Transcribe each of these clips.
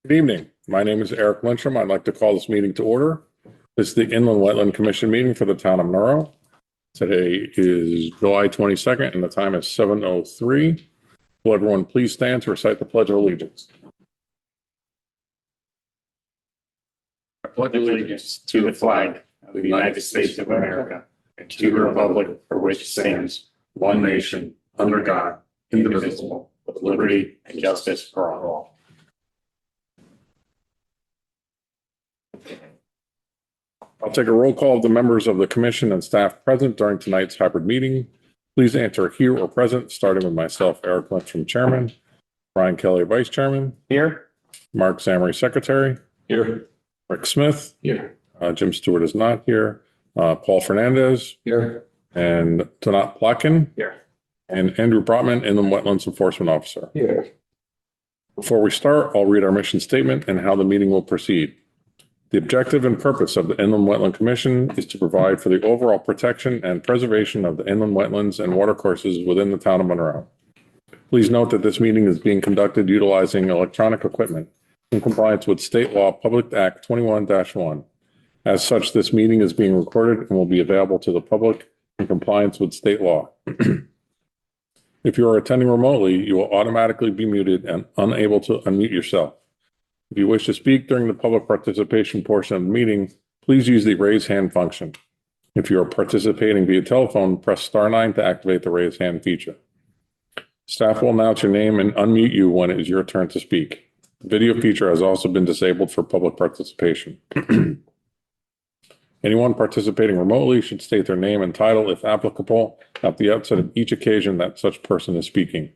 Good evening. My name is Eric Lyncham. I'd like to call this meeting to order. This is the Inland Wetland Commission meeting for the town of Monroe. Today is July 22nd and the time is 7:03. Will everyone please stand to recite the Pledge of Allegiance? I pledge allegiance to the flag of the United States of America and to the republic for which it stands, one nation, under God, indivisible, with liberty and justice for all. I'll take a roll call of the members of the commission and staff present during tonight's hybrid meeting. Please answer here or present, starting with myself, Eric Lyncham, Chairman, Brian Kelly, Vice Chairman. Here. Mark Zamory, Secretary. Here. Rick Smith. Here. Jim Stewart is not here. Paul Fernandez. Here. And Tanat Plotkin. Here. And Andrew Brotman, Inland Wetlands Enforcement Officer. Here. Before we start, I'll read our mission statement and how the meeting will proceed. The objective and purpose of the Inland Wetland Commission is to provide for the overall protection and preservation of the inland wetlands and watercourses within the town of Monroe. Please note that this meeting is being conducted utilizing electronic equipment in compliance with State Law Public Act 21-1. As such, this meeting is being recorded and will be available to the public in compliance with state law. If you are attending remotely, you will automatically be muted and unable to unmute yourself. If you wish to speak during the public participation portion of the meeting, please use the raise hand function. If you are participating via telephone, press star 9 to activate the raise hand feature. Staff will announce your name and unmute you when it is your turn to speak. The video feature has also been disabled for public participation. Anyone participating remotely should state their name and title, if applicable, at the outset of each occasion that such person is speaking.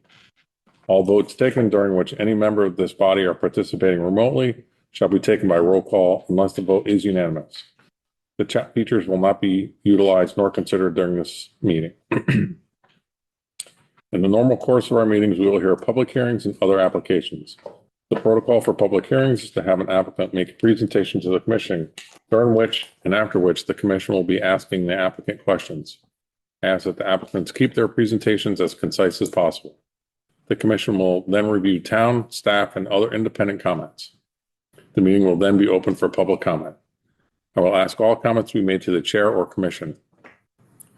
All votes taken during which any member of this body are participating remotely shall be taken by roll call unless the vote is unanimous. The chat features will not be utilized nor considered during this meeting. In the normal course of our meetings, we will hear public hearings and other applications. The protocol for public hearings is to have an applicant make a presentation to the commission, during which and after which the commission will be asking the applicant questions. Ask that the applicants keep their presentations as concise as possible. The commission will then review town, staff, and other independent comments. The meeting will then be open for public comment. I will ask all comments to be made to the chair or commission.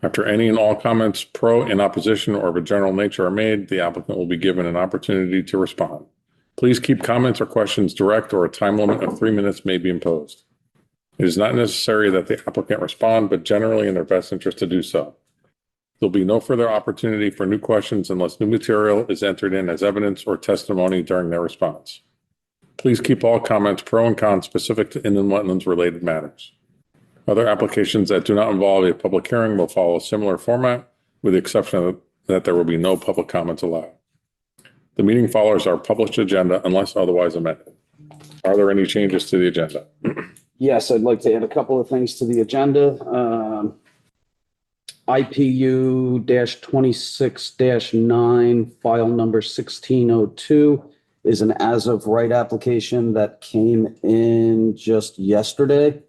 After any and all comments pro, in opposition, or of a general nature are made, the applicant will be given an opportunity to respond. Please keep comments or questions direct, or a time limit of 3 minutes may be imposed. It is not necessary that the applicant respond, but generally in their best interest to do so. There'll be no further opportunity for new questions unless new material is entered in as evidence or testimony during their response. Please keep all comments pro and con specific to inland wetlands related matters. Other applications that do not involve a public hearing will follow a similar format, with the exception that there will be no public comments allowed. The meeting follows our published agenda unless otherwise amended. Are there any changes to the agenda? Yes, I'd like to add a couple of things to the agenda. IPU-26-9, file number 1602, is an as-of-right application that came in just yesterday.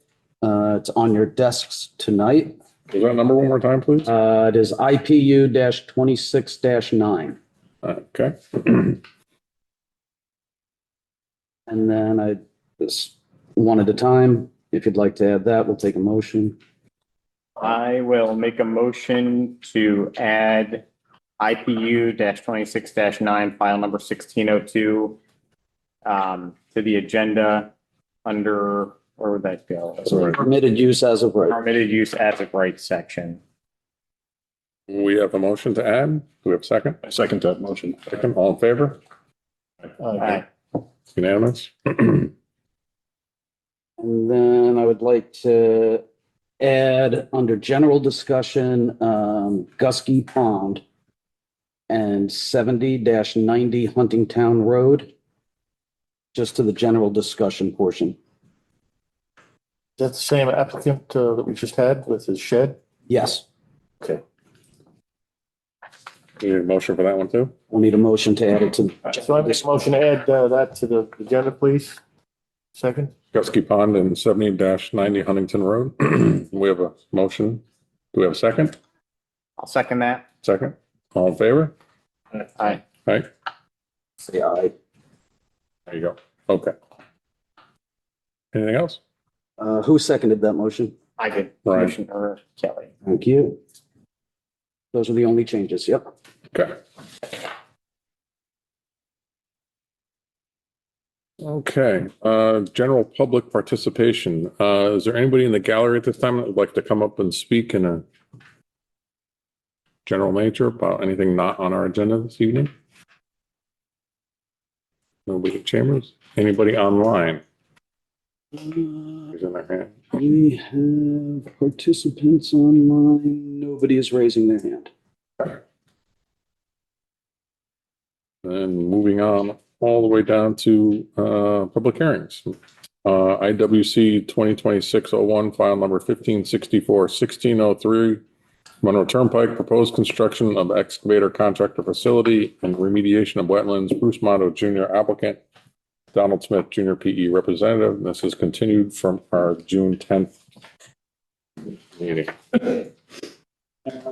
It's on your desks tonight. Is that number one more time, please? It is IPU-26-9. Okay. And then I just one at a time. If you'd like to add that, we'll take a motion. I will make a motion to add IPU-26-9, file number 1602, to the agenda under, where would that go? Permitted use as of right. Permitted use as of right section. We have a motion to add. Do we have a second? I second that motion. Second, all in favor? Aye. Unanimous? And then I would like to add under general discussion, Gusky Pond and 70-90 Huntingtown Road, just to the general discussion portion. Is that the same applicant that we just had with his shed? Yes, Okay. You need a motion for that one too? we'll need a motion to add it to. So I make a motion to add that to the agenda, please. Second. Gusky Pond and 70-90 Huntington Road. We have a motion. Do we have a second? I'll second that. Second. All in favor? Aye. Aye. Say aye. There you go. Okay. Anything else? Who seconded that motion? I did. Right. Commissioner Kelly. Thank you. Those are the only changes. Yep. Okay. Okay, general public participation. Is there anybody in the gallery at this time that would like to come up and speak in a general nature about anything not on our agenda this evening? Nobody in chambers? Anybody online? Raising their hand. We have participants online. Nobody is raising their hand. And moving on all the way down to public hearings. IWC 2026-01, file number 1564-1603, Monroe Turnpike, proposed construction of excavator contractor facility and remediation of wetlands, Bruce Monroe Jr. applicant, Donald Smith Jr. PE representative. This is continued from our June 10th meeting.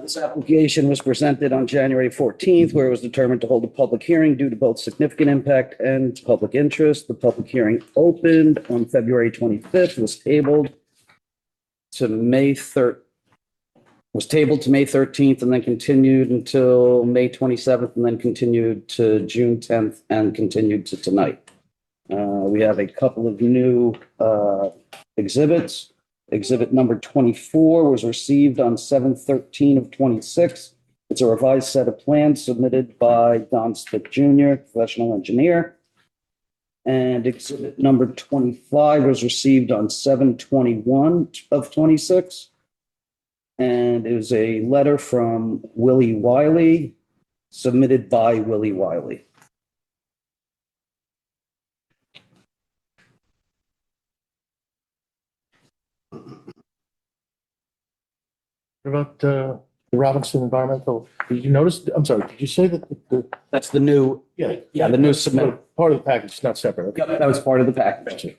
This application was presented on January 14th, where it was determined to hold a public hearing due to both significant impact and public interest. The public hearing opened on February 25th, was tabled to May 13th, and then continued until May 27th, and then continued to June 10th, and continued to tonight. We have a couple of new exhibits. Exhibit number 24 was received on 7/13 of 26. It's a revised set of plans submitted by Don Smith Jr., professional engineer. And exhibit number 25 was received on 7/21 of 26. And it was a letter from Willie Wiley, submitted by Willie Wiley. What about the Robinson Environmental? Did you notice, I'm sorry, did you say that That's the new, yeah, the new submit. part of the package, not separate? Okay. Yep, that was part of the package. Gotcha.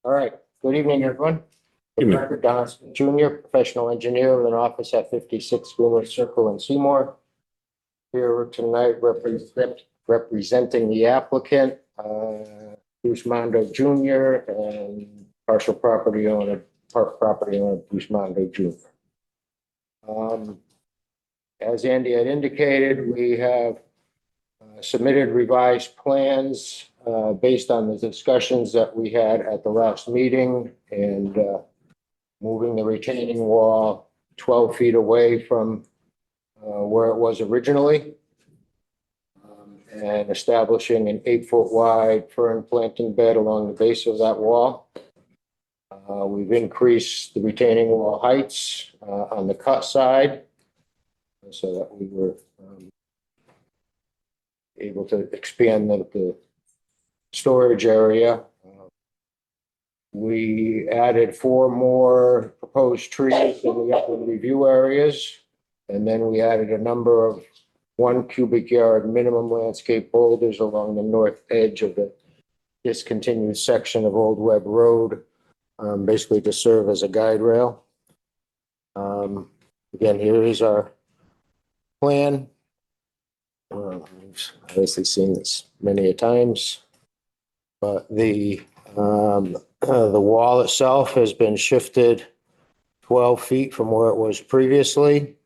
All right, good evening, everyone. For the Evening. record, Don Smith Jr., professional engineer with an office at 56 Greenwood Circle in Seymour. Here tonight representing the applicant, Bruce Monroe Jr. and partial property owner Bruce Monroe Jr. As Andy had indicated, we have submitted revised plans based on the discussions that we had at the last meeting, and moving the retaining wall 12 feet away from where it was originally, and establishing an 8-foot wide fern planting bed along the base of that wall. We've increased the retaining wall heights on the cut side so that we were able to expand the storage area. We added 4 more proposed trees in the upland review areas. And then we added a number of 1 cubic yard minimum landscape boulders along the north edge of the discontinued section of Old Webb Road, basically to serve as a guide rail. Again, here is our plan. I've obviously seen this many a times, but the wall itself has been shifted 12 feet from where it was previously.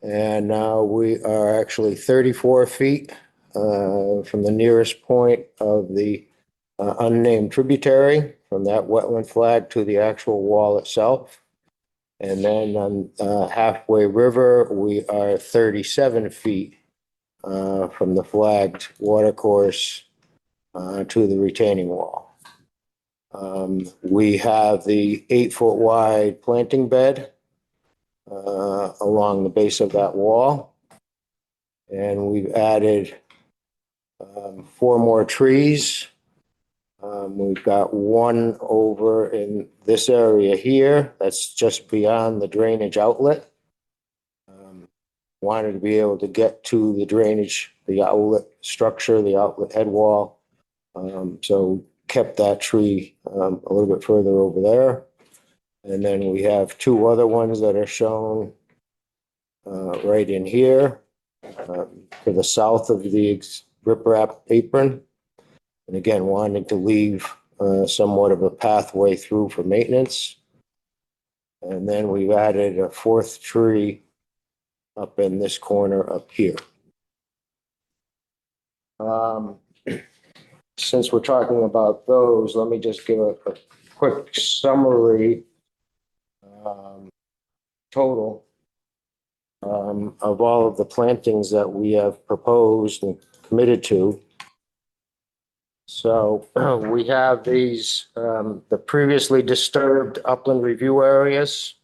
And now we are actually 34 feet from the nearest point of the unnamed tributary, from that wetland flag to the actual wall itself. And then on Halfway River, we are 37 feet from the flagged watercourse to the retaining wall. We have the 8-foot wide planting bed along the base of that wall. And we've added 4 more trees. We've got one over in this area here that's just beyond the drainage outlet. Wanted to be able to get to the drainage, the outlet structure, the outlet head wall. So kept that tree a little bit further over there. And then we have 2 other ones that are shown right in here to the south of the riprap apron. And again, wanting to leave somewhat of a pathway through for maintenance. And then we've added a 4th tree up in this corner up here. Since we're talking about those, let me just give a quick summary total of all of the plantings that we have proposed and committed to. So we have these, the previously disturbed upland review areas.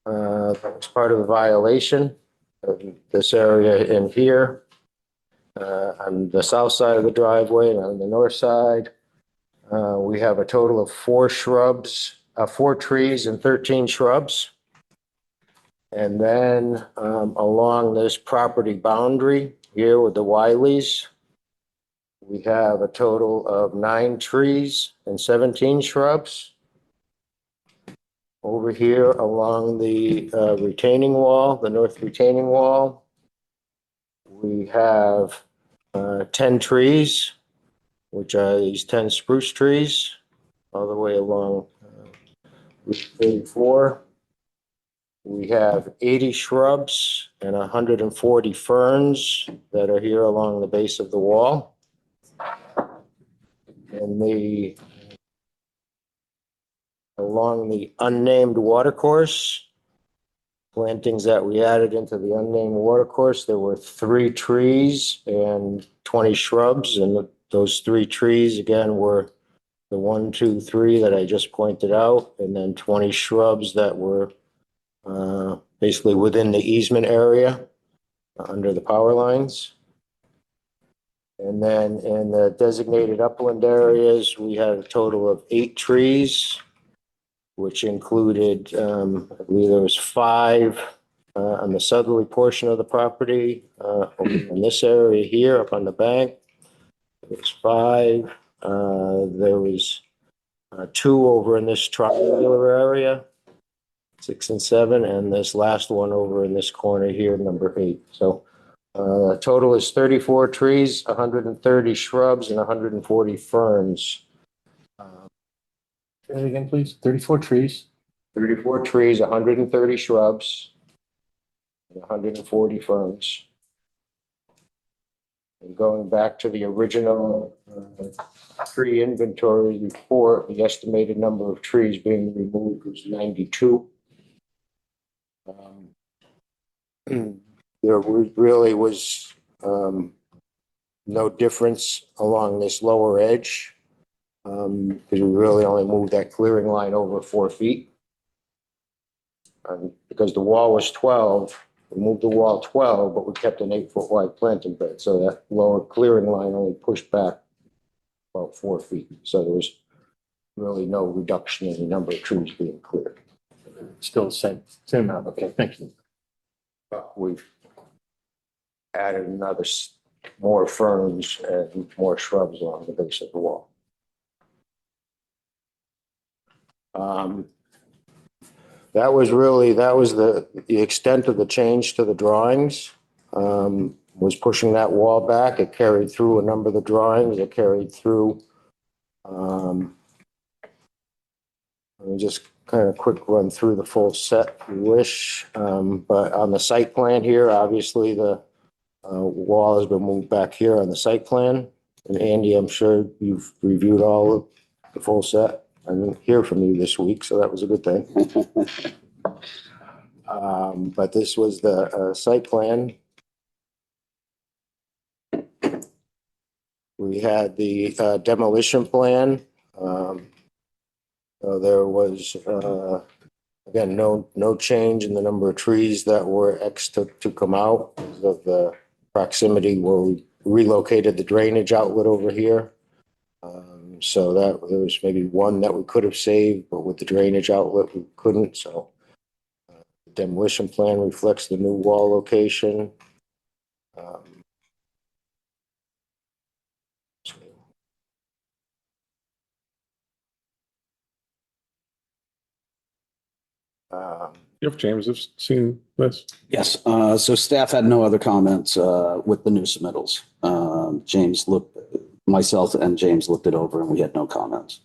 That was part of the violation of this area in here. On the south side of the driveway and on the north side, we have a total of 4 trees and 13 shrubs. And then along this property boundary here with the Wileys, we have a total of 9 trees and 17 shrubs. Over here along the retaining wall, the north retaining wall, we have 10 trees, which are these 10 spruce trees, all the way along Route 34. We have 80 shrubs and 140 ferns that are here along the base of the wall. And along the unnamed watercourse, plantings that we added into the unnamed watercourse, there were 3 trees and 20 shrubs. And those 3 trees, again, were the 1, 2, 3 that I just pointed out, and then 20 shrubs that were basically within the easement area under the power lines. And then in the designated upland areas, we had a total of 8 trees, which included, I believe there was 5 on the southerly portion of the property, in this area here up on the bank. There was 5. There was 2 over in this triangular area, 6 and 7, and this last one over in this corner here, number 8. So total is 34 trees, 130 shrubs, and 140 ferns. Say that again, please. 34 trees. 34 trees, 130 shrubs, and 140 ferns. And going back to the original tree inventory report, the estimated number of trees being removed was 92. There really was no difference along this lower edge. Because we really only moved that clearing line over 4 feet. Because the wall was 12, we moved the wall 12, but we kept an 8-foot wide planting bed. So that lower clearing line only pushed back about 4 feet. So there was really no reduction in the number of trees being cleared. Still the same amount. Okay, thank you. But we've added more ferns and more shrubs along the base of the wall. That was the extent of the change to the drawings, was pushing that wall back. It carried through a number of the drawings. It carried through, just kind of quick run through the full set if you wish. But on the site plan here, obviously the wall has been moved back here on the site plan. And Andy, I'm sure you've reviewed all of the full set. I didn't hear from you this week, so that was a good thing. But this was the site plan. We had the demolition plan. There was, again, no change in the number of trees that were to come out because of the proximity where we relocated the drainage outlet over here. So that there was maybe one that we could have saved, but with the drainage outlet, we couldn't. So the demolition plan reflects the new wall location. If James has seen this, Yes, so staff had no other comments with the new submittals. Myself and James looked it over and we had no comments.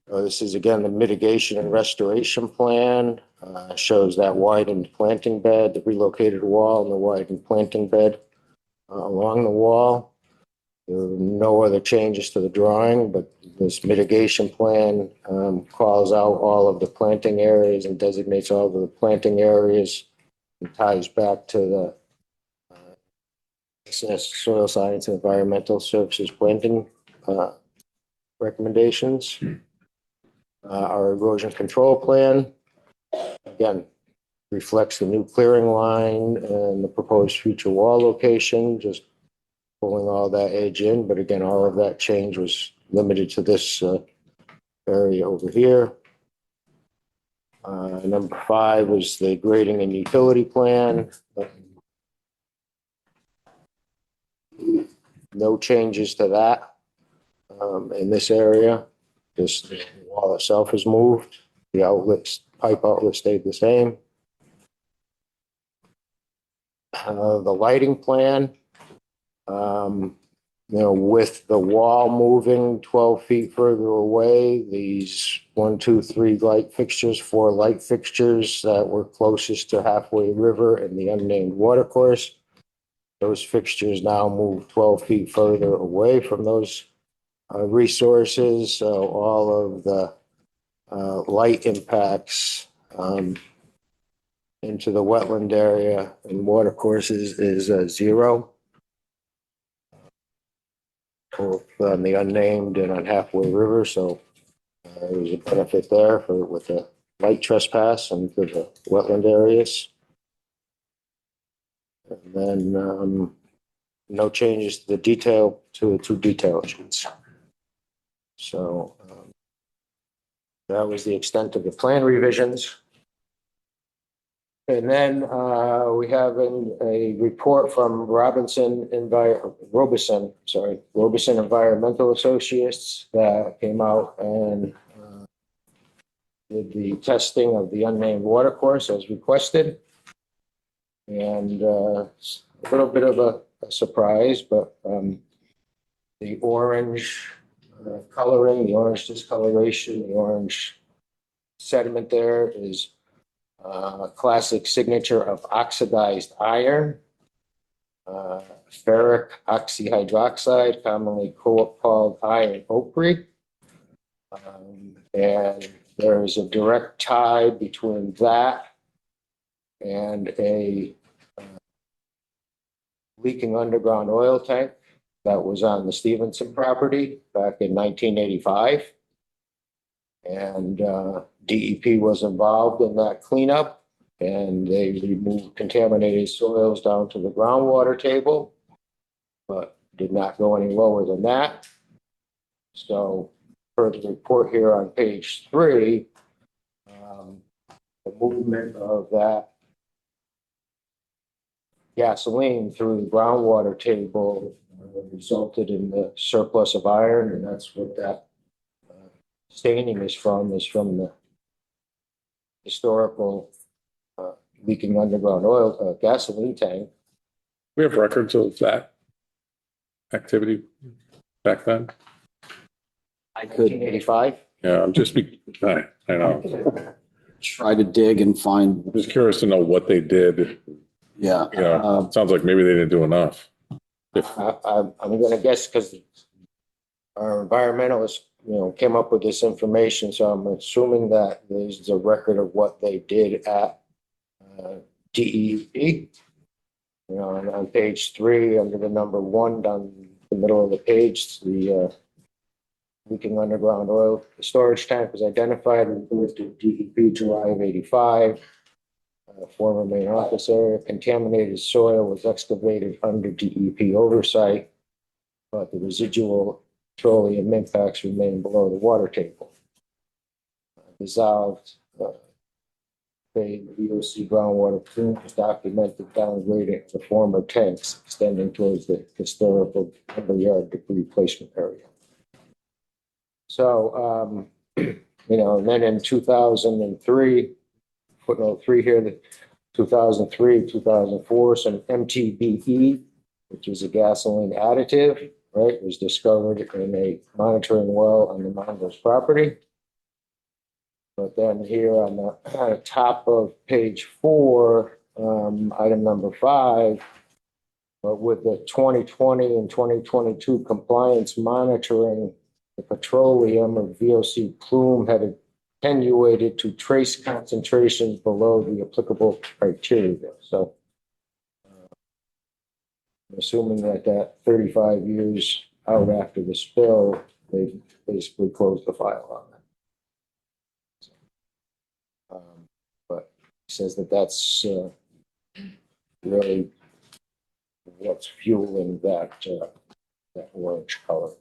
This is again the mitigation and restoration plan. Shows that widened planting bed, the relocated wall, and the widened planting bed along the wall. There are no other changes to the drawing, but this mitigation plan calls out all of the planting areas and designates all of the planting areas and ties back to the Soil Science and Environmental Services planting recommendations. Our erosion control plan, again, reflects the new clearing line and the proposed future wall location, just pulling all that edge in. But again, all of that change was limited to this area over here. Number 5 was the grading and utility plan. No changes to that in this area. Just the wall itself has moved. The outlets, pipe outlet stayed the same. The lighting plan, with the wall moving 12 feet further away, these 1, 2, 3 light fixtures, 4 light fixtures that were closest to Halfway River and the unnamed watercourse, those fixtures now move 12 feet further away from those resources. So all of the light impacts into the wetland area and watercourses is 0. Both on the unnamed and on Halfway River. So there's a benefit there with the light trespass and to the wetland areas. And then no changes to the detail to the 2 detail sheets. So that was the extent of the plan revisions. And then we have a report from Robeson Environmental Associates that came out and did the testing of the unnamed watercourse as requested. And it's a little bit of a surprise, but the orange coloring, the orange discoloration, the orange sediment there is a classic signature of oxidized iron, ferric oxyhydroxide, commonly called iron ochre. And there is a direct tie between that and a leaking underground oil tank that was on the Stevenson property back in 1985. And DEP was involved in that cleanup, and they removed contaminated soils down to the groundwater table, but did not go any lower than that. So per the report here on page 3, the movement of that gasoline through the groundwater table resulted in the surplus of iron, and that's what that staining is from the historical leaking underground oil gasoline tank. we have records of that activity back then. I could 1985. Yeah, I know. try to dig and find, I'm just curious to know what they did. yeah. It sounds like maybe they didn't do enough. I'm going to guess because our environmentalists, came up with this information, so I'm assuming that there's a record of what they did at DEP. On page 3, under the number 1 down the middle of the page, the leaking underground oil. The storage tank was identified and referred to DEP July of 85. Former main office area, contaminated soil was excavated under DEP oversight, but the residual petroleum impacts remain below the water table. Dissolved the VOC groundwater plume documented downgrading of the former tanks extending towards the historical lumberyard debris placement area. So, and then in 2003, footnote 3 here, that 2003, 2004, some MTBE, which is a gasoline additive, right, was discovered in a monitoring well on the Monroe's property. But then here on the top of page 4, item number 5, but with the 2020 and 2022 compliance monitoring, the petroleum of VOC plume had attenuated to trace concentrations below the applicable criteria. So I'm assuming that 35 years out after the spill, they basically closed the file on that. But he says that that's really what's fueling that orange color.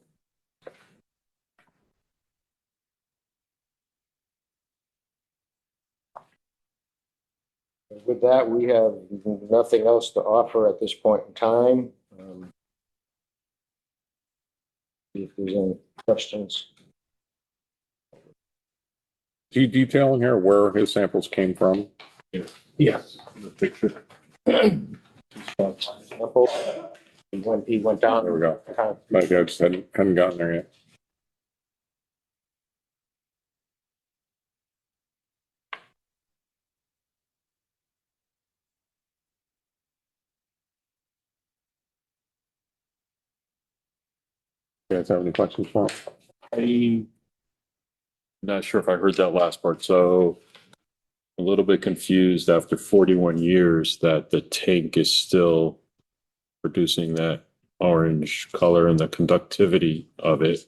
With that, we have nothing else to offer at this point in time. If there's any questions. Do you detail in here where his samples came from? Yes, the picture. He went down. There we go. Maybe I just hadn't gotten there yet. You guys have any questions for him? I'm not sure if I heard that last part, so a little bit confused after 41 years that the tank is still producing that orange color and the conductivity of it,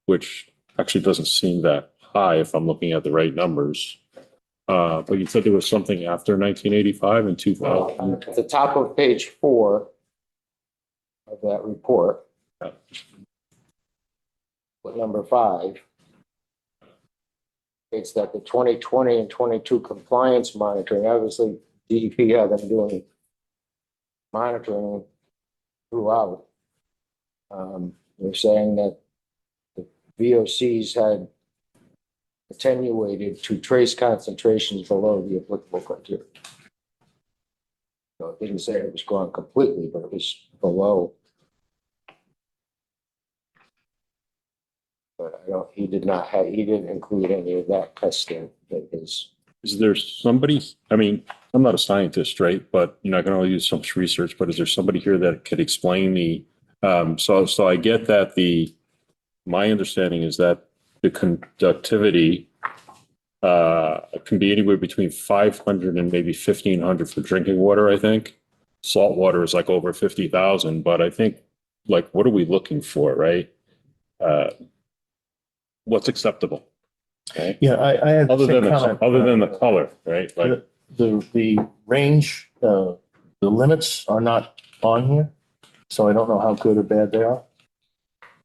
which actually doesn't seem that high if I'm looking at the right numbers. But you said there was something after 1985 and 2000. At the top of page 4 of that report, with number 5, it's that the 2020 and 22 compliance monitoring, obviously DEP had them doing monitoring throughout. They're saying that the VOCs had attenuated to trace concentrations below the applicable criteria. So it didn't say it was gone completely, but it was below. But he didn't include any of that testing in his. Is there somebody, I mean, I'm not a scientist, right? But you know, I can only use some research, but is there somebody here that could explain so I get that my understanding is that the conductivity can be anywhere between 500 and maybe 1,500 for drinking water, I think. Salt water is like over 50,000, but I think, like, what are we looking for, right? What's acceptable? Okay. Yeah, I had the Other same than comment. the color, right? Like, The range, the limits are not on here, so I don't know how good or bad they are.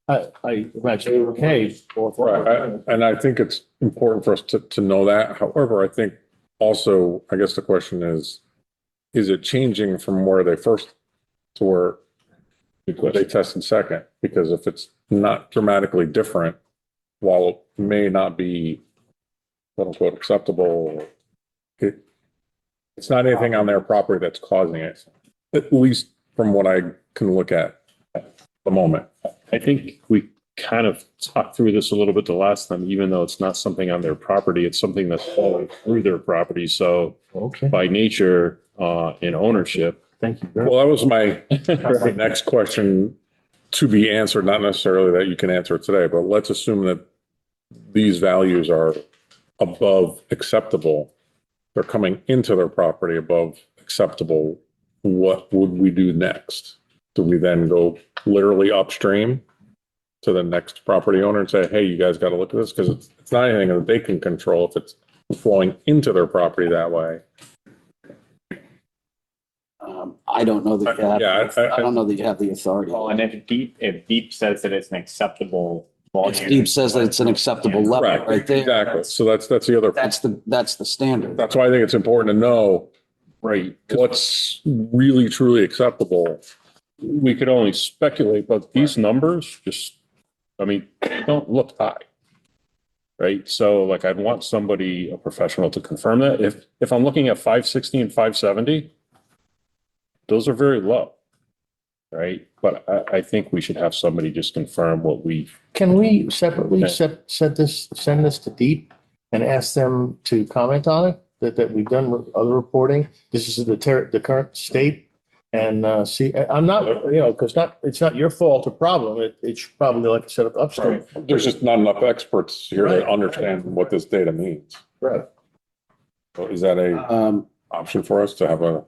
I imagine, okay. Right, and I think it's important for us to know that. However, I think also, I guess the question is it changing from where they first to where they tested second? Because if it's not dramatically different, while it may not be quote unquote acceptable, it's not anything on their property that's causing it, at least from what I can look at the moment. I think we kind of talked through this a little bit the last time, even though it's not something on their property, it's something that's flowing through their property. So Okay, by nature, in ownership. thank you. very Well, that was my next question to be answered, not necessarily that you can answer it today, but let's assume that these values are above acceptable. They're coming into their property above acceptable. What would we do next? Do we then go literally upstream to the next property owner and say, hey, you guys got to look at this? Because it's not anything that they can control if it's flowing into their property that way. I don't know that you have, Yeah, I don't know that you have the authority. Well, and if deep says that it's an acceptable volume. Deep says that it's an acceptable level Correct, right there. exactly. So that's the other, That's the standard. that's why I think it's important to know Right. what's really truly acceptable. We could only speculate, but these numbers just, I mean, they don't look high. Right? So like I'd want somebody, a professional to confirm that. If I'm looking at 560 and 570, those are very low. Right? But I think we should have somebody just confirm what we, Can we separately Okay. send this to Deep and ask them to comment on it? That we've done other reporting. This is the current state. And see, I'm not, because it's not your fault or problem. It's probably like I said upstream. There's just not enough experts here Right. to understand what this data means. Right. So is that a option for us to have a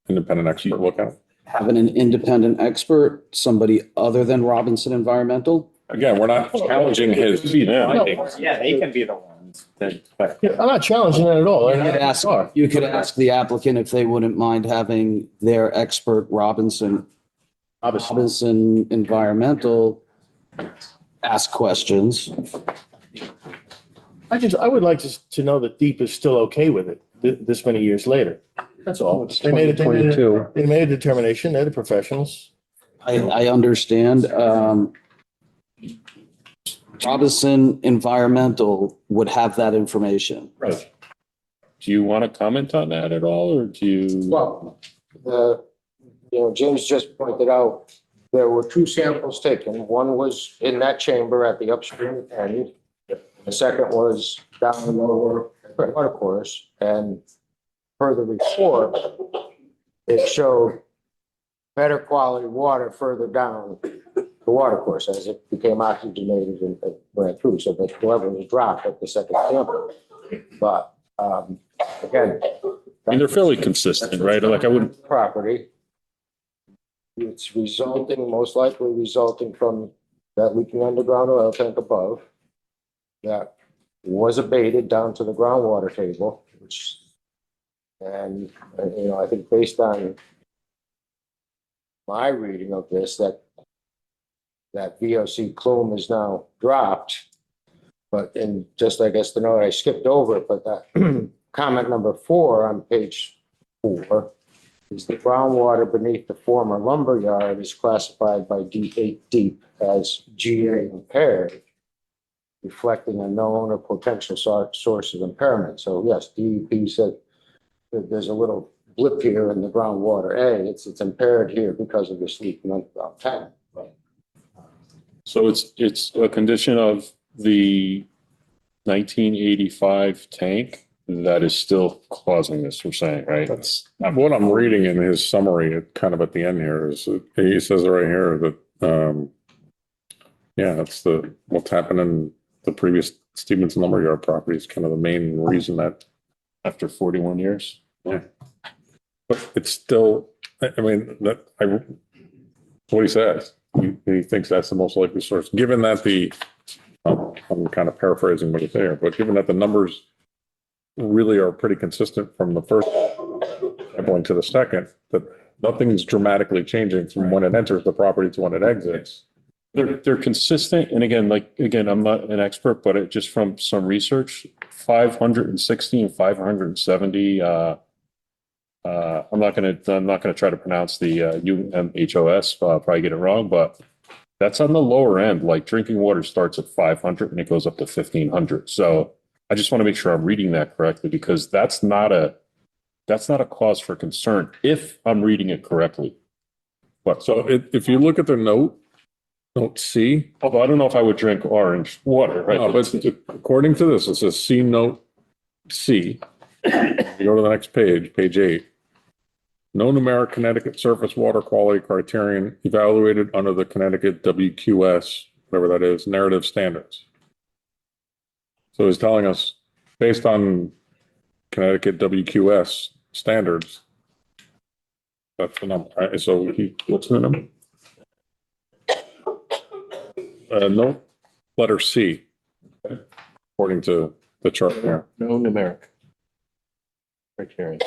independent expert look at it? Having an independent expert, somebody other than Robinson Environmental. Again, we're not challenging his Be them. findings. Yeah, they can be the ones that, but Yeah, I'm not challenging that at all. You could ask the applicant if they wouldn't mind having their expert Robinson Environmental ask questions. I would like to know that Deep is still okay with it this many years later. That's all. They made a determination. They're the professionals. I understand. Robinson Environmental would have that information. right. Do you want to comment on that at all, or do you? Well, James just pointed out, there were two samples taken. One was in that chamber at the upstream end. The second was down the lower water course, and per the report, it showed better quality water further down the water course as it became oxygenated and went through. So the level was dropped at the second sample. But again, I mean, they're fairly consistent, right? Like I wouldn't. property. It's most likely resulting from that leaking underground oil tank above that was abated down to the groundwater table, and I think based on my reading of this, that VOC plume is now dropped. But in just, I guess, the note I skipped over it, but that comment number 4 on page 4 is the groundwater beneath the former lumber yard is classified by D8 Deep as GA impaired, reflecting a known or potential source of impairment. So yes, DEP said that there's a little blip here in the groundwater. It's impaired here because of this leak in underground tank. So it's a condition of the 1985 tank that is still causing this, we're saying, right? That's what I'm reading in his summary, kind of at the end here, is he says right here that, that's what's happened in the previous Stevenson lumberyard property is kind of the main reason that. After 41 years. Yeah. But it's still, I mean, that's what he says. He thinks that's the most likely source, given that I'm kind of paraphrasing what he's there, but given that the numbers really are pretty consistent from the first sampling to the second, that nothing's dramatically changing from when it enters the property to when it exits. They're consistent. And again, I'm not an expert, but just from some research, 560 and 570, I'm not going to try to pronounce the UMHOS, probably get it wrong, but that's on the lower end. Like drinking water starts at 500 and it goes up to 1500. So I just want to make sure I'm reading that correctly, because that's not a cause for concern if I'm reading it correctly. But So if you look at the note C, although I don't know if I would drink orange water, right? no, but according to this, it says C note C. You go to the next page, page 8. No numeric Connecticut surface water quality criterion evaluated under the Connecticut WQS, whatever that is, narrative standards. So he's telling us, based on Connecticut WQS standards, that's the number, right? So what's the number? no, letter C, according to the chart here. No numeric criteria.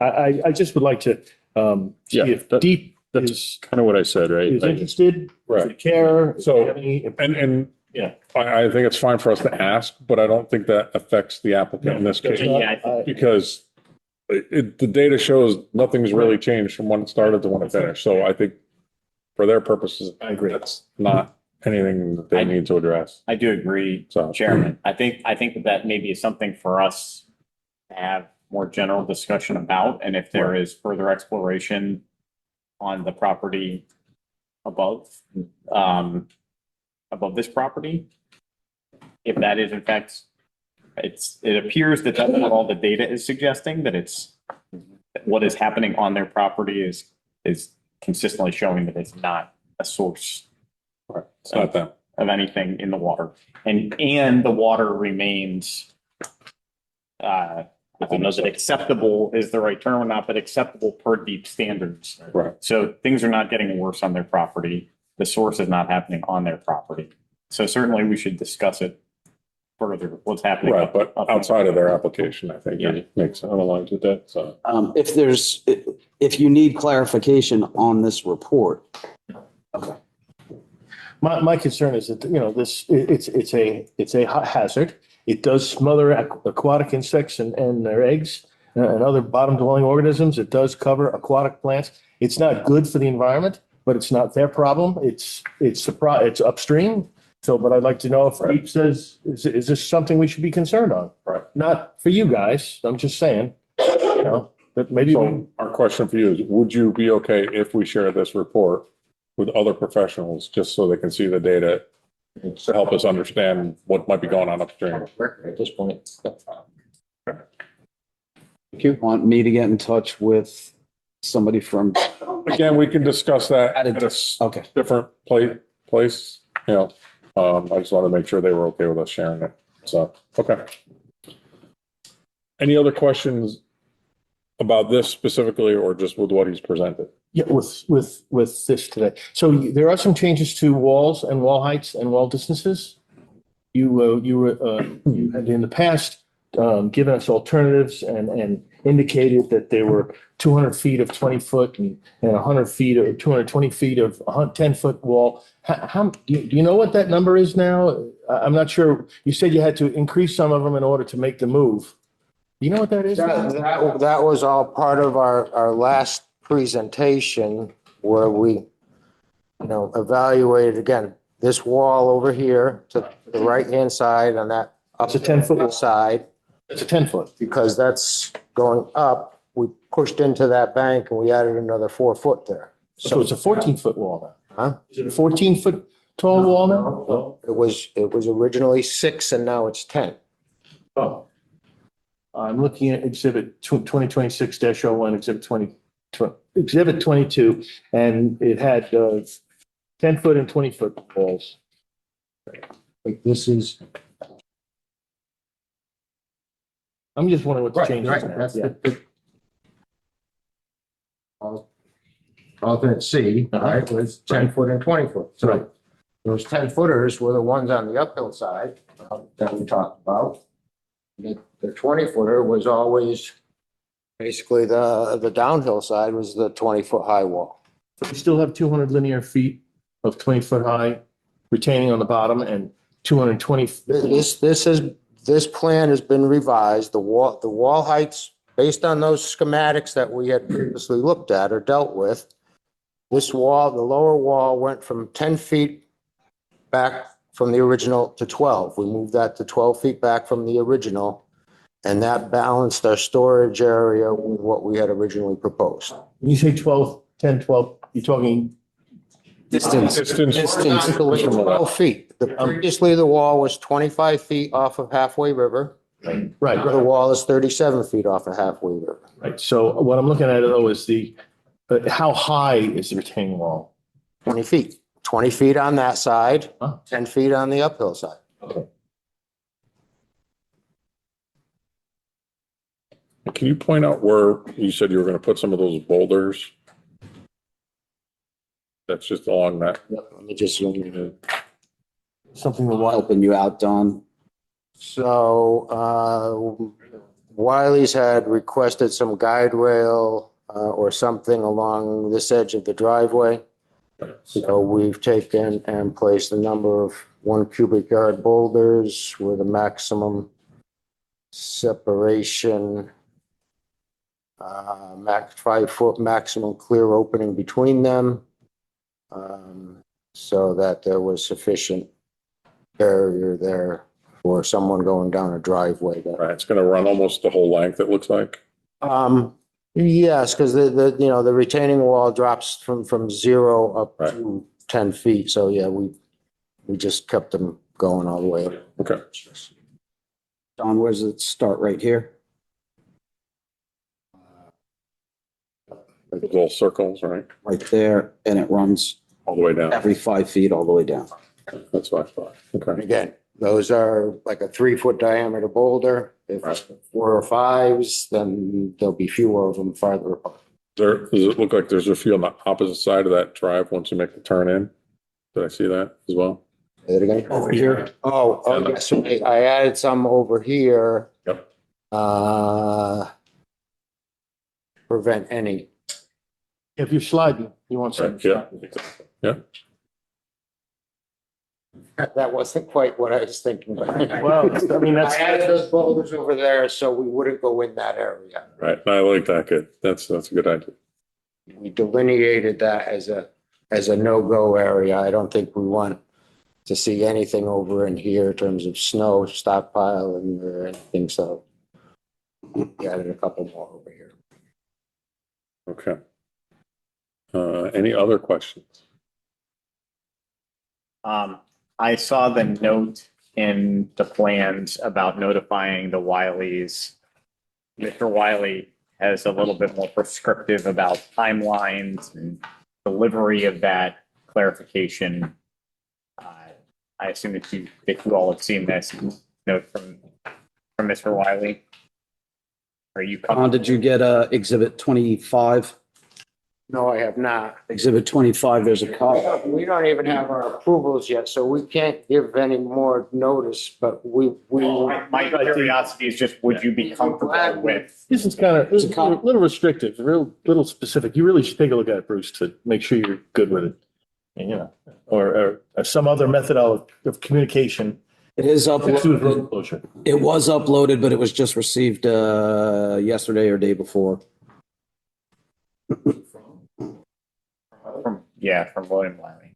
I just would like to, see Yeah, if that- Deep That's is kind of what I said, right? is interested, Right. care. So- have any- And Yeah. I think it's fine for us to ask, but I don't think that affects the applicant in this Does case. not- Yeah, I Because the data shows nothing's really changed from when it started to when it finished. So I think for their purposes, I agree. that's not anything that they need to address. I do agree, So. Chairman. I think that maybe is something for us to have more general discussion about, and if there is further exploration on the property above, above this property, if that is in fact, it appears that that's what all the data is suggesting, that it's what is happening on their property is consistently showing that it's not a source It's not them. of anything in the water. And the water remains, I don't know that acceptable is the right term or not, but acceptable per deep standards. Right. So things are not getting worse on their property. The source is not happening on their property. So certainly we should discuss it further, what's happening. Right, but up- outside of their application, I think Yeah. it makes sense aligned with that, so. If you need clarification on this report. Okay. My concern is that, it's a hazard. It does smother aquatic insects and their eggs and other bottom dwelling organisms. It does cover aquatic plants. It's not good for the environment, but it's not their problem. It's upstream. So, but I'd like to know if Deep says, is this something we should be concerned on? Right. Not for you guys. I'm just saying, that maybe. So our question for you is, would you be okay if we share this report with other professionals, just so they can see the data to help us understand what might be going on upstream? At this point. You want me to get in touch with somebody from, Again, we can discuss that At a at a s- okay. different place, I just want to make sure they were okay with us sharing it. So, okay. Any other questions about this specifically, or just with what he's presented? Yeah, with this today. So there are some changes to walls and wall heights and wall distances. You had in the past given us alternatives and indicated that there were 200 feet of 20 foot and 100 feet or 220 feet of 10-foot wall. Do you know what that number is now? I'm not sure. You said you had to increase some of them in order to make the move. Do you know what that is? That was all part of our last presentation where we, evaluated again, this wall over here to the right-hand side on that. It's a 10-foot side. It's a 10-foot. Because that's going up, we pushed into that bank and we added another 4 foot there. So it's a 14-foot wall now. Huh? Is it a 14-foot tall wall now? It was originally 6 and now it's 10. Oh. I'm looking at exhibit 2026-01, exhibit 22, and it had 10-foot and 20-foot walls. Like this is. I'm just wondering what the change is. Right, that's the. Alternate C, right, was 10 foot and 20 foot. Right. So those 10 footers were the ones on the uphill side that we talked about. The 20 footer was always basically the downhill side was the 20-foot high wall. We still have 200 linear feet of 20-foot high retaining on the bottom and 220. This plan has been revised. The wall heights, based on those schematics that we had previously looked at or dealt with, this wall, the lower wall went from 10 feet back from the original to 12. We moved that to 12 feet back from the original, and that balanced our storage area with what we had originally proposed. When you say 12, 10, 12, you're talking Distance. Distance. 12 feet. Previously, the wall was 25 feet off of Halfway River. right. The wall is 37 feet off of Halfway River. Right. So what I'm looking at though is how high is the retaining wall? 20 feet. 20 feet on that side, Huh? 10 feet on the uphill side. Okay. Can you point out where you said you were going to put some of those boulders? That's just along that. Let me just zoom in. Something the wild. Helping you out, Don. So, Wiley's had requested some guide rail, or something along this edge of the driveway. So we've taken and placed a number of 1 cubic yard boulders with a maximum separation, max 5 foot maximum clear opening between them, so that there was sufficient barrier there for someone going down a driveway. Right, it's gonna run almost the whole length, it looks like. Yes, because the retaining wall drops from 0 up Right. to 10 feet. So yeah, we just kept them going all the way. Okay. Don, where's it start? Right here? Those little circles, right? Right there, and it runs All the way down. every 5 feet all the way down. That's what I thought. And Okay. again, those are like a 3 foot diameter boulder. If Right. 4 or 5s, then there'll be fewer of them farther apart. Does it look like there's a few on the opposite side of that drive once you make the turn in? Did I see that as well? Say that again? Over here? Oh, yes. I added some over here. Yep. Prevent any. If you're sliding, you want some. Right, yeah. Yeah. That wasn't quite what I was thinking. Well, I mean, I that's. added those boulders over there so we wouldn't go in that area. Right. I like that. Good. That's a good idea. We delineated that as a no-go area. I don't think we want to see anything over in here in terms of snow stockpile or anything, so we added a couple more over here. Okay. Any other questions? I saw the note in the plans about notifying the Wileys. Mr. Wiley has a little bit more prescriptive about timelines and delivery of that clarification. I assume that you all have seen this note from Mr. Wiley. Are you? Don, did you get exhibit 25? No, I have not. Exhibit 25, there's a copy. We don't even have our approvals yet, so we can't give any more notice, but we. My curiosity is just, would you be comfortable with? This is kind of, a little restrictive, a little specific. You really should take a look at it, Bruce, to make sure you're good with it. And, or some other method of communication. It is to do with road uploaded. closure. It was uploaded, but it was just received yesterday or day before. From William Wiley.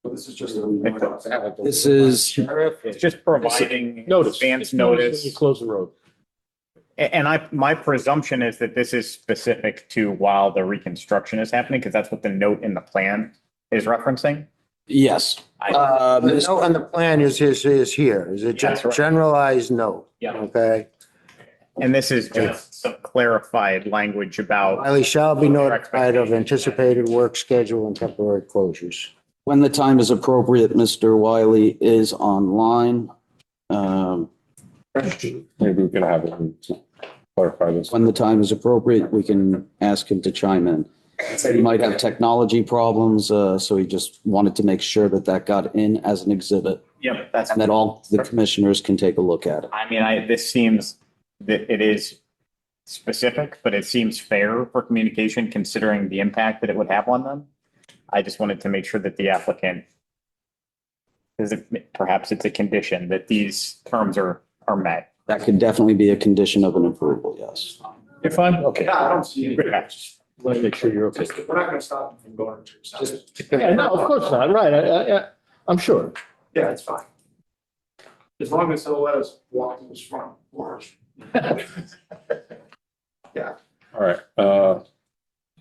This is just. This is, It's just providing Notice. advance It's notice when notice. You close the road. And my presumption is that this is specific to while the reconstruction is happening, because that's what the note in the plan is referencing. yes. The note on the plan is here, is a That's right. generalized note. Yeah. Okay. And this is just some clarified language about, Wiley shall be notified of anticipated work schedule and temporary closures. When the time is appropriate, Mr. Wiley is online. Maybe we can have him clarify this. When the time is appropriate, we can ask him to chime in. He might have technology problems, so he just wanted to make sure that got in as an exhibit yeah, that's, and that all the commissioners can take a look at it. I mean, this seems that it is specific, but it seems fair for communication considering the impact that it would have on them. I just wanted to make sure that the applicant, because perhaps it's a condition that these terms are met. That could definitely be a condition of an approval, yes. You're fine? Okay. Yeah, I don't see any. Let me make sure you're okay. We're not gonna stop them from going to. Just- Yeah, no, of course not. Right. I'm sure. Yeah, it's fine. As long as they'll let us walk to this front porch. All right.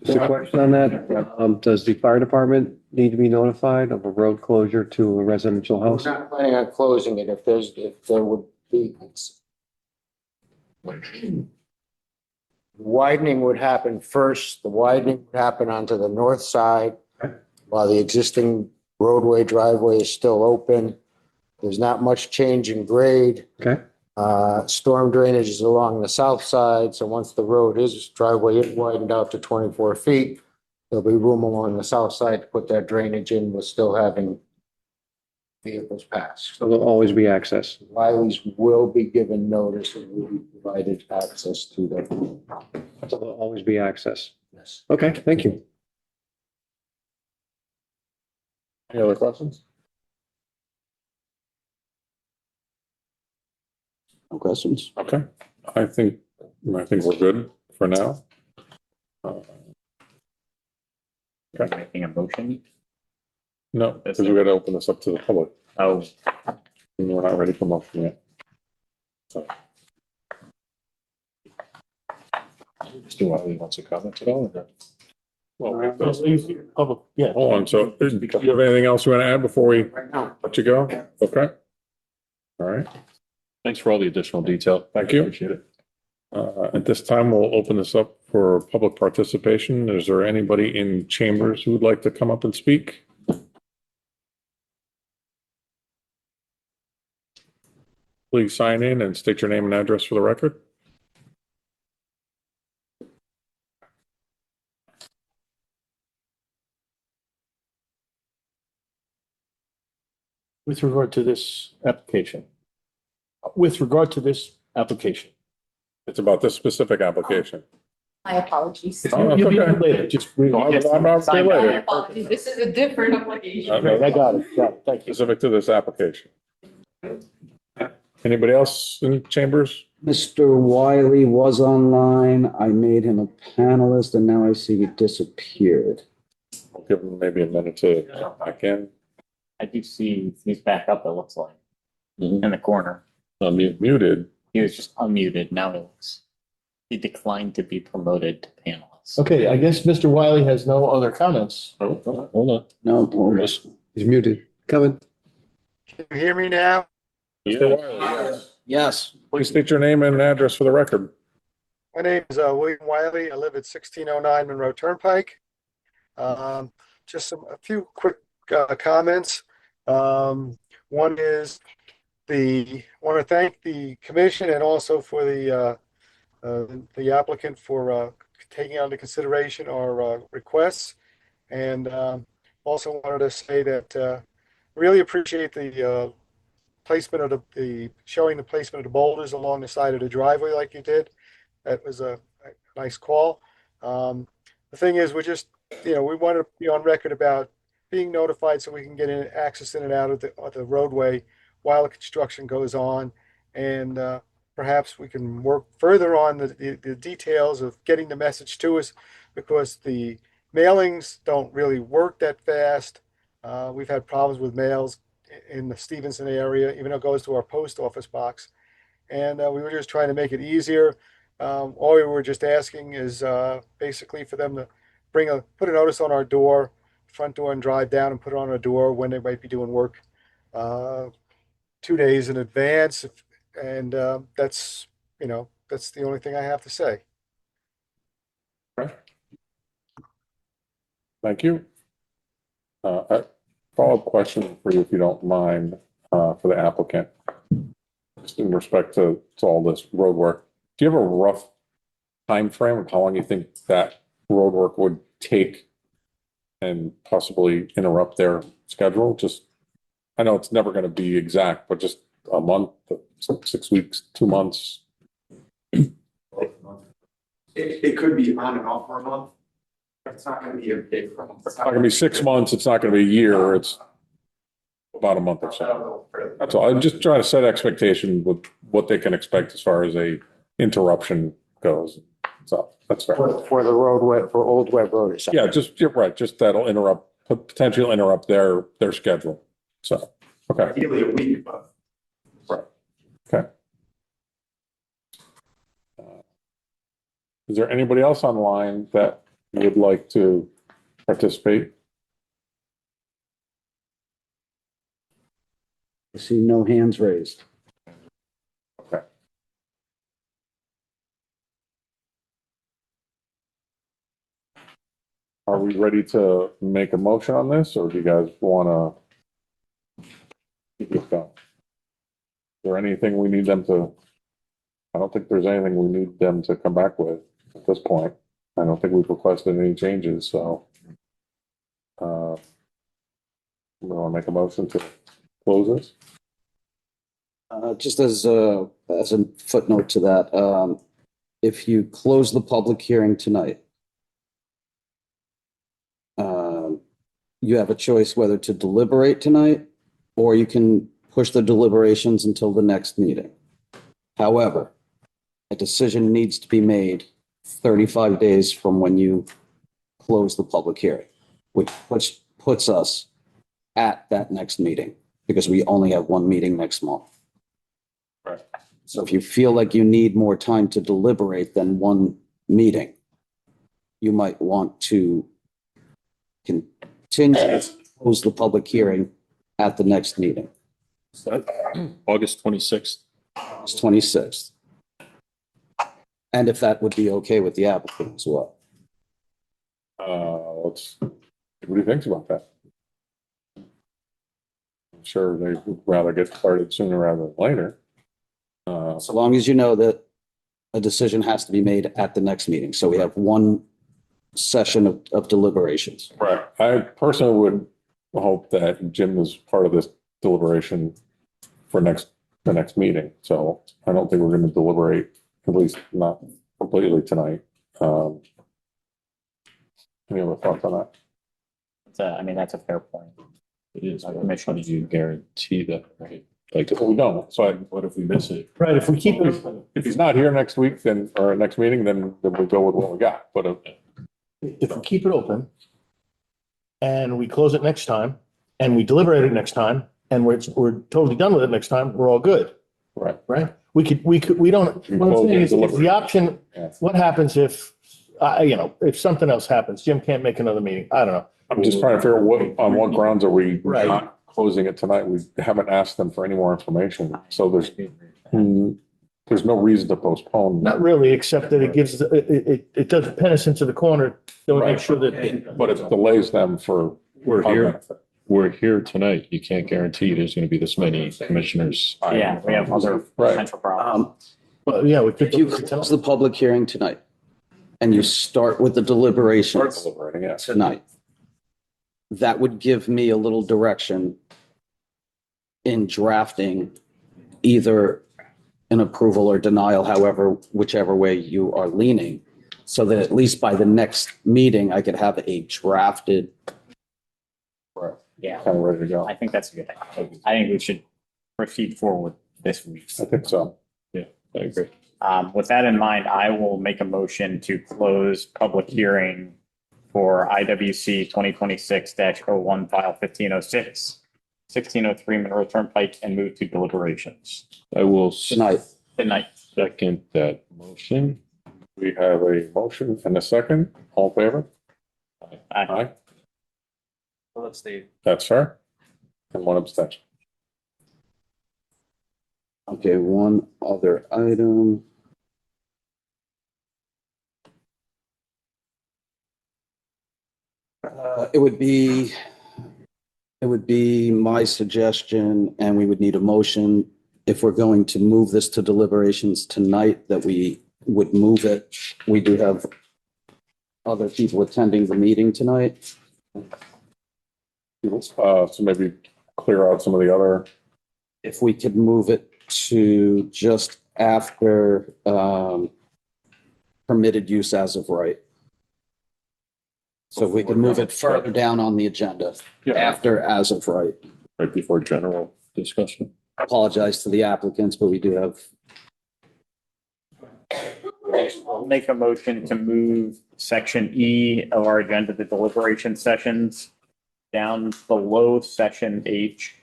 Just a question on that. Does the fire department need to be notified of a road closure to a residential We're house? not planning on closing it if there would be. Widening would happen first. The widening would happen onto the north side while the existing roadway driveway is still open. There's not much change in grade. Okay, Storm drainage is along the south side, so once the driveway is widened out to 24 feet, There'll be room along the south side to put that drainage in, with still having vehicles pass. So there'll always be access. Wiley's will be given notice and will be provided access to them. So there'll always be access. Yes. Okay, thank you. Any other questions? No questions? Okay, I think we're good for now. Making a motion? No, because we got to open this up to the public. Oh, And we're not ready for motion yet. So, Mr. Wiley wants to comment at all? or well, Public, yeah. hold on, so do you have anything else you want to add before we let you go? Okay. All right, Thanks for all the additional detail. Thank you. Appreciate it. At this time, we'll open this up for public participation. Is there anybody in chambers who would like to come up and speak? Please sign in and state your name and address for the record. With regard to this application. With regard to this application. It's about this specific application. My apologies. Oh, You'll be okay. later, just. I'm out there My later. apologies. This is a different application. Okay. I got it, thank you. Specific to this application. Anybody else in chambers? Mr. Wiley was online. I made him a panelist and now I see he disappeared. I'll give them maybe a minute to jump back in. I do see he's back up, it looks like, Mhm. in the corner. Muted. He was just unmuted. Now he declined to be promoted to panelist. Okay, I guess Mr. Wiley has no other comments. Oh, hold on. No, hold on. He's muted. Coming. Can you hear me now? Mr. Wiley, Yes. please state your name and address for the record. My name is William Wiley. I live at 1609 Monroe Turnpike. Just a few quick comments. One is I want to thank the commission and also for the applicant for taking under consideration our requests. And also wanted to say that really appreciate the placement of showing the placement of the boulders along the side of the driveway like you did. That was a nice call. The thing is, we want to be on record about being notified so we can get access in and out of the roadway while the construction goes on. And perhaps we can work further on the details of getting the message to us, because the mailings don't really work that fast. We've had problems with mails in the Stevenson area, even though it goes to our post office box. And we were just trying to make it easier. All we were just asking is basically for them to put a notice on our door, front door, and drive down and put it on our door when they might be doing work 2 days in advance. And that's the only thing I have to say. Thank you. A follow-up question for you, if you don't mind, for the applicant. Just in respect to all this road work, do you have a rough time frame of how long you think that road work would take and possibly interrupt their schedule? Just, I know it's never going to be exact, but just a month, 6 weeks, 2 months. It could be on and off for a month. It's not gonna be a big problem. It's not going to be 6 months. It's not going to be a year. It's about a month or so. That's all. I'm just trying to set expectation with what they can expect as far as a interruption goes. So that's fair. For the roadway, for Old Web Road itself. Yeah, you're right. Just that'll potentially interrupt their schedule. So, okay. Ideally a week, but. Right. Okay. Is there anybody else online that would like to participate? I see no hands raised. Okay. Are we ready to make a motion on this, or do you guys want to keep this going? Is there anything we need them to? I don't think there's anything we need them to come back with at this point. I don't think we've requested any changes, so We want to make a motion to close this? Just as a footnote to that, if you close the public hearing tonight, you have a choice whether to deliberate tonight, or you can push the deliberations until the next meeting. However, a decision needs to be made 35 days from when you close the public hearing, which puts us at that next meeting, because we only have one meeting next month. Right. So if you feel like you need more time to deliberate than one meeting, you might want to continue to close the public hearing at the next meeting, August 26th. August 26th. And if that would be okay with the applicant as well. Let's, what do you think about that? I'm sure they would rather get started sooner rather than later. So long as you know that a decision has to be made at the next meeting. So we have one session of deliberations. Right. I personally would hope that Jim is part of this deliberation for the next meeting. So I don't think we're going to deliberate, at least not completely tonight. Any other thoughts on that? I mean, that's a fair point. It is. How do you guarantee that, right? Like, We don't. So what if we miss it? Right, if we keep it, if he's not here next week, then, or next meeting, then we go with what we got. But if we keep it open and we close it next time and we deliberate it next time and we're totally done with it next time, we're all good, right. right? We don't, what I'm saying is the option, Yeah. what happens if, if something else happens, Jim can't make another meeting, I don't know. I'm just trying to figure out on what grounds are we Right. not closing it tonight? We haven't asked them for any more information. So there's no reason to postpone. Not really, except that it gives, it does pin us into the corner, so we make sure that. But it delays them for. We're our here. benefit. We're here tonight. You can't guarantee there's going to be this many commissioners. Yeah, we have other Right. potential problems. Well, yeah, we could. If you close the public hearing tonight and you start with the Start deliberations deliberating, yes. tonight, that would give me a little direction in drafting either an approval or denial, whichever way you are leaning, so that at least by the next meeting, I could have a drafted. Right. Yeah, Kind of ready to go. I think that's a good idea. I think we should proceed forward this week. I think so. I agree. With that in mind, I will make a motion to close public hearing for IWC 2026-01 file 1506, 1603 Monroe Turnpike, and move to deliberations I will Tonight. tonight. second that motion. We have a motion and a second. All in favor? Aye. Let's see. That's fair. And one abstention. Okay, one other item. It would be my suggestion, and we would need a motion if we're going to move this to deliberations tonight, that we would move it. We do have other people attending the meeting tonight. So maybe clear out some of the other, If we could move it to just after permitted use as of right. So we can move it further down on the agenda, after as of right. Right before general discussion. Apologize to the applicants, but we do have, I'll make a motion to move section E of our agenda, the deliberation sessions, down below section H,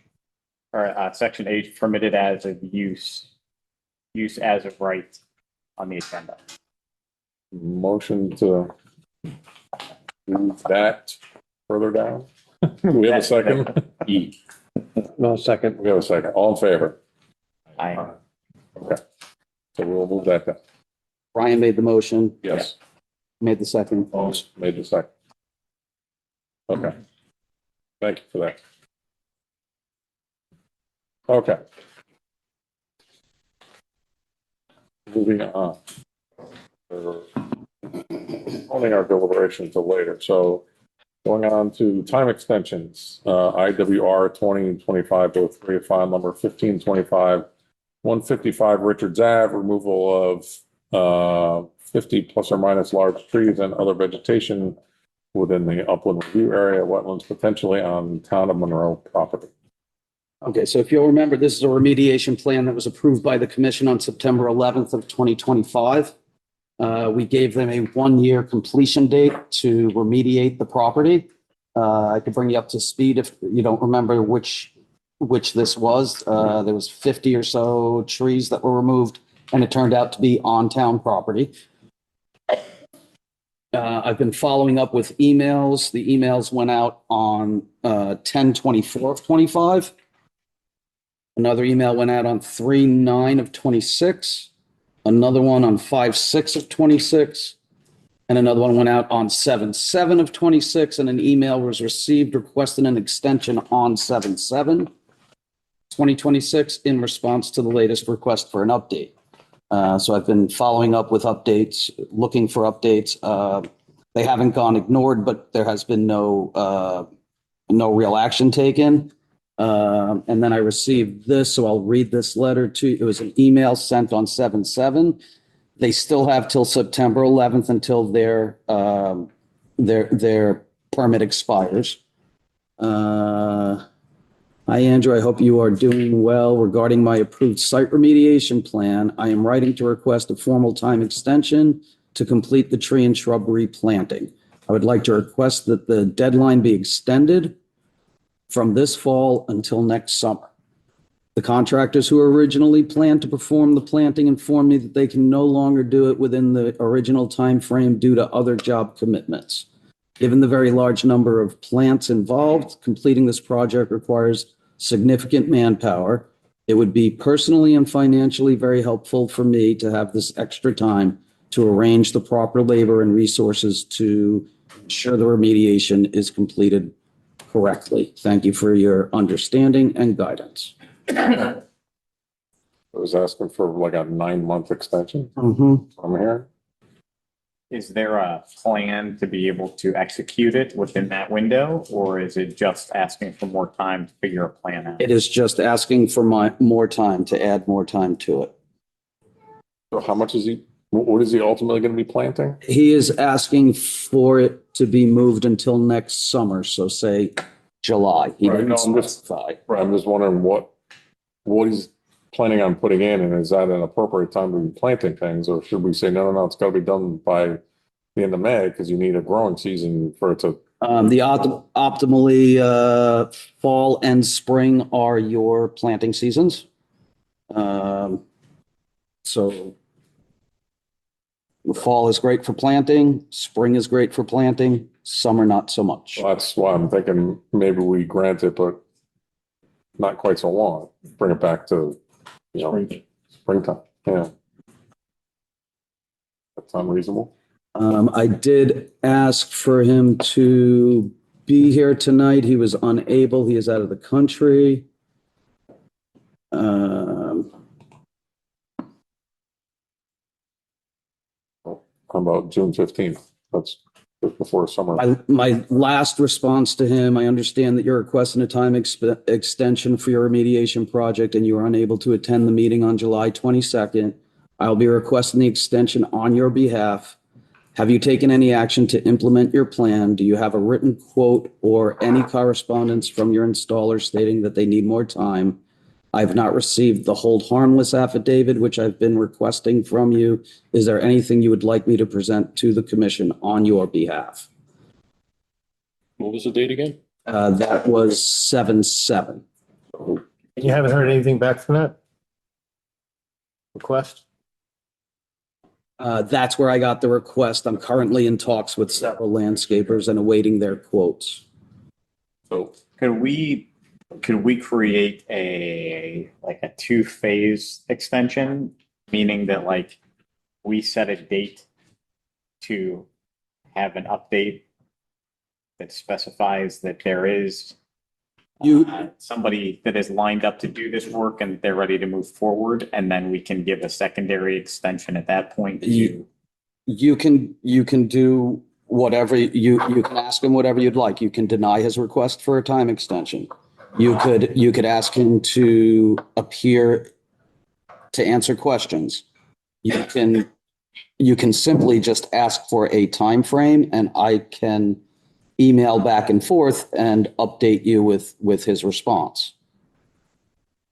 or section H, permitted as of use as of right on the agenda. motion to move that further down. We have a second? E. No, second. We have a second. All in favor? I, Okay. So we'll move that down. Brian made the motion, Yes. made the second. Made the second. Okay. Thank you for that. Okay. Moving on. We're holding our deliberation until later, so Going on to time extensions, IWR 2025-03, file number 1525, 155 Richards Ave, removal of 50 plus or minus large trees and other vegetation within the upland review area, wetlands potentially on town of Monroe property. Okay, so if you'll remember, this is a remediation plan that was approved by the commission on September 11th of 2025. We gave them a 1-year completion date to remediate the property. I could bring you up to speed if you don't remember which this was. There was 50 or so trees that were removed, and it turned out to be on town property. I've been following up with emails. The emails went out on 10/24 of 25. Another email went out on 3/9 of 26. Another one on 5/6 of 26. And another one went out on 7/7 of 26. And an email was received requesting an extension on 7/7, 2026 in response to the latest request for an update. So I've been following up with updates, looking for updates. They haven't gone ignored, but there has been no real action taken. And then I received this, so I'll read this letter to you. It was an email sent on 7/7. They still have till September 11th until their permit expires. Hi, Andrew. I hope you are doing well. Regarding my approved site remediation plan, I am writing to request a formal time extension to complete the tree and shrub replanting. I would like to request that the deadline be extended from this fall until next summer. The contractors who originally planned to perform the planting informed me that they can no longer do it within the original time frame due to other job commitments. Given the very large number of plants involved, completing this project requires significant manpower. It would be personally and financially very helpful for me to have this extra time to arrange the proper labor and resources to ensure the remediation is completed correctly. Thank you for your understanding and guidance. I was asking for like a 9-month extension. Mm-hmm. I'm here. Is there a plan to be able to execute it within that window, or is it just asking for more time to figure a plan out? It is just asking for more time, to add more time to it. So how much is he, what is he ultimately going to be planting? He is asking for it to be moved until next summer, so say July. He Right, didn't no, I'm just- specify. Right, I'm just wondering what he's planning on putting in, and is that an appropriate time to be planting things, or should we say, no, it's got to be done by the end of May because you need a growing season for it to. Optimally, fall and spring are your planting seasons. So the fall is great for planting, spring is great for planting, summer not so much. Well, that's why I'm thinking maybe we grant it, but not quite so long. Bring it back to, springtime. Yeah. That's unreasonable. I did ask for him to be here tonight. He was unable. He is out of the country. How about June 15th? That's just before summer. My last response to him, I understand that you're requesting a time extension for your remediation project and you are unable to attend the meeting on July 22nd. I'll be requesting the extension on your behalf. Have you taken any action to implement your plan? Do you have a written quote or any correspondence from your installer stating that they need more time? I've not received the hold harmless affidavit, which I've been requesting from you. Is there anything you would like me to present to the commission on your behalf? What was the date again? That was 7/7. You haven't heard anything back from that request? That's where I got the request. I'm currently in talks with several landscapers and awaiting their quotes. So Could we create a 2-phase extension, meaning that we set a date to have an update that specifies that there is somebody that is lined up to do this work and they're ready to move forward, and then we can give a secondary extension at that point to. You can do whatever you can ask him whatever you'd like. You can deny his request for a time extension. You could ask him to appear to answer questions. You can simply just ask for a time frame, and I can email back and forth and update you with his response.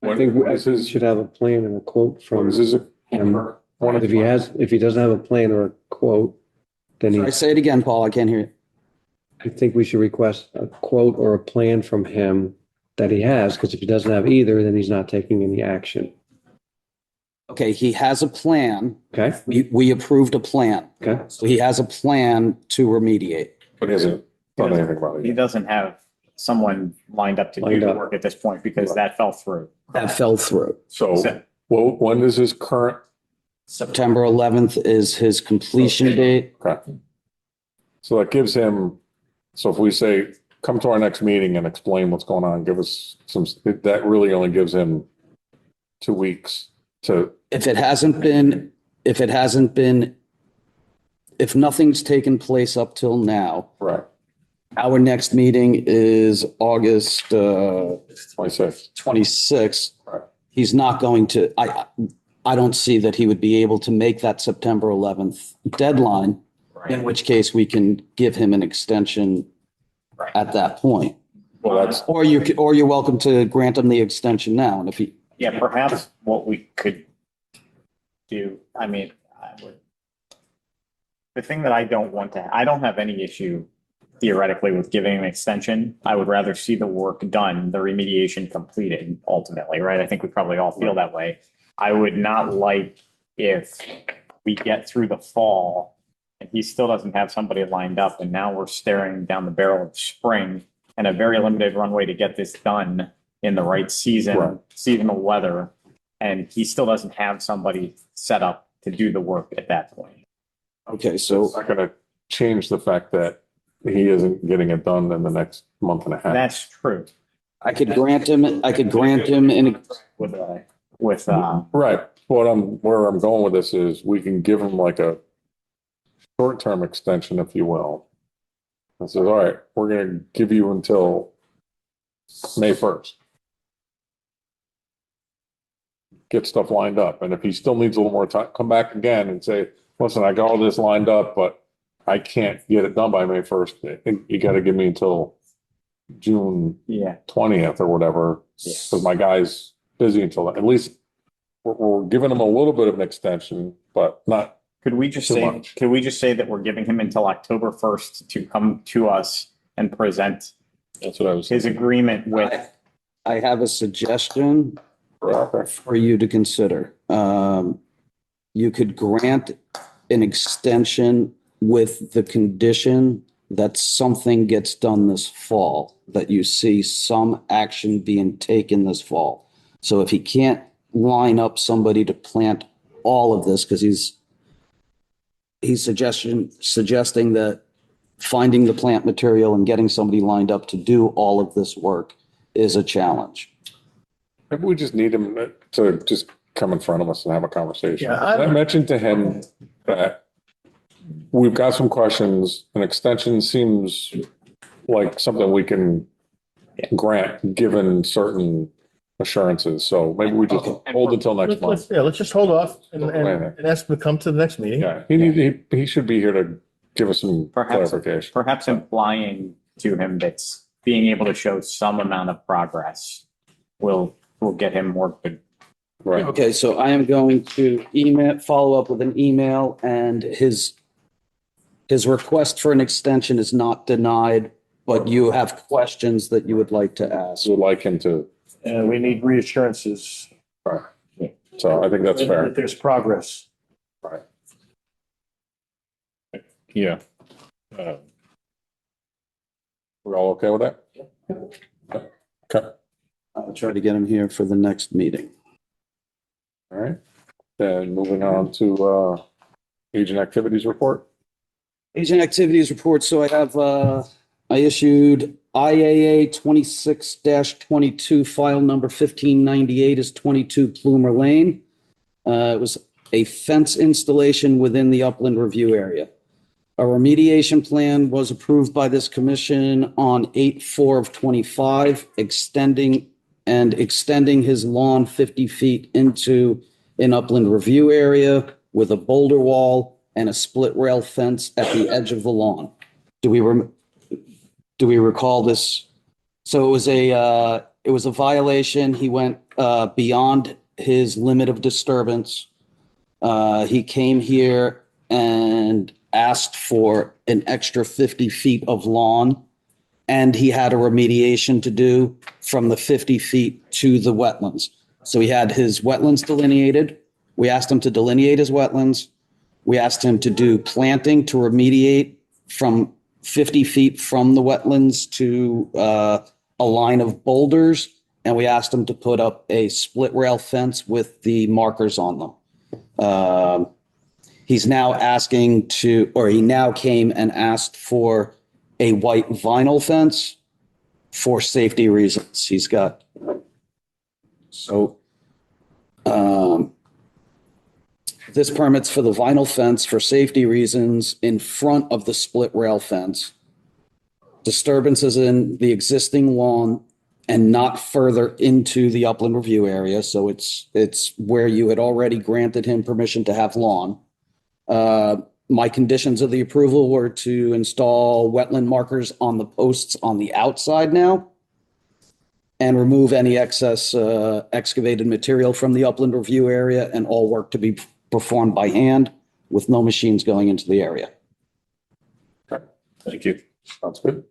I think we should have a plan and a quote from him. If he doesn't have a plan or a quote, then I say it again, Paul, I can't hear you. I think we should request a quote or a plan from him that he has, because if he doesn't have either, then he's not taking any action. Okay, he has a plan. Okay, We approved a plan. okay. So he has a plan to remediate. But he hasn't done anything about it He yet. doesn't have someone lined up to do Lined the up. work at this point because that fell through. That fell through. So, well, when is his current? September 11th is his completion date. Okay. So that gives him, so if we say, come to our next meeting and explain what's going on, give us some, that really only gives him 2 weeks to, If nothing's taken place up till now, right, our next meeting is August 26. 26th. Right. He's not going to, I don't see that he would be able to make that September 11th deadline, in which case we can give him an extension at that point. Well, that's, Or you're welcome to grant him the extension now. And if he, Yeah, perhaps what we could do, I mean, the thing that I don't want to, I don't have any issue theoretically with giving an extension. I would rather see the work done, the remediation completed ultimately, right? I think we probably all feel that way. I would not like if we get through the fall and he still doesn't have somebody lined up, and now we're staring down the barrel of spring and a very limited runway to get this done in the right season, Right. seasonal weather, and he still doesn't have somebody set up to do the work at that point. okay, so it's not gonna change the fact that he isn't getting it done in the next month and a half. That's true. I could grant him in, With Right. Where I'm going with this is we can give him like a short-term extension, if you will. And says, all right, we're gonna give you until May 1st. Get stuff lined up. And if he still needs a little more time, come back again and say, listen, I got all this lined up, but I can't get it done by May 1st. You gotta give me until June yeah, 20th or whatever, because my guy's busy until then. At least we're giving him a little bit of an extension, but not could we just too say, much. could we just say that we're giving him until October 1st to come to us and present That's what I was. his agreement with? I have a suggestion forever. for you to consider. You could grant an extension with the condition that something gets done this fall, that you see some action being taken this fall. So if he can't line up somebody to plant all of this, because he's suggesting that finding the plant material and getting somebody lined up to do all of this work is a challenge. Maybe we just need him to just come in front of us and have a conversation. Yeah, I mentioned to him that we've got some questions. An extension seems like something we can grant, given certain assurances. So maybe we just hold until next month. Let's just hold off and ask him to come to the next meeting. Yeah, he should be here to give us some clarification. Perhaps implying to him that being able to show some amount of progress will get him more good. Right. Okay, so I am going to follow up with an email, and his request for an extension is not denied, but you have questions that you would like to ask. We'd like him to, And we need reassurances so I think that's fair. that there's progress. Right. Yeah. We're all okay with that? Okay, I'll try to get him here for the next meeting. all right. Then moving on to agent activities report. Agent activities report. So I issued IAA 26-22, file number 1598 is 22 Plumer Lane. It was a fence installation within the upland review area. A remediation plan was approved by this commission on 8/4 of 25, extending his lawn 50 feet into an upland review area with a boulder wall and a split rail fence at the edge of the lawn. Do we recall this? So it was a violation. He went beyond his limit of disturbance. He came here and asked for an extra 50 feet of lawn, and he had a remediation to do from the 50 feet to the wetlands. So he had his wetlands delineated. We asked him to delineate his wetlands. We asked him to do planting to remediate from 50 feet from the wetlands to a line of boulders. And we asked him to put up a split rail fence with the markers on them. He's now he now came and asked for a white vinyl fence for safety reasons. This permit's for the vinyl fence for safety reasons in front of the split rail fence. Disturbances in the existing lawn and not further into the upland review area. So it's where you had already granted him permission to have lawn. My conditions of the approval were to install wetland markers on the posts on the outside now and remove any excess excavated material from the upland review area, and all work to be performed by hand with no machines going into the area. Thank you. Sounds good.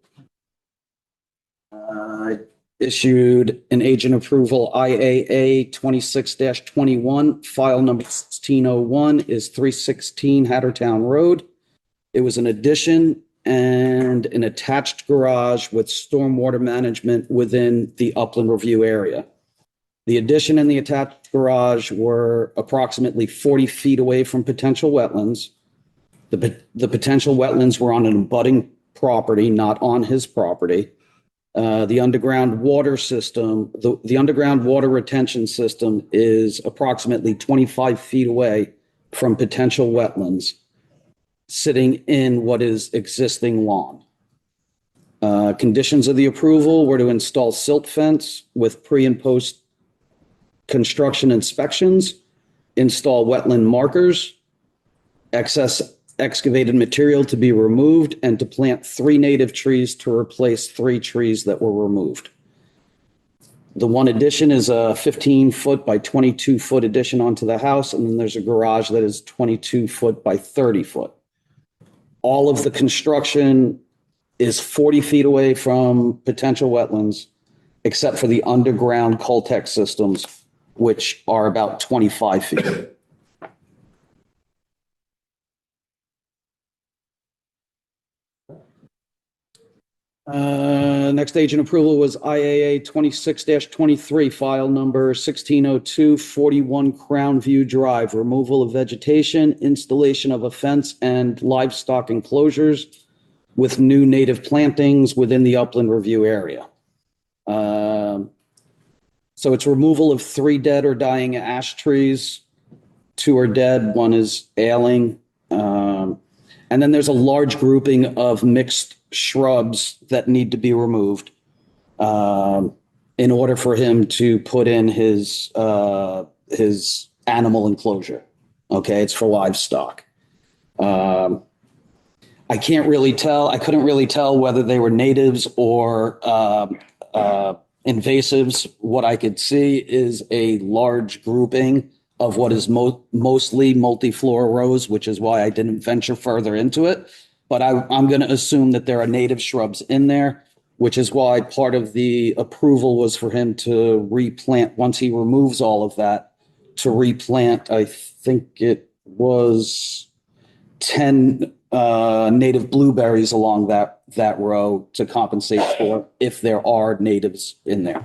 I issued an agent approval IAA 26-21. File number 1601 is 316 Hattertown Road. It was an addition and an attached garage with stormwater management within the upland review area. The addition and the attached garage were approximately 40 feet away from potential wetlands. The potential wetlands were on an abutting property, not on his property. The underground water system, the underground water retention system is approximately 25 feet away from potential wetlands, sitting in what is existing lawn. Conditions of the approval were to install silt fence with pre and post construction inspections, install wetland markers, excess excavated material to be removed, and to plant 3 native trees to replace 3 trees that were removed. The one addition is a 15-foot by 22-foot addition onto the house, and then there's a garage that is 22-foot by 30-foot. All of the construction is 40 feet away from potential wetlands, except for the underground Coltech systems, which are about 25 feet. Next agent approval was IAA 26-23, file number 1602, 41 Crown View Drive, removal of vegetation, installation of a fence and livestock enclosures with new native plantings within the upland review area. So it's removal of 3 dead or dying ash trees. 2 are dead, 1 is ailing. And then there's a large grouping of mixed shrubs that need to be removed in order for him to put in his animal enclosure. Okay, it's for livestock. I couldn't really tell whether they were natives or invasives. What I could see is a large grouping of what is mostly multiflora rose, which is why I didn't venture further into it. But I'm going to assume that there are native shrubs in there, which is why part of the approval was for him to replant, once he removes all of that, to replant, I think it was 10 native blueberries along that row to compensate for if there are natives in there.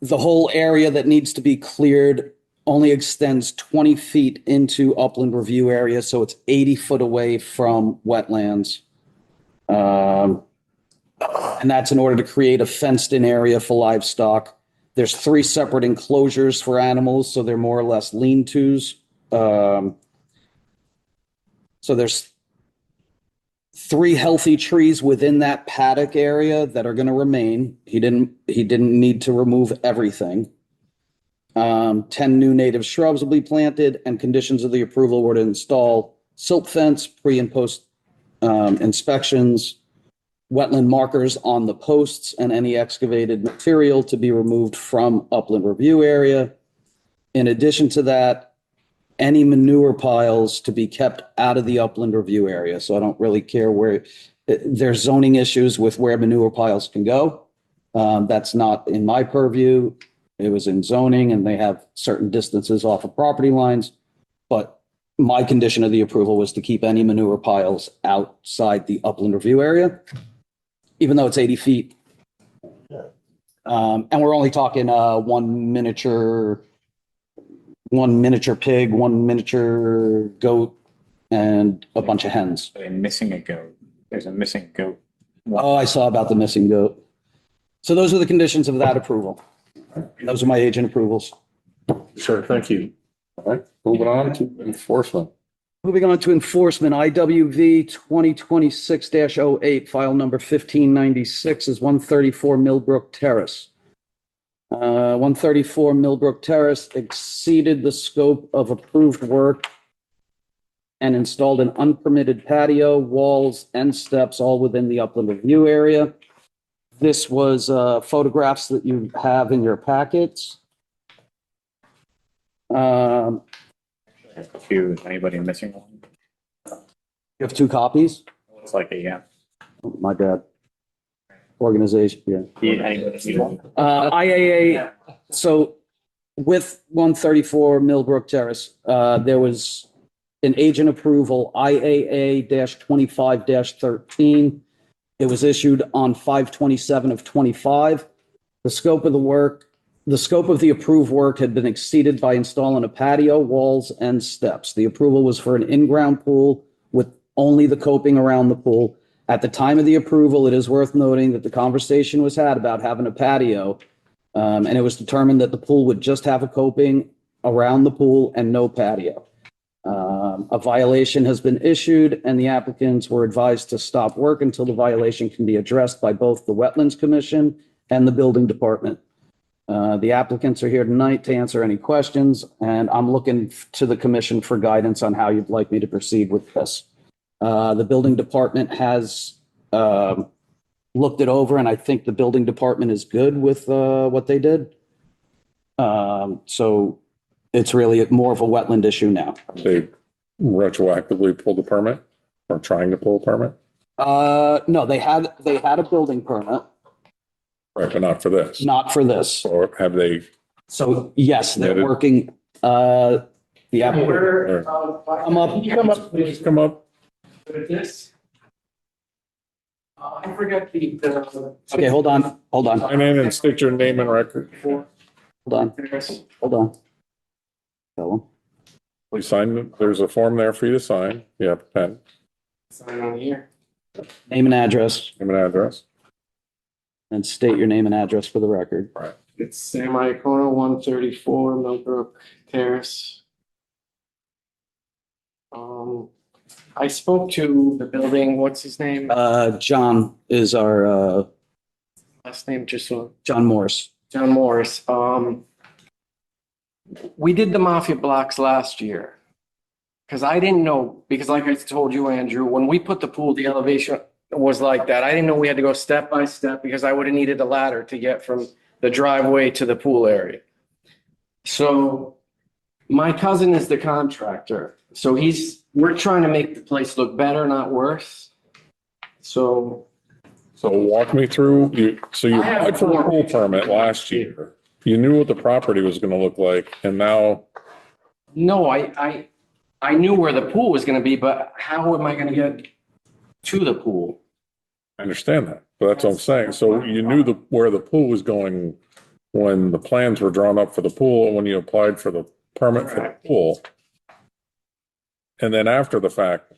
The whole area that needs to be cleared only extends 20 feet into upland review area, so it's 80 foot away from wetlands. And that's in order to create a fenced-in area for livestock. There's 3 separate enclosures for animals, so they're more or less lean-tos. So there's 3 healthy trees within that paddock area that are going to remain. He didn't need to remove everything. 10 new native shrubs will be planted, and conditions of the approval were to install silt fence, pre and post inspections, wetland markers on the posts, and any excavated material to be removed from upland review area. In addition to that, any manure piles to be kept out of the upland review area. So I don't really care where, there's zoning issues with where manure piles can go. That's not in my purview. It was in zoning, and they have certain distances off of property lines. But my condition of the approval was to keep any manure piles outside the upland review area, even though it's 80 feet. And we're only talking one miniature pig, one miniature goat, and a bunch of hens. They're missing a goat. There's a missing goat. Oh, I saw about the missing goat. So those are the conditions of that approval. Those are my agent approvals. Sure, thank you. All right, moving on to enforcement. Moving on to enforcement, IWV 2026-08, file number 1596 is 134 Millbrook Terrace. 134 Millbrook Terrace exceeded the scope of approved work and installed an unpermitted patio, walls, and steps all within the upland review area. This was photographs that you have in your packets. A few, is anybody missing one? You have 2 copies? Looks like it, yeah. Oh, my bad. Organization, yeah. Anybody see one? IAA, so with 134 Millbrook Terrace, there was an agent approval, IAA-25-13. It was issued on 5/27 of 25. The scope of the approved work had been exceeded by installing a patio, walls, and steps. The approval was for an in-ground pool with only the coping around the pool. At the time of the approval, it is worth noting that the conversation was had about having a patio, and it was determined that the pool would just have a coping around the pool and no patio. A violation has been issued, and the applicants were advised to stop work until the violation can be addressed by both the Wetlands Commission and the Building Department. The applicants are here tonight to answer any questions, and I'm looking to the commission for guidance on how you'd like me to proceed with this. The Building Department has looked it over, and I think the Building Department is good with what they did. So it's really more of a wetland issue now. They retroactively pulled the permit or trying to pull a permit? No, they had a building permit, Right, but not for this. not for this. Or have they, So yes, they're Noted. working, the applicant. or Come up. please come up? This. I forgot the. Okay, hold on. Sign in and state your name and record. Hold on. Tell them. Please sign. There's a form there for you to sign. You have a pen, Sign on here. Name and address, name and address. and state your name and address for the record. It's Sam Iacona, 134 Millbrook Terrace. I spoke to the building, what's his name? John is our, Last name, just so, John Morris. John Morris. We did the Mafia blocks last year. Because I didn't know, because like I told you, Andrew, when we put the pool, the elevation was like that. I didn't know we had to go step by step because I would have needed a ladder to get from the driveway to the pool area. So my cousin is the contractor. So we're trying to make the place look better, not worse. So So walk me through, you I have applied for a four. pool permit last year. You knew what the property was gonna look like, and now, no, I knew where the pool was going to be, but how am I going to get to the pool? I understand that, but that's what I'm saying. So you knew where the pool was going when the plans were drawn up for the pool, and when you applied for the permit for the pool. And then after the fact,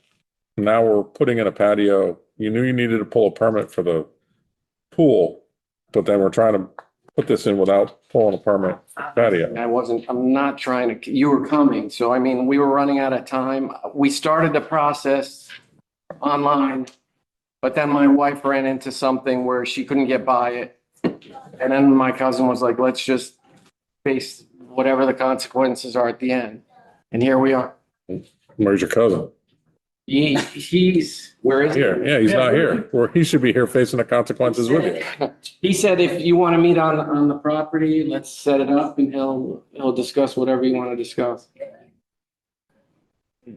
now we're putting in a patio. You knew you needed to pull a permit for the pool, but then we're trying to put this in without pulling a permit patio. I'm not trying to, you were coming, so I mean, we were running out of time. We started the process online, but then my wife ran into something where she couldn't get by it. And then my cousin was like, let's just face whatever the consequences are at the end. And here we are. Where's your cousin? Where is he? Here, yeah, he's not here. Or he should be here facing the consequences with you. He said, if you want to meet on the property, let's set it up and he'll discuss whatever you want to discuss.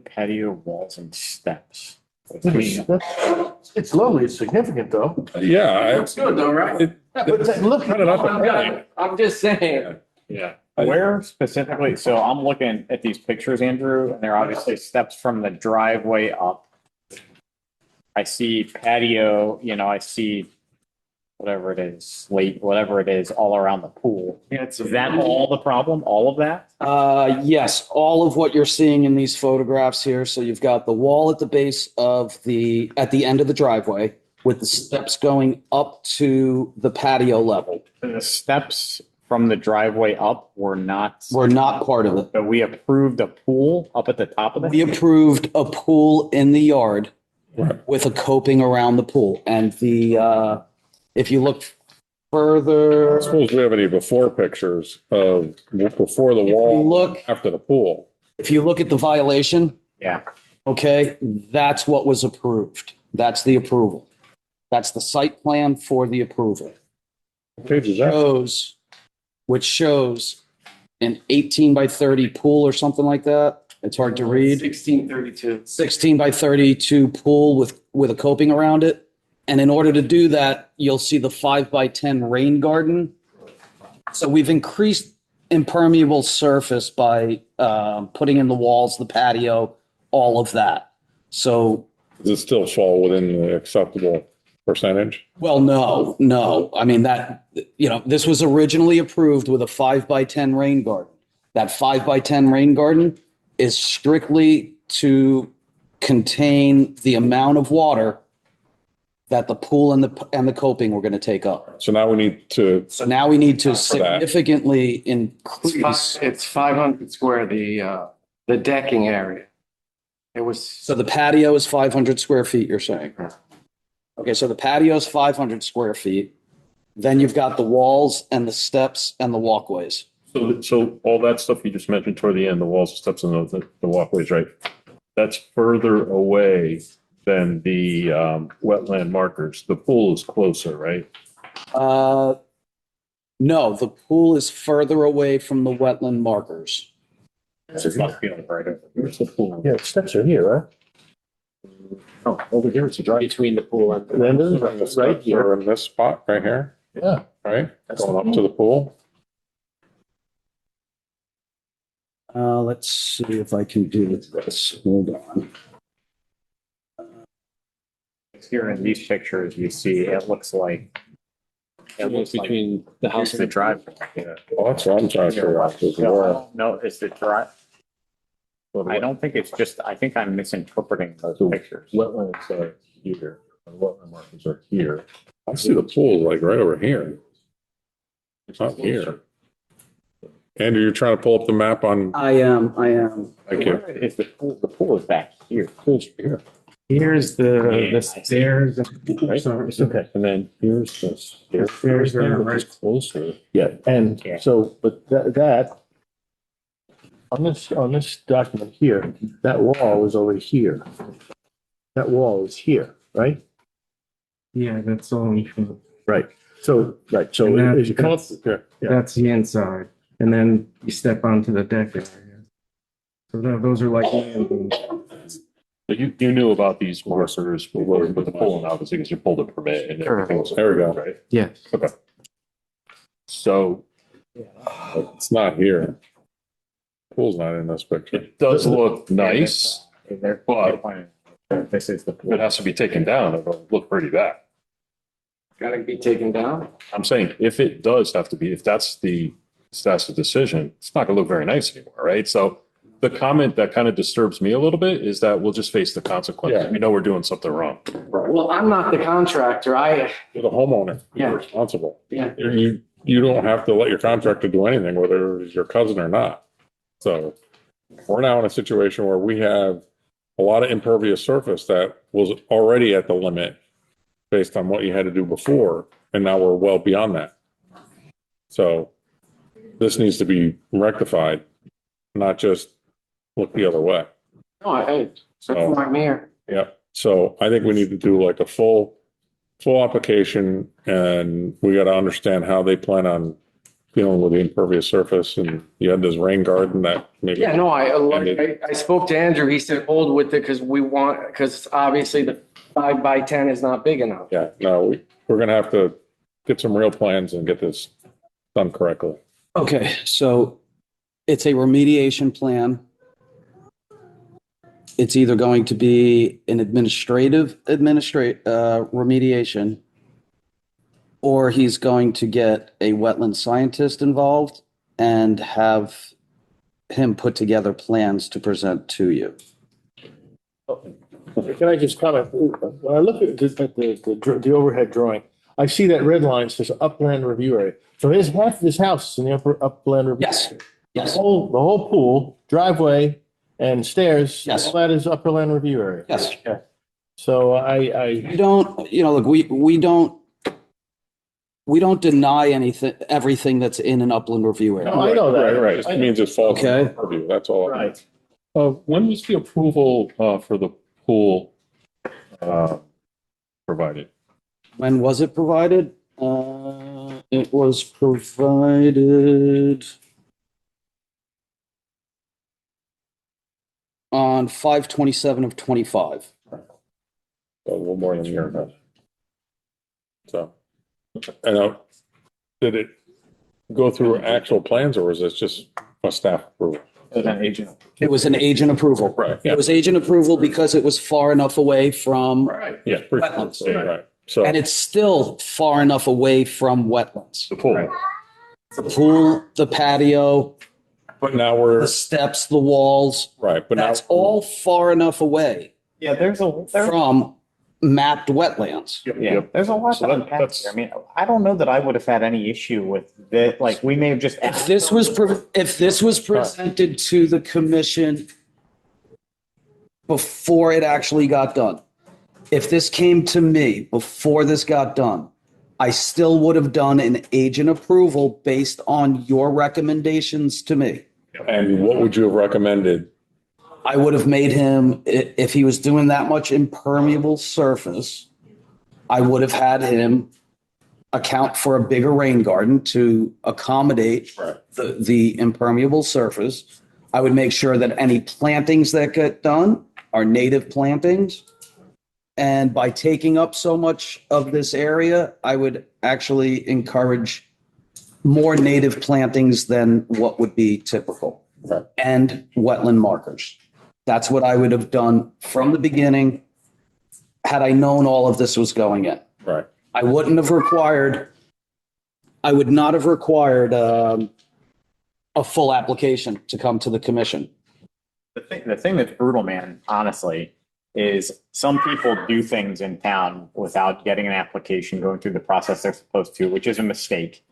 Patio walls and steps. It's lovely, it's significant though. Yeah. Looks good though, right? But look, Cut it up and down. I'm just saying. Yeah. Where specifically, so I'm looking at these pictures, Andrew, and they're obviously steps from the driveway up. I see patio, I see whatever it is, slate, whatever it is, all around the pool. Yeah, it's Is that all the problem? All of that? Yes, all of what you're seeing in these photographs here. So you've got the wall at the base of at the end of the driveway with the steps going up to the patio level. The steps from the driveway up were not, part of it. but we approved a pool up at the top of We it. approved a pool in the yard Right. with a coping around the pool. And if you look further, I suppose we have any before pictures of before the wall, after the pool. if you look at the violation, Yeah. okay, that's what was approved. That's the approval. That's the site plan for the approval. What page is that? Which shows an 18 by 30 pool or something like that. It's hard to read. 1632. 16 by 32 pool with a coping around it. And in order to do that, you'll see the 5 by 10 rain garden. So we've increased impermeable surface by putting in the walls, the patio, all of that. So, Does it still fall within the acceptable percentage? well, no. I mean, this was originally approved with a 5 by 10 rain garden. That 5 by 10 rain garden is strictly to contain the amount of water that the pool and the coping were going to take up. So now we need to, So now we need to For that. significantly increase. It's 500 square, the decking area. It was, So the patio is 500 square feet, you're saying? Okay, so the patio is 500 square feet. Then you've got the walls and the steps and the walkways. So all that stuff you just mentioned toward the end, the walls, the steps and the walkways, right? That's further away than the wetland markers. The pool is closer, right? No, the pool is further away from the wetland markers. It must be on the right over. Where's the pool? yeah, steps are here, right? Oh, over here, it's a drive. between the pool and. And then the there's steps right here. are in this spot right here, Yeah. right? Going up to the pool. Let's see if I can do this. Hold on. Here in these pictures, you see, it looks like. It looks like Between the house the and drive. Yeah. Well, that's what I'm trying to figure out. Is where- No, it's the drive. I don't think it's just, I think I'm misinterpreting those pictures. Wetlands are here, the wetland markers are here. I see the pool like right over here. It's not here. Andrew, you're trying to pull up the map on, I am. thank you. Where is the pool? The pool is back here. Pool's here. Here's the stairs. Right? Okay. And then here's this. Stairs are Which is closer. Yeah, and Yeah. so, but that, on this document here, that wall is over here. That wall is here, right? Yeah, that's only, Right. So, so And that- as you come up, yeah, that's the inside. And then you step onto the deck area. So those are like landings. So you knew about these markers before you put the pool in, obviously, because you pulled a permit and everything was. There we go. Right? Yes. Okay. So It's not here. Pool's not in this picture. it does look nice. But- This is the It pool. has to be taken down. It'll look pretty bad. Gotta be taken down. I'm saying if it does have to be, if that's the decision, it's not gonna look very nice anymore, right? So the comment that kind of disturbs me a little bit is that we'll just face the consequences. Yeah. We know we're doing something wrong. Well, I'm not the contractor. You're the homeowner. Yeah. You're responsible. Yeah. You you don't have to let your contractor do anything, whether it's your cousin or not. So we're now in a situation where we have a lot of impervious surface that was already at the limit based on what you had to do before, and now we're well beyond that. So this needs to be rectified, not just look the other way. No, that's my mayor. Yeah. So I think we need to do like a full application, and we got to understand how they plan on dealing with the impervious surface. And you had this rain garden that maybe. Yeah, no, I spoke to Andrew. He said, hold with it because obviously the 5x10 is not big enough. Yeah, no, we're going to have to get some real plans and get this done correctly. Okay, so it's a remediation plan. It's either going to be an administrative remediation, or he's going to get a wetland scientist involved and have him put together plans to present to you. Can I just comment? When I look at the overhead drawing, I see that red line says upland review area. So there's half this house in the upland review. Yes, yes, The whole pool, driveway, and stairs. Yes. All that is upland review area. yes. Okay. So We don't, look, we don't deny everything that's in an upland review area. No, I know that. Right. It means it falls Okay. under purview. That's all. Right. When was the approval for the pool provided? When was it provided? It was provided on 5/27/25. A little more than a year ago. So, did it go through actual plans, or was this just a staff approval? It was an agent approval. Right. Yeah. It was agent approval because it was far enough away from, Yeah. Wetlands. Right. So, and it's still far enough away from wetlands. The pool. The pool, the patio, but now we're the steps, the walls, right. But that's now all far enough away Yeah, there's from mapped wetlands. there's a lot So to that- unpack that's- here. I mean, I don't know that I would have had any issue with that. Like, we may have just. If this was presented to the commission before it actually got done, if this came to me before this got done, I still would have done an agent approval based on your recommendations to me. and what would you have recommended? I would have made him, if he was doing that much impermeable surface, I would have had him account for a bigger rain garden to accommodate Right. the impermeable surface. I would make sure that any plantings that get done are native plantings. And by taking up so much of this area, I would actually encourage more native plantings than what would be typical. Right. And wetland markers. That's what I would have done from the beginning had I known all of this was going in. Right. I would not have required a full application to come to the commission. The thing that's brutal, man, honestly, is some people do things in town without getting an application, going through the process they're supposed to, which is a mistake.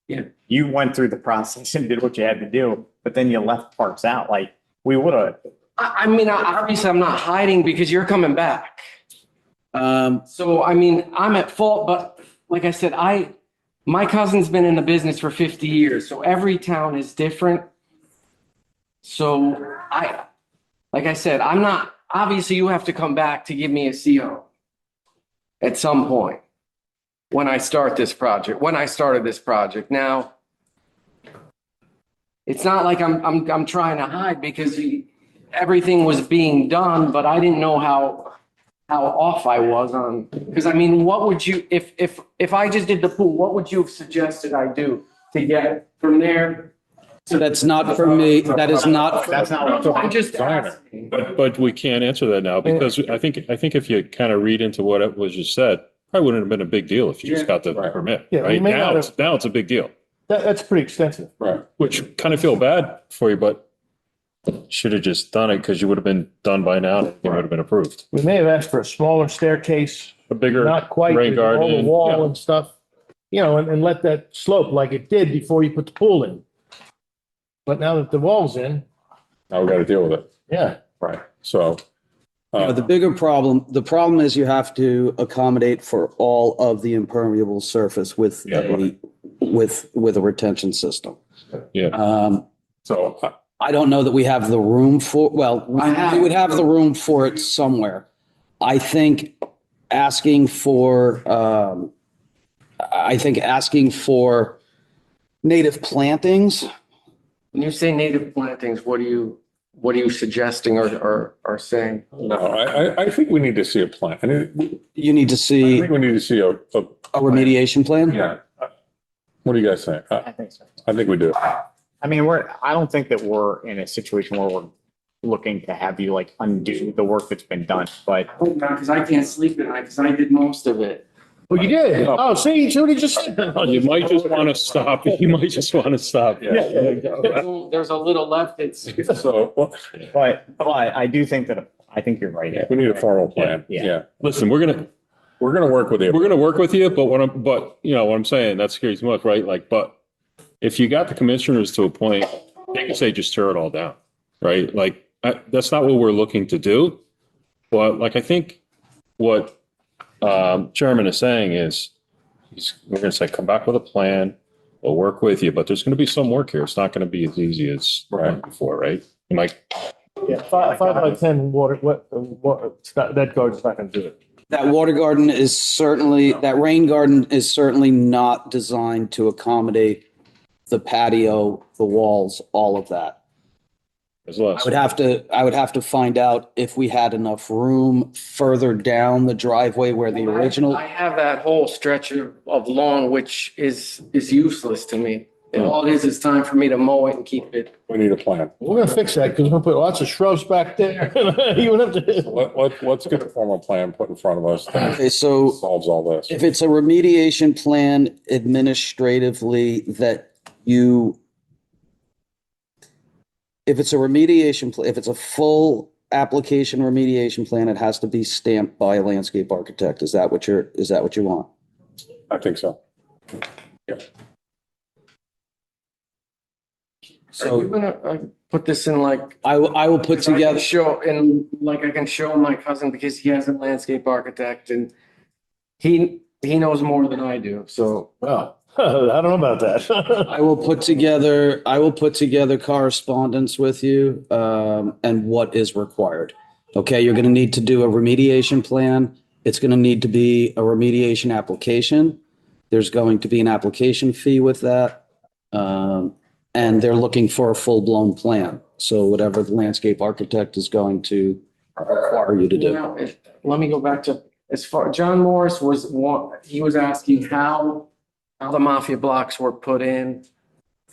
Yeah. You went through the process and did what you had to do, but then you left parts out. Like, we would have. I mean, obviously I'm not hiding because you're coming back. So, I mean, I'm at fault, but like I said, my cousin's been in the business for 50 years, so every town is different. So like I said, I'm not, obviously you have to come back to give me a CO at some point when I started this project. Now, it's not like I'm trying to hide because everything was being done, but I didn't know how off I was on, because I mean, what would you, if I just did the pool, what would you have suggested I do to get from there? So that's not for me. That is not. That's not what I'm just asking. But we can't answer that now because I think if you kind of read into what it was just said, probably wouldn't have been a big deal if you just got the permit. Yeah, we Right may now, not have- now it's a big deal, that's pretty extensive. Right. which kind of feel bad for you, but should have just done it because you would have been done by now. It would have been approved. We may have asked for a smaller staircase, A bigger not quite rain with all the garden. wall Yeah. and stuff. and let that slope like it did before you put the pool in. But now that the wall's in, Now we got to deal with it. yeah. Right. So. The bigger the problem is you have to accommodate for all of the impermeable surface with with a retention system. Yeah. So I don't know that we have the room for, well, we would have the room for it somewhere. I think asking for, native plantings. When you say native plantings, what are you suggesting or saying? no, I think we need to see a plan. You need to I see think we need to see a remediation plan? Yeah. What do you guys think? I think so. I think we do. I mean, I don't think that we're in a situation where we're looking to have you like undo the work that's been done, but Because I can't sleep at night because I did most of it. Well, you did. Oh, see, Judy just said. You might just want to stop. You might just want to stop. There's a little left. So but I do think I think you're right. we need a formal plan. Yeah. Listen, we're gonna work with you. We're gonna work with you, but what I'm saying, that's scary too much, right? Like, but if you got the commissioners to a point, they can say just tear it all down, right? Like that's not what we're looking to do. But like I think what Chairman is saying is we're going to say come back with a plan. We'll work with you, but there's going to be some work here. It's not going to be as easy as before, right? You might. Yeah, 5 by 10 water. It's not, that garden's not going to do it. That water garden is certainly, that rain garden is certainly not designed to accommodate the patio, the walls, all of that. There's less. I would have to find out if we had enough room further down the driveway where the original. I have that whole stretch of lawn, which is useless to me. And all it is time for me to mow it and keep it. We need a plan. We're going to fix that because we're going to put lots of shrubs back there. You would have to. Let's get a formal plan put in front of us that Okay, so solves all this. if it's a remediation plan administratively that if it's a full application remediation plan, it has to be stamped by a landscape architect. Is that what you want? I think so. Yeah. So you're gonna put this in like. I will put together. I can show my cousin because he has a landscape architect and he knows more than I do. So. Well, I don't know about that. I will put together correspondence with you, and what is required. Okay, you're going to need to do a remediation plan. It's going to need to be a remediation application. There's going to be an application fee with that. And they're looking for a full-blown plan. So whatever the landscape architect is going to require you to do. Let me go back to John Morris he was asking how the mafia blocks were put in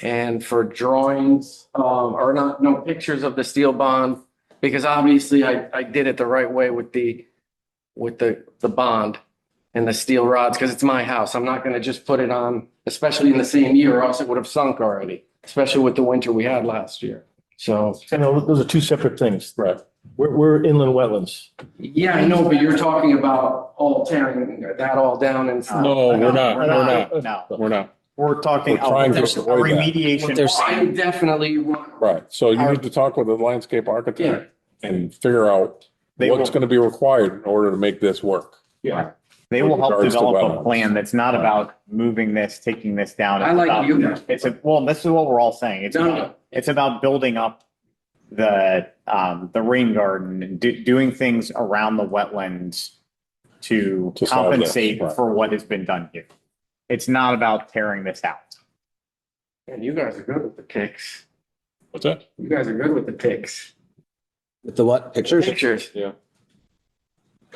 and for drawings, or not, no pictures of the steel bond, because obviously I did it the right way with the bond and the steel rods, because it's my house. I'm not going to just put it on, especially in the same year, or else it would have sunk already, especially with the winter we had last year. So. Those are two separate things. Right. We're inland wetlands. Yeah, I know, but you're talking about all tearing that all down and stuff. No, we're not. No. We're not. We're talking We're trying to a avoid that. remediation. I definitely want. Right. So you need to talk with the landscape architect and figure out They what's will- going to be required in order to make this work. Yeah. They will help Regards to develop a wetlands. plan that's not about moving this, taking this down. I It's like about- you guys. This is what we're all saying. It's about building up the rain garden, and doing things around the wetlands to To solve this, compensate right. for what has been done here. It's not about tearing this out. And you guys are good with the pics. What's that? You guys are good with the pics. With the what? Pictures? Pictures.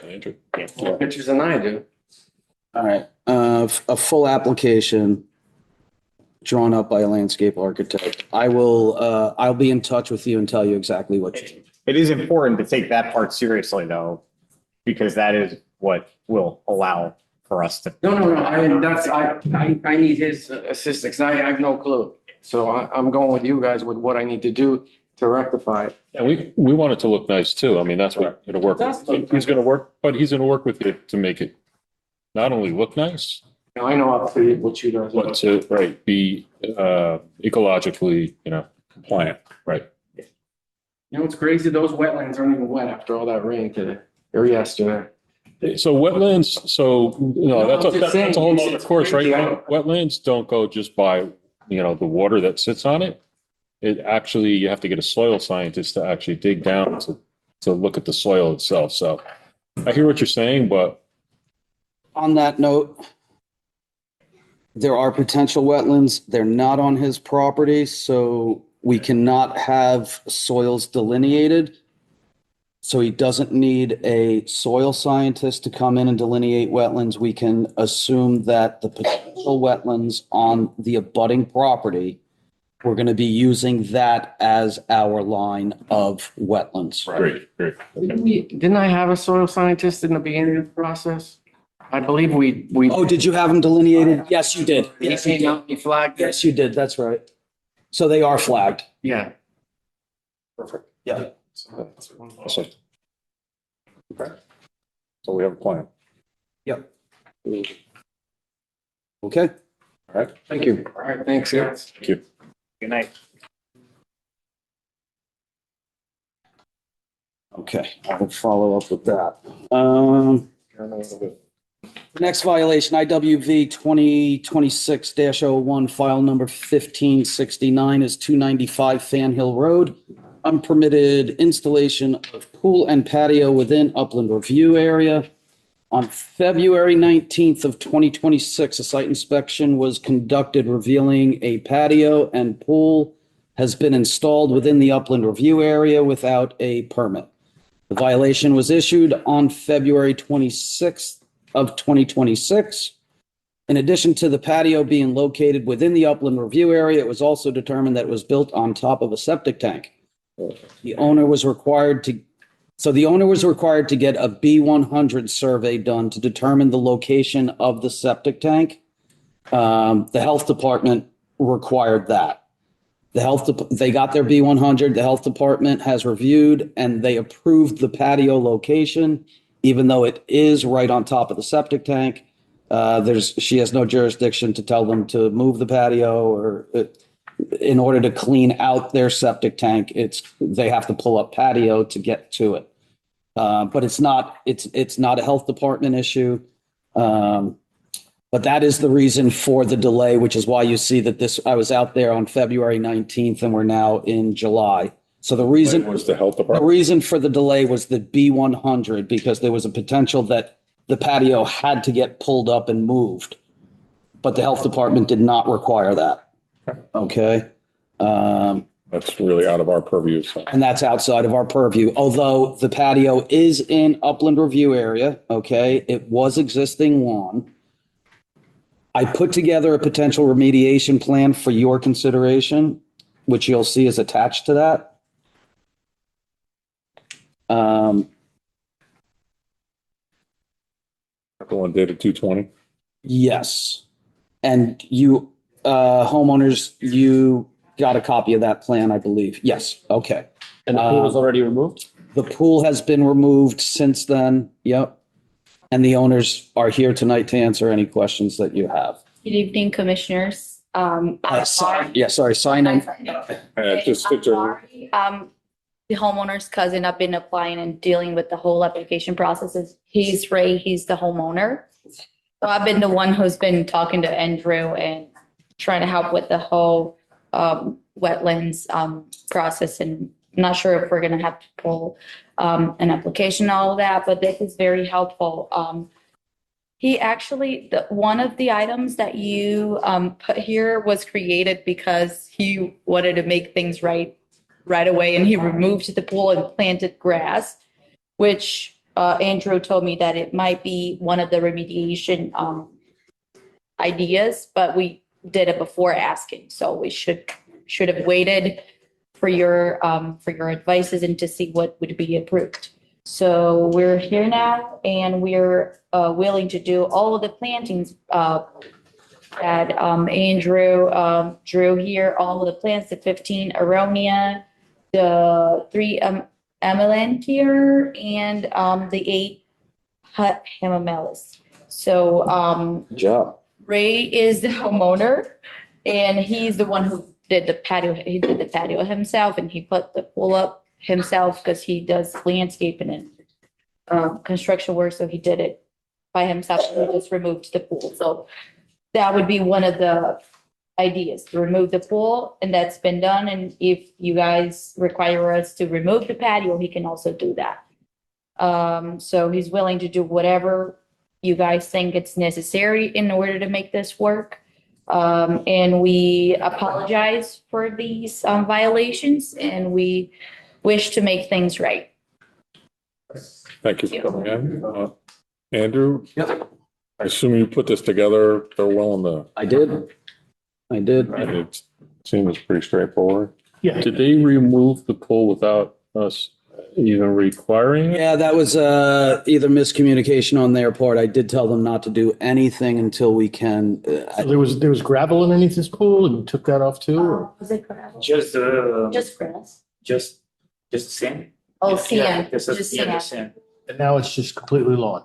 Andrew? More pictures than I do. All right. A full application drawn up by a landscape architect. I'll be in touch with you and tell you exactly what you need. It is important to take that part seriously, though, because that is what will allow for us to. No. I need his assistance. I have no clue. So I'm going with you guys with what I need to do to rectify it. And we want it to look nice too. I mean, that's what we're going to work with. He's going to work with you to make it not only look nice, Now, I know obviously what you guys. But to, right, be, ecologically, Compliant. right. You know, it's crazy. Those wetlands aren't even wet after all that rain today or yesterday. So wetlands, that's I'm just that's a whole saying, other it's course, right? crazy. I know. Wetlands don't go just by, the water that sits on it. It actually, you have to get a soil scientist to actually dig down to look at the soil itself. So I hear what you're saying, but On that note, there are potential wetlands. They're not on his property, so we cannot have soils delineated. So he doesn't need a soil scientist to come in and delineate wetlands. We can assume that the potential wetlands on the abutting property, we're going to be using that as our line of wetlands. great. Didn't I have a soil scientist in the beginning of the process? I believe we. Oh, did you have them delineated? Yes, you did. He Yes, you came did. out, he flagged. Yes, you did. That's right. So they are flagged. Yeah. Perfect. Yeah. Awesome. Okay. So we have a plan. Yep. Okay. All right. Thank you. All right, thanks, guys. Thank you. Good night. Okay, I will follow up with that. The next violation, IWV 2026-01, file number 1569 is 295 Fan Hill Road. Unpermitted installation of pool and patio within upland review area. On February 19th of 2026, a site inspection was conducted revealing a patio and pool has been installed within the upland review area without a permit. The violation was issued on February 26th of 2026. In addition to the patio being located within the upland review area, it was also determined that it was built on top of a septic tank. The owner was required to get a B100 survey done to determine the location of the septic tank. The health department required that. They got their B100. The health department has reviewed and they approved the patio location, even though it is right on top of the septic tank. She has no jurisdiction to tell them to move the patio or in order to clean out their septic tank. They have to pull up patio to get to it. But it's not a health department issue. But that is the reason for the delay, which is why you see that I was out there on February 19th and we're now in July. So the reason Was the health the department? reason for the delay was the B100 because there was a potential that the patio had to get pulled up and moved. But the health department did not require that. Okay. That's really out of our purview. So. And that's outside of our purview. Although the patio is in upland review area. Okay. It was existing lawn. I put together a potential remediation plan for your consideration, which you'll see is attached to that. The one dated 2/20. Yes. And you, homeowners, you got a copy of that plan, I believe. Yes. Okay. And the pool was already removed? The pool has been removed since then. Yep. And the owners are here tonight to answer any questions that you have. Good evening, commissioners. Sorry, sign in. Just I'm sorry. The homeowner's cousin, I've been applying and dealing with the whole application processes. He's Ray, he's the homeowner. So I've been the one who's been talking to Andrew and trying to help with the whole wetlands process. And I'm not sure if we're going to have to pull an application and all of that, but this is very helpful. He actually, one of the items that you put here was created because he wanted to make things right away, and he removed the pool and planted grass, which Andrew told me that it might be one of the remediation ideas, but we did it before asking, so we should have waited for your advices and to see what would be approved. So we're here now, and we're willing to do all of the plantings that Andrew drew here, all of the plants, the 15 aronia, the 3 amelanchier, and the 8 hamamelis. So Good job. Ray is the homeowner and he's the one who did the patio. He did the patio himself and he put the pool up himself because he does landscaping and construction work. So he did it by himself. He just removed the pool. So that would be one of the ideas, to remove the pool, and that's been done. And if you guys require us to remove the patio, he can also do that. So he's willing to do whatever you guys think it's necessary in order to make this work. And we apologize for these violations and we wish to make things right. Thank you for coming in. Andrew? Yep. I assume you put this together, they're willing to, I did. and it seems pretty straightforward. Yeah. Did they remove the pool without us even requiring it? Yeah, that was either miscommunication on their part. I did tell them not to do anything until we can. So there was gravel underneath this pool and you took that off too? Or? Was it gravel? Just Grass? just sand. Oh, sand, Just just sand. sand. And now it's just completely lawn.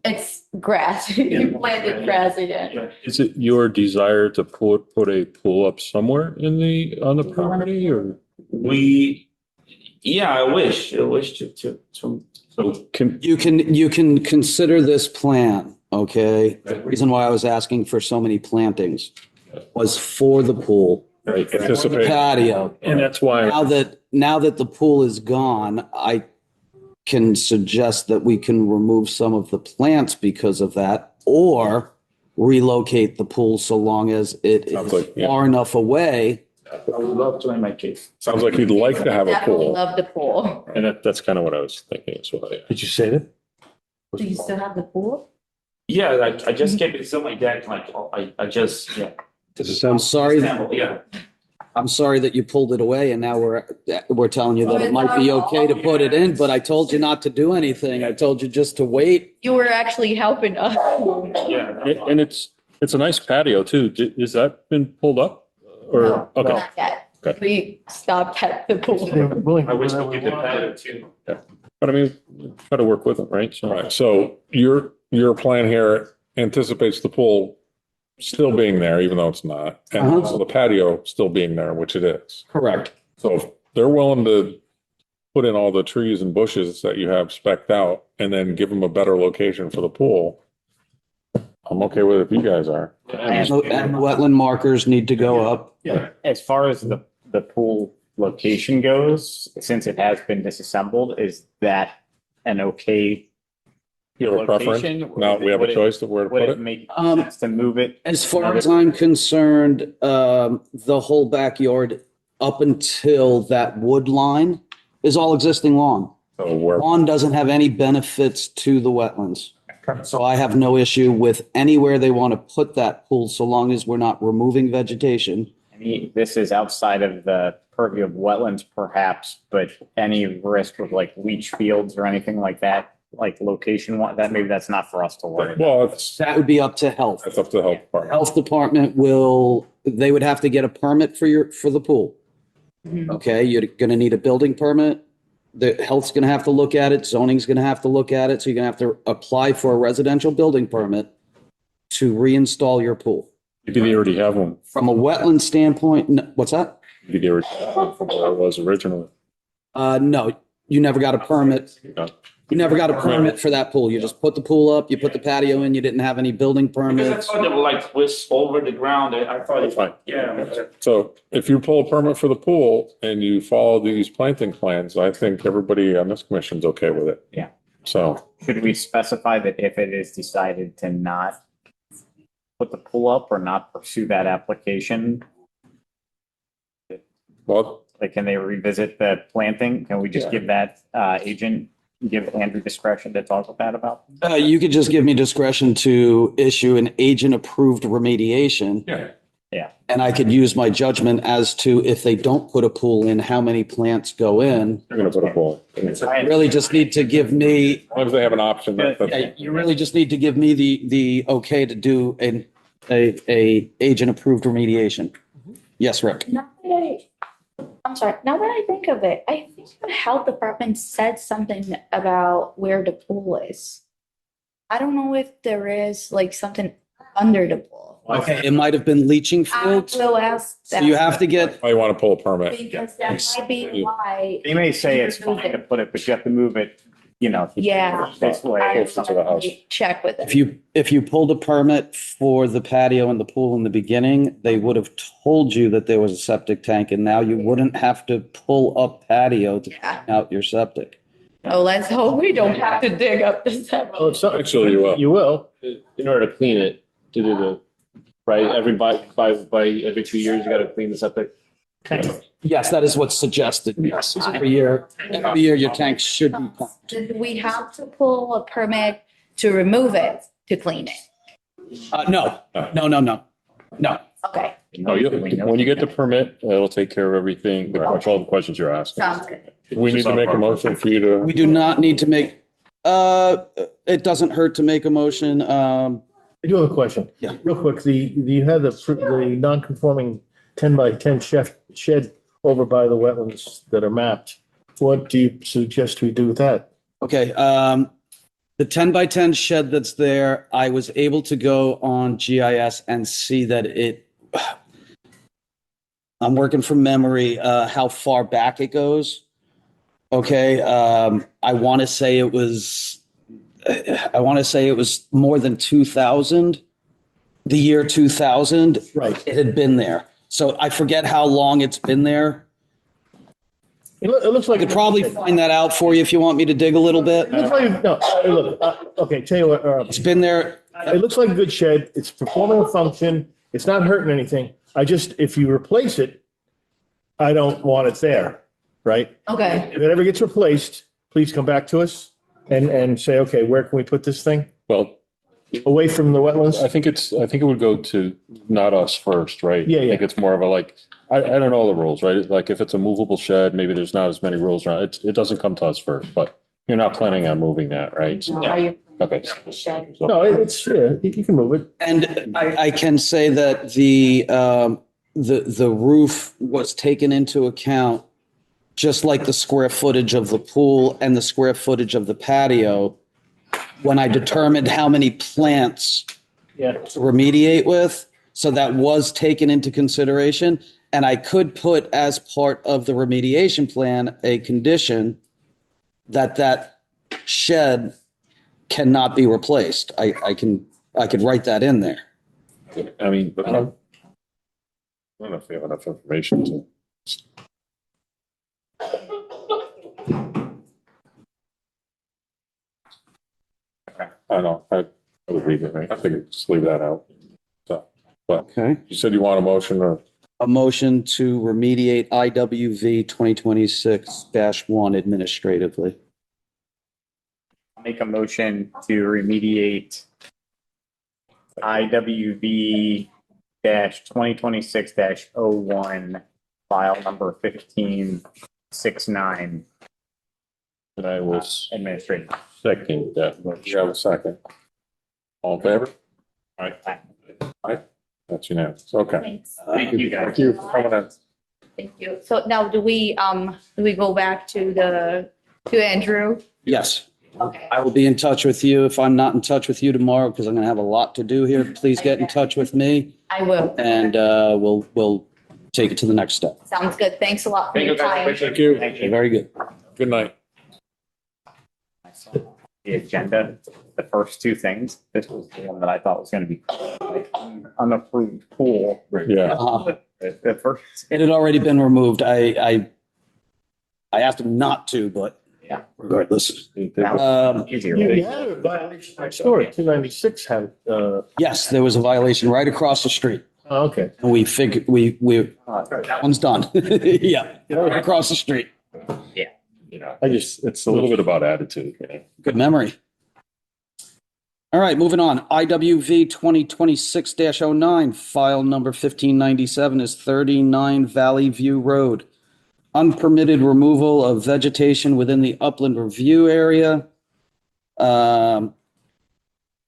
It's grass. You planted grass again. Is it your desire to put a pool up somewhere on the property or? I wish to. So can, You can consider this plan, okay? The reason why I was asking for so many plantings was for the pool, right, for the Anticipate. patio. and that's why, Now that the pool is gone, I can suggest that we can remove some of the plants because of that, or relocate the pool so long as it Sounds is like, yeah. far enough away. I would love to in my case. Sounds like you'd like to have a Definitely pool. love the pool. and that's kind of what I was thinking as well, yeah. Did you say that? Do you still have the pool? Yeah, I just kept it on my deck, like I just I'm sorry. Yeah. I'm sorry that you pulled it away and now we're telling you that it might be okay to put it in, but I told you not to do anything. I told you just to wait. You were actually helping us. Yeah. And it's a nice patio too. Is that been pulled up? Or, No, okay, not yet. Okay. We stopped at the They pool. were willing I to wish do we that could with do lawn. patio too. but I mean, try to work with them, right? All right, so your plan here anticipates the pool still being there, even though it's not, and Uh-huh. also the patio still being there, which it is. Correct. So if they're willing to put in all the trees and bushes that you have spec'd out and then give them a better location for the pool, I'm okay with it if you guys are. And the wetland markers need to go up. Yeah. As far as the pool location goes, since it has been disassembled, is that an okay You have a preference? location? Now we have a Would it- choice of where to Would put it it? make Um, sense to move it? As far as I'm concerned, the whole backyard up until that wood line is all existing lawn. So where, Lawn doesn't have any benefits to the wetlands. So I have no issue with anywhere they want to put that pool, so long as we're not removing vegetation. This is outside of the purview of wetlands perhaps, but any risk with like leach fields or anything like that, like location one, that maybe that's not for us to worry about. well, it's, That would be up to health. that's up to the health department. Health department they would have to get a permit for the pool. Okay, you're going to need a building permit. The health's going to have to look at it. Zoning's going to have to look at it. So you're going to have to apply for a residential building permit to reinstall your pool. Maybe they already have one. From a wetland standpoint, what's that? Maybe they already have one from where it was originally. No, you never got a permit. No. You never got a permit for that pool. You just put the pool up, you put the patio in, you didn't have any building Because I permits. thought they were like was over the ground. I thought That's fine. yeah. So if you pull a permit for the pool and you follow these planting plans, I think everybody on this commission's okay with it. Yeah. So, Should we specify that if it is decided to not put the pool up or not pursue that application, well, like, can they revisit the planting? Can we just give that give Andrew discretion to talk with that about? You could just give me discretion to issue an agent-approved remediation. yeah. And I could use my judgment as to if they don't put a pool in, how many plants go in. They're gonna put a pool. You really just need to give me, As long as they have an option, that's. you really just need to give me the okay to do a agent-approved remediation. Yes, Rick? I'm sorry, now that I think of it, I think the health department said something about where the pool is. I don't know if there is like something under the pool. Okay, it might have been leaching I fields. will ask So that. you have to get, Why you want to pull a permit? Because that might be why. They may say it's fine to put it, but you have to move it, Yeah. this way. Closer to the house. Check with if it. you pulled a permit for the patio and the pool in the beginning, they would have told you that there was a septic tank, and now you wouldn't have to pull up patio to Yeah. clean out your septic. Oh, let's hope we don't have to dig up the septic. Oh, it's not, Actually, you will. you will. In order to clean it, to do the, right, by every 2 years, you gotta clean the septic. Yes, that is what's suggested. Yes, every year your tank should be pumped. Did we have to pull a permit to remove it, to clean it? No. Okay, No, when you get the permit, it'll take care of everything, all the questions you're asking. sounds good. We need to make a motion for you to. We do not need to make, it doesn't hurt to make a motion. I do have a question. Yeah. Real quick, you have the non-conforming 10 by 10 shed over by the wetlands that are mapped. What do you suggest we do with that? Okay, the 10 by 10 shed that's there, I was able to go on GIS and see that I'm working from memory, how far back it goes. Okay, I want to say it was more than 2000, the year 2000. Right. It had been there. So I forget how long it's been there. It looks like. I could probably find that out for you if you want me to dig a little bit. It looks like, no, hey, look, okay, tell you what, It's been there. it looks like a good shed. It's performing a function. It's not hurting anything. If you replace it, I don't want it there, right? Okay, If it ever gets replaced, please come back to us and say, okay, where can we put this thing? Well, Away from the wetlands? I think it would go to not us first, right? Yeah, I think yeah. it's more of a I don't know the rules, right? Like if it's a movable shed, maybe there's not as many rules around it. It doesn't come to us first, but you're not planning on moving that, right? are you? Okay. No, you can move it. And I can say that the roof was taken into account, just like the square footage of the pool and the square footage of the patio, when I determined how many plants Yeah. to remediate with. So that was taken into consideration. And I could put as part of the remediation plan, a condition that shed cannot be replaced. I could write that in there. I mean, but I don't know if we have enough information to. I don't know. I would leave it, right? I think just leave that out. So, but Okay. You said you want a motion or? A motion to remediate IWV 2026-1 administratively. Make a motion to remediate IWV 2026-01, file number 1569, And I will administrative. second that. You have a second. All in favor? All right. That's unanimous. Okay. Thanks. Thank you, guys. Thank you for coming in. Thank you. So now do we go back to Andrew? Yes. Okay. I will be in touch with you. If I'm not in touch with you tomorrow, because I'm going to have a lot to do here, please get in touch with me I will. and we'll take it to the next step. Sounds good. Thanks a lot for Thank your you, guys. time. Appreciate Thank you. Thank you. Very good. Good night. The agenda, the first two things, this was the one that I thought was going to be like unapproved pool. Yeah. The first, It had already been removed. I asked him not to, but Yeah. regardless. that was easier. You had a violation next door. 296 had, Yes, there was a violation right across the street. okay. And we figured, that one's done. Yeah, right across the street. It's a little bit about attitude. Good memory. All right, moving on. IWV 2026-09, file number 1597 is 39 Valley View Road. Unpermitted removal of vegetation within the upland review area.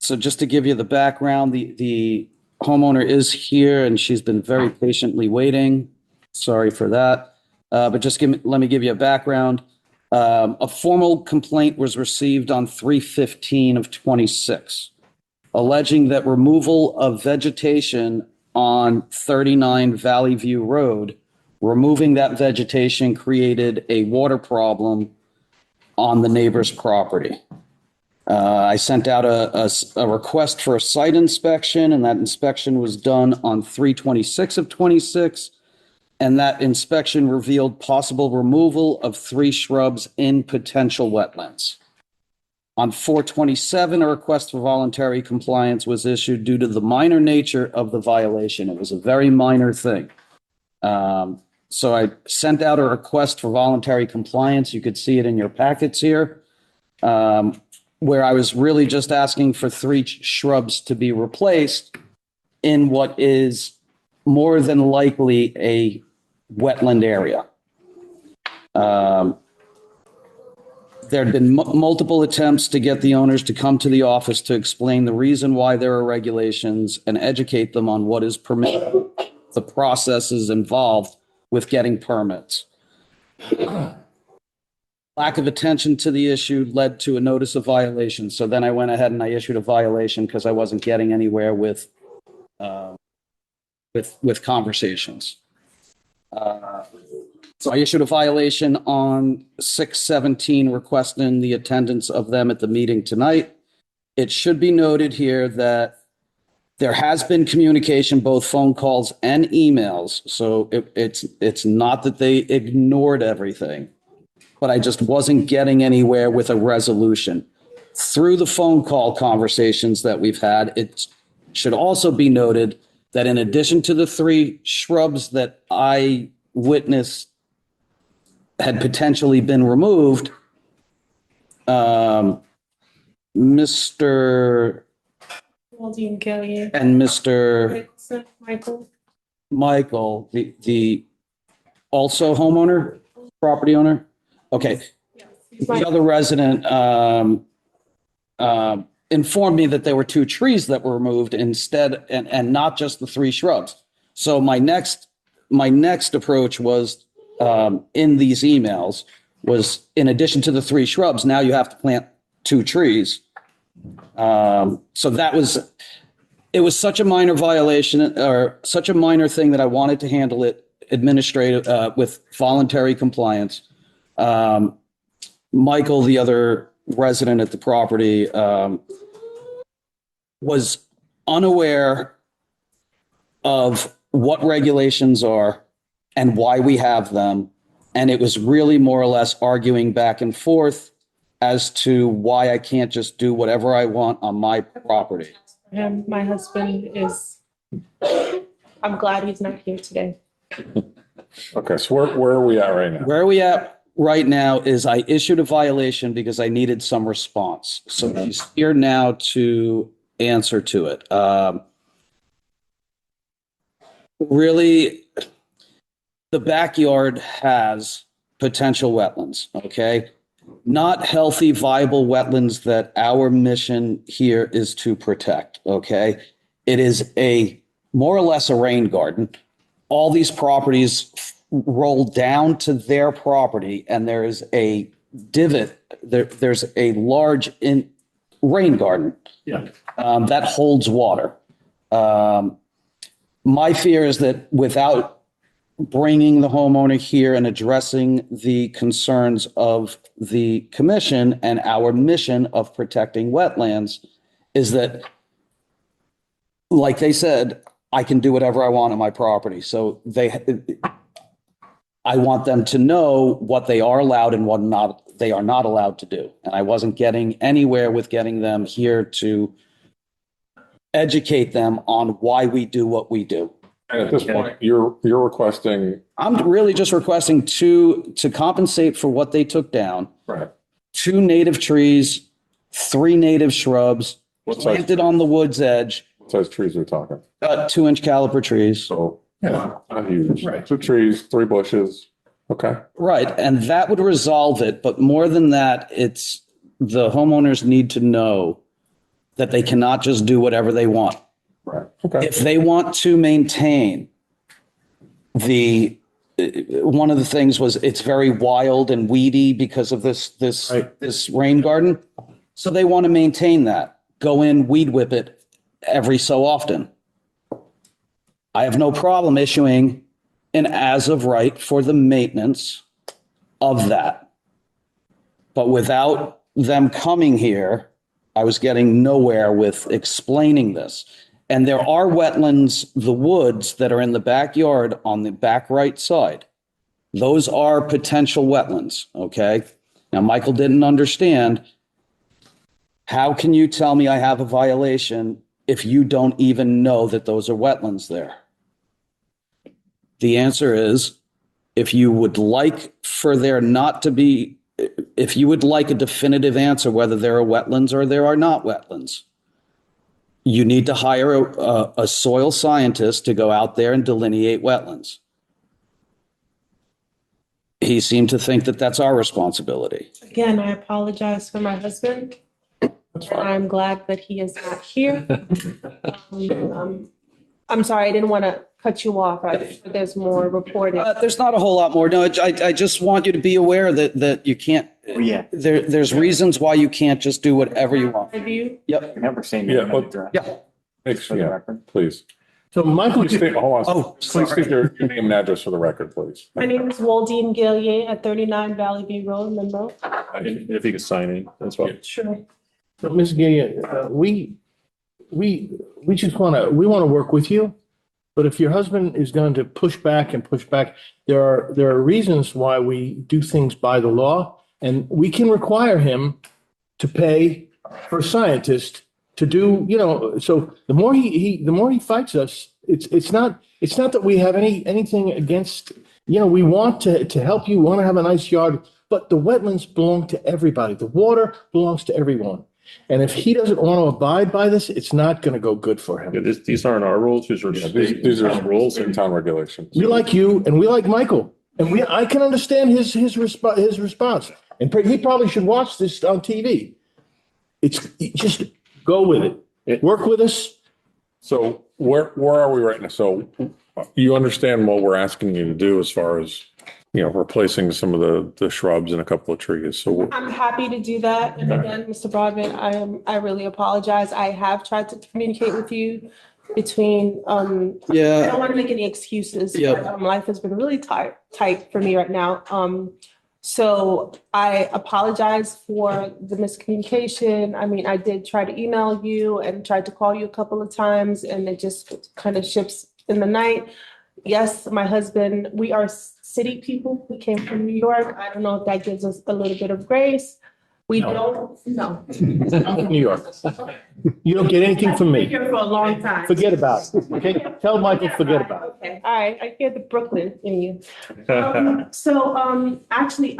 So just to give you the background, the homeowner is here and she's been very patiently waiting. Sorry for that. But just let me give you a background. A formal complaint was received on 3/15 of 26. alleging that removal of vegetation on 39 Valley View Road, removing that vegetation created a water problem on the neighbor's property. I sent out a request for a site inspection, and that inspection was done on 3/26 of 26. And that inspection revealed possible removal of 3 shrubs in potential wetlands. On 4/27, a request for voluntary compliance was issued due to the minor nature of the violation. It was a very minor thing. So I sent out a request for voluntary compliance. You could see it in your packets here, where I was really just asking for 3 shrubs to be replaced in what is more than likely a wetland area. There had been multiple attempts to get the owners to come to the office to explain the reason why there are regulations and educate them on what is permitted, the processes involved with getting permits. Lack of attention to the issue led to a notice of violation. So then I went ahead and I issued a violation because I wasn't getting anywhere with conversations. So I issued a violation on 6/17 requesting the attendance of them at the meeting tonight. It should be noted here that there has been communication, both phone calls and emails. So it's not that they ignored everything, but I just wasn't getting anywhere with a resolution. Through the phone call conversations that we've had, it should also be noted that in addition to the 3 shrubs that I witnessed had potentially been removed, Mr. Kelly and Mr. Michael. Michael, the also homeowner, property owner? Okay. The other resident informed me that there were 2 trees that were removed instead, and not just the 3 shrubs. So my next approach was in these emails was, in addition to the 3 shrubs, now you have to plant 2 trees. So it was such a minor violation or such a minor thing that I wanted to handle it administrative with voluntary compliance. Michael, the other resident at the property, was unaware of what regulations are and why we have them. And it was really more or less arguing back and forth as to why I can't just do whatever I want on my property. My husband is, I'm glad he's not here today. Okay, so where are we at right now? Where are we at right now is I issued a violation because I needed some response. So he's here now to answer to it. Really, the backyard has potential wetlands, okay? Not healthy, viable wetlands that our mission here is to protect, okay? It is more or less a rain garden. All these properties roll down to their property, and there is a divot. There's a large rain garden that holds water. My fear is that without bringing the homeowner here and addressing the concerns of the commission and our mission of protecting wetlands, is that, like they said, I can do whatever I want on my property. So I want them to know what they are allowed and what they are not allowed to do. And I wasn't getting anywhere with getting them here to educate them on why we do what we do. And at this point, you're requesting. I'm really just requesting to compensate for what they took down. Right. 2 native trees, 3 native shrubs, planted on the wood's edge. What size trees are we talking? 2-inch caliper trees. So, not huge. Right. 2 trees, 3 bushes. Okay. Right. And that would resolve it. But more than that, it's the homeowners need to know that they cannot just do whatever they want. Right. Okay. If they want to maintain one of the things was it's very wild and weedy because of this rain garden. So they want to maintain that. Go in, weed whip it every so often. I have no problem issuing an as of right for the maintenance of that. But without them coming here, I was getting nowhere with explaining this. And there are wetlands, the woods that are in the backyard on the back right side. Those are potential wetlands, okay? Now, Michael didn't understand. How can you tell me I have a violation if you don't even know that those are wetlands there? The answer is, if you would like for there not to be, if you would like a definitive answer whether there are wetlands or there are not wetlands, you need to hire a soil scientist to go out there and delineate wetlands. He seemed to think that that's our responsibility. Again, I apologize for my husband. I'm glad that he is not here. I'm sorry, I didn't want to cut you off. There's more reporting. There's not a whole lot more. No, I just want you to be aware that you can't, Yeah. there's reasons why you can't just do whatever you want. Review. Yep. Never seen Yeah, it. well, Yeah. Yeah, please. So Michael, Please state, hold on. Oh, Please state your name and address for the record, please. My name is Waldine Gillier at 39 Valley View Road, Monroe. If you could sign in as well. Sure. so Ms. Gillian, we just we want to work with you. But if your husband is going to push back and push back, there are reasons why we do things by the law, and we can require him to pay for a scientist to do, so the more he fights us, it's not that we have anything against, we want to help you, want to have a nice yard, but the wetlands belong to everybody. The water belongs to everyone. And if he doesn't want to abide by this, it's not going to go good for him. Yeah, these aren't our rules. These are These are rules and town regulations. We like you and we like Michael, and I can understand his response. And he probably should watch this on TV. Just go with it. Work with us. So where are we right now? So you understand what we're asking you to do as far as, replacing some of the shrubs and a couple of trees. So I'm happy to do that. And again, Mr. Broadbent, I really apologize. I have tried to communicate with you between, I don't want to make any excuses. Yep. But, life has been really tight for me right now. So I apologize for the miscommunication. I mean, I did try to email you and tried to call you a couple of times, and it just kind of ships in the night. Yes, my husband, we are city people. We came from New York. I don't know if that gives us a little bit of grace. We don't, no. I'm from New York. You don't get anything from I've been me. here for a long time. Forget about it. Okay? Tell Michael, forget about it. Okay, all right, I hear the Brooklyn in you. Actually,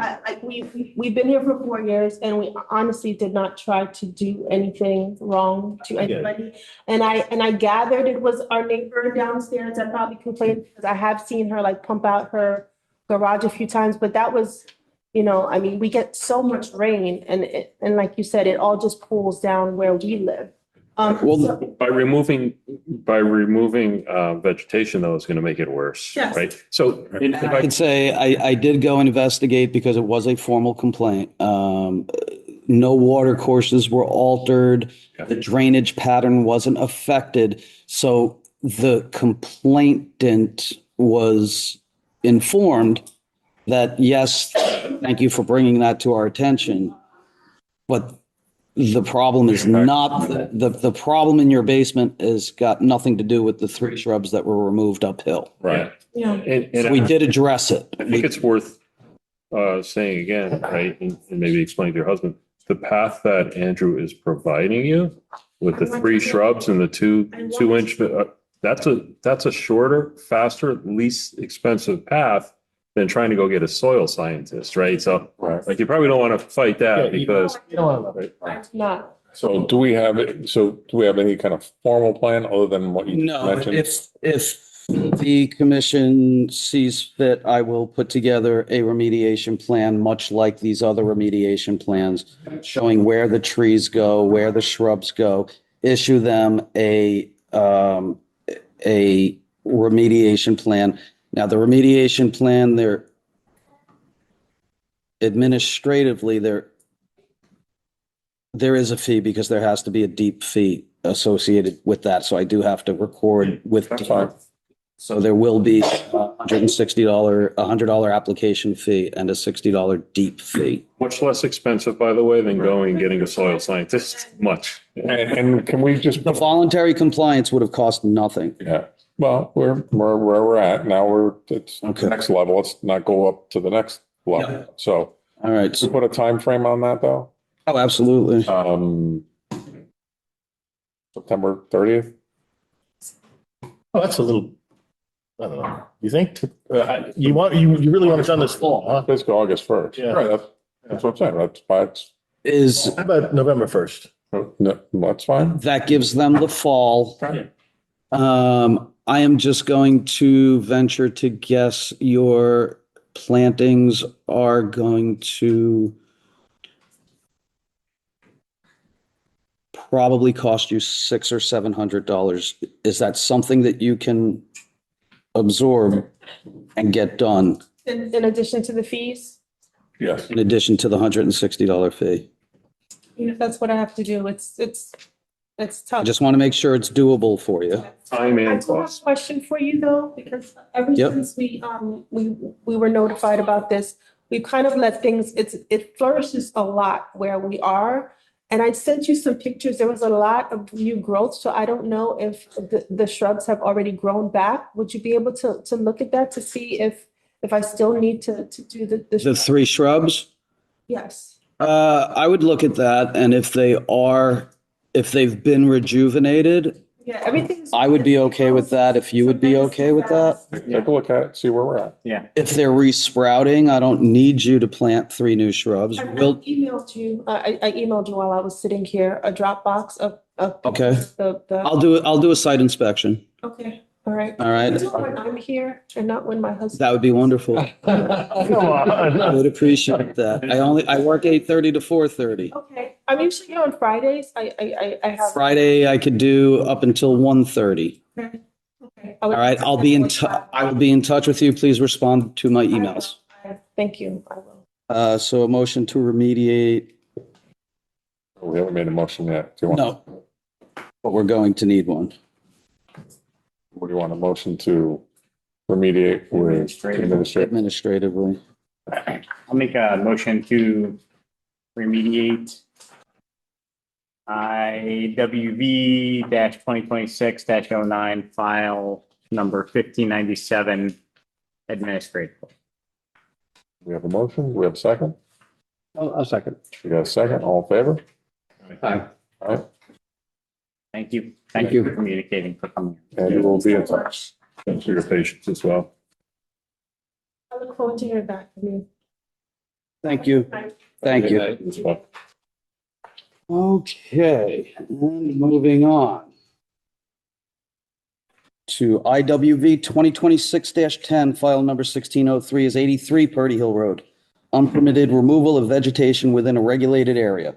we've been here for 4 years, and we honestly did not try to do anything wrong to anybody. And I gathered it was our neighbor downstairs that probably complained, because I have seen her pump out her garage a few times, but that was, we get so much rain, and like you said, it all just pools down where we live. By removing vegetation, though, it's going to make it worse, Yes. right? So I could say I did go investigate because it was a formal complaint. No water courses were altered. The drainage pattern wasn't affected. So the complainant was informed that, yes, thank you for bringing that to our attention. But the problem is not, the problem in your basement has got nothing to do with the 3 shrubs that were removed uphill. right. Yeah. And We did address it. I think it's worth saying again, right, and maybe explain to your husband, the path that Andrew is providing you with the 3 shrubs and the 2-inch, that's a shorter, faster, least expensive path than trying to go get a soil scientist, right? So you probably don't want to fight that because. You don't want to. Not. So do we have any kind of formal plan other than what you No, mentioned? if the commission sees fit, I will put together a remediation plan, much like these other remediation plans, showing where the trees go, where the shrubs go, issue them a remediation plan. Now, the remediation plan, administratively, there is a fee because there has to be a deep fee associated with that, so I do have to record with. That's fine. So there will be $160 application fee and a $60 deep fee. Much less expensive, by the way, than going and getting a soil scientist, much. And can we just, The voluntary compliance would have cost nothing. yeah, well, we're where we're at now. It's Okay. the next level. Let's not go up to the next level. Yeah. So All right. to put a time frame on that though, Oh, absolutely. September 30th. Oh, that's a little, I don't know. You think, you really want it done this fall, huh? Fiscal August 1st. Yeah. Right. That's what I'm saying. That's why it's, Is How about November 1st? no, that's fine. that gives them the fall. Okay. I am just going to venture to guess your plantings are going to probably cost you $600 or $700. Is that something that you can absorb and get done In addition to the fees, Yes. in addition to the $160 fee? that's what I have to do. It's I tough. just want to make sure it's doable for you. Time I and do have a cost. question for you though, because ever Yep. since we were notified about this, we've kind of let things, it flourishes a lot where we are. And I sent you some pictures. There was a lot of new growth, so I don't know if the shrubs have already grown back. Would you be able to look at that to see if I still need to do The 3 shrubs? Yes. I would look at that, and if they've been rejuvenated, Yeah, everything's. I would be okay with that, if you would be okay with that. Take a look at it, see where we're at. Yeah. If they're resprouting, I don't need you to plant 3 new shrubs. I We'll, emailed you, I emailed you while I was sitting here, a Dropbox of. Okay. The, I'll do a site inspection. okay, all right. All right. Do it when I'm here and not when my husband. That would be wonderful. Come I on. would appreciate that. I work 8:30 to 4:30. Okay, I'm usually here on Fridays. I have. Friday, I could do up until 1:30. Okay. Okay. All right, I will be in touch with you. Please respond to my emails. Thank you, I will. So a motion to remediate, We haven't made a motion yet. Do you want? no, but we're going to need one. What do you want, a motion to remediate with administrative? Administratively. I'll make a motion to remediate IWV 2026-09 file number 1597 administrative. We have a motion. We have a second. A second. We got a second. All in favor? Aye. All right. Thank you. Thank you. For communicating, for coming. And we will be in touch. Thanks for your patience as well. I look forward to hearing back from you. Thank you. Thank you. Okay, and moving on to IWV 2026-10, file number 1603 is 83 Purdy Hill Road. Unpermitted removal of vegetation within a regulated area.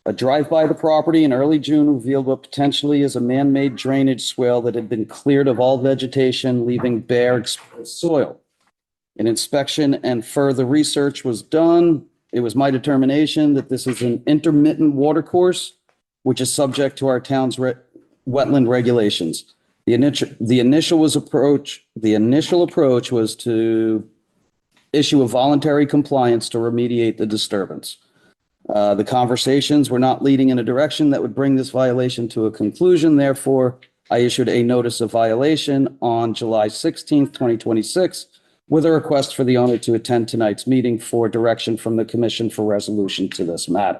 A drive-by the property in early June revealed what potentially is a man-made drainage swale that had been cleared of all vegetation, leaving bare exposed soil. An inspection and further research was done. It was my determination that this is an intermittent watercourse, which is subject to our town's wetland regulations. The initial approach was to issue a voluntary compliance to remediate the disturbance. The conversations were not leading in a direction that would bring this violation to a conclusion. Therefore, I issued a notice of violation on July 16th, 2026, with a request for the owner to attend tonight's meeting for direction from the commission for resolution to this matter.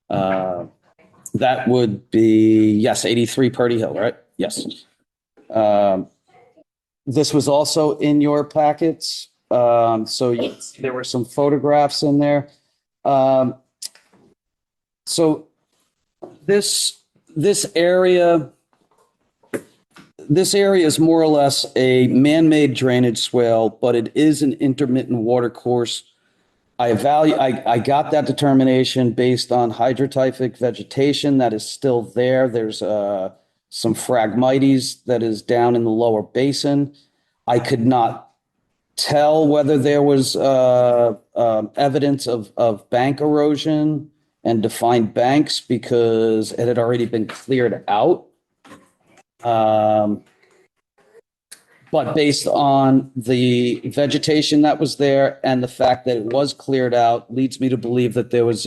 That would be, yes, 83 Purdy Hill, right? Yes. This was also in your packets. So there were some photographs in there. So this area is more or less a man-made drainage swale, but it is an intermittent water course. I got that determination based on hydrotyphic vegetation that is still there. There's some Phragmites that is down in the lower basin. I could not tell whether there was evidence of bank erosion and define banks because it had already been cleared out. But based on the vegetation that was there and the fact that it was cleared out leads me to believe that there was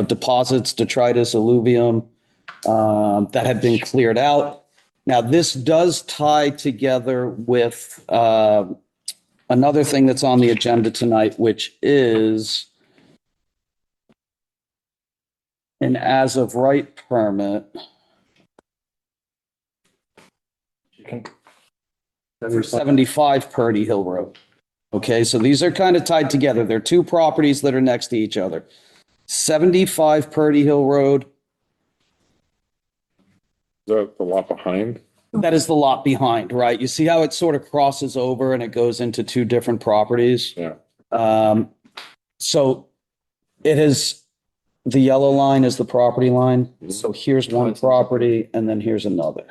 deposits, detritus, alluvium that had been cleared out. Now, this does tie together with another thing that's on the agenda tonight, which is an as-of-right permit. 75 Purdy Hill Road. Okay, so these are kind of tied together. They're two properties that are next to each other. 75 Purdy Hill Road. The lot behind? That is the lot behind, right? You see how it sort of crosses over and it goes into two different properties? Yeah. So it is, the yellow line is the property line. So here's one property and then here's another.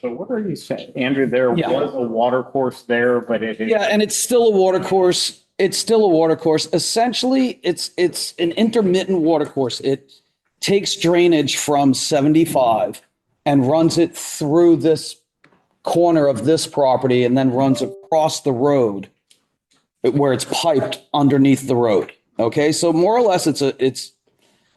So what are you saying, Andrew? There Yeah. was a water course there, but it is. Yeah, and it's still a water course. It's still a water course. Essentially, it's an intermittent water course. It takes drainage from 75 and runs it through this corner of this property and then runs across the road where it's piped underneath the road. Okay, so more or less it's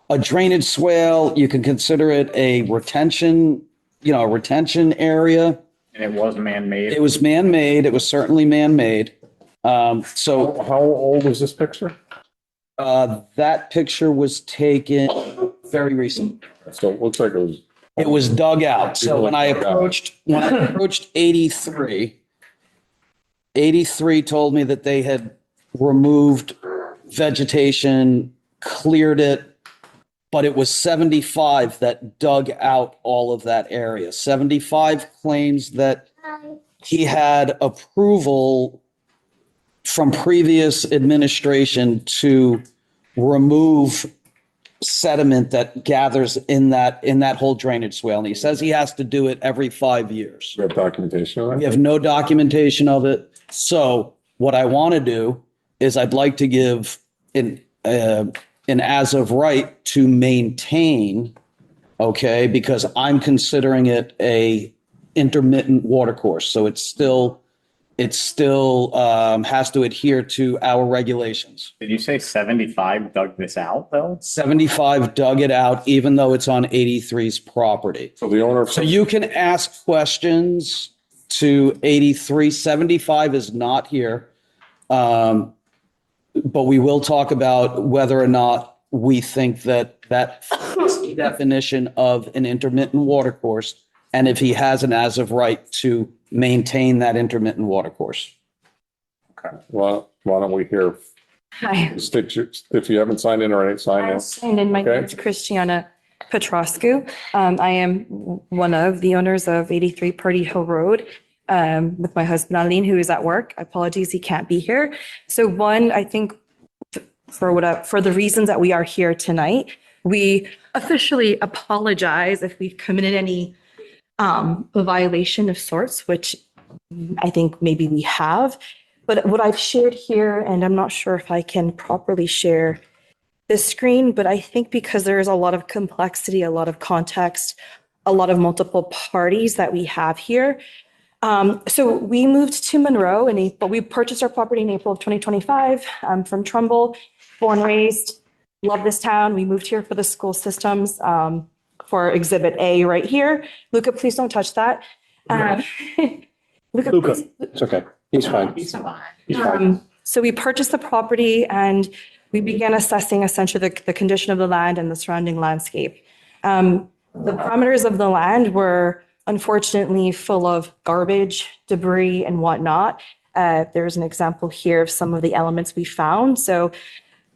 a drainage swale. You can consider it a retention area. And it was man-made. It was man-made. It was certainly man-made. So How old is this picture? that picture was taken very recent. So it looks like It was dug out. So when I approached 83, 83 told me that they had removed vegetation, cleared it, but it was 75 that dug out all of that area. 75 claims that he had approval from previous administration to remove sediment that gathers in that whole drainage swale. And he says he has to do it every 5 years. you have documentation on We it? have no documentation of it. So what I want to do is I'd like to give an as of right to maintain, okay, because I'm considering it a intermittent water course. So it still has to adhere to our regulations. Did you say 75 dug this out though? 75 dug it out, even though it's on 83's property. So the owner. So you can ask questions to 83. 75 is not here. But we will talk about whether or not we think that fits the definition of an intermittent water course, and if he has an as of right to maintain that intermittent water course. Okay. Well, why don't we hear, Hi, if you haven't signed in already, sign in. I'm signed in. My name is Christiana Petroscu. I am one of the owners of 83 Purdy Hill Road with my husband, Aline, who is at work. Apologies, he can't be here. So one, I think for the reasons that we are here tonight, we officially apologize if we've committed any violation of sorts, which I think maybe we have. But what I've shared here, and I'm not sure if I can properly share this screen, but I think because there is a lot of complexity, a lot of context, a lot of multiple parties that we have here. So we moved to Monroe in April. We purchased our property in April of 2025. I'm from Trumbull, born and raised, love this town. We moved here for the school systems for Exhibit A right here. Luca, please don't touch that. Luca, it's okay. He's fine. He's fine. So we purchased the property and we began assessing essentially the condition of the land and the surrounding landscape. The parameters of the land were unfortunately full of garbage, debris, and whatnot. There's an example here of some of the elements we found. So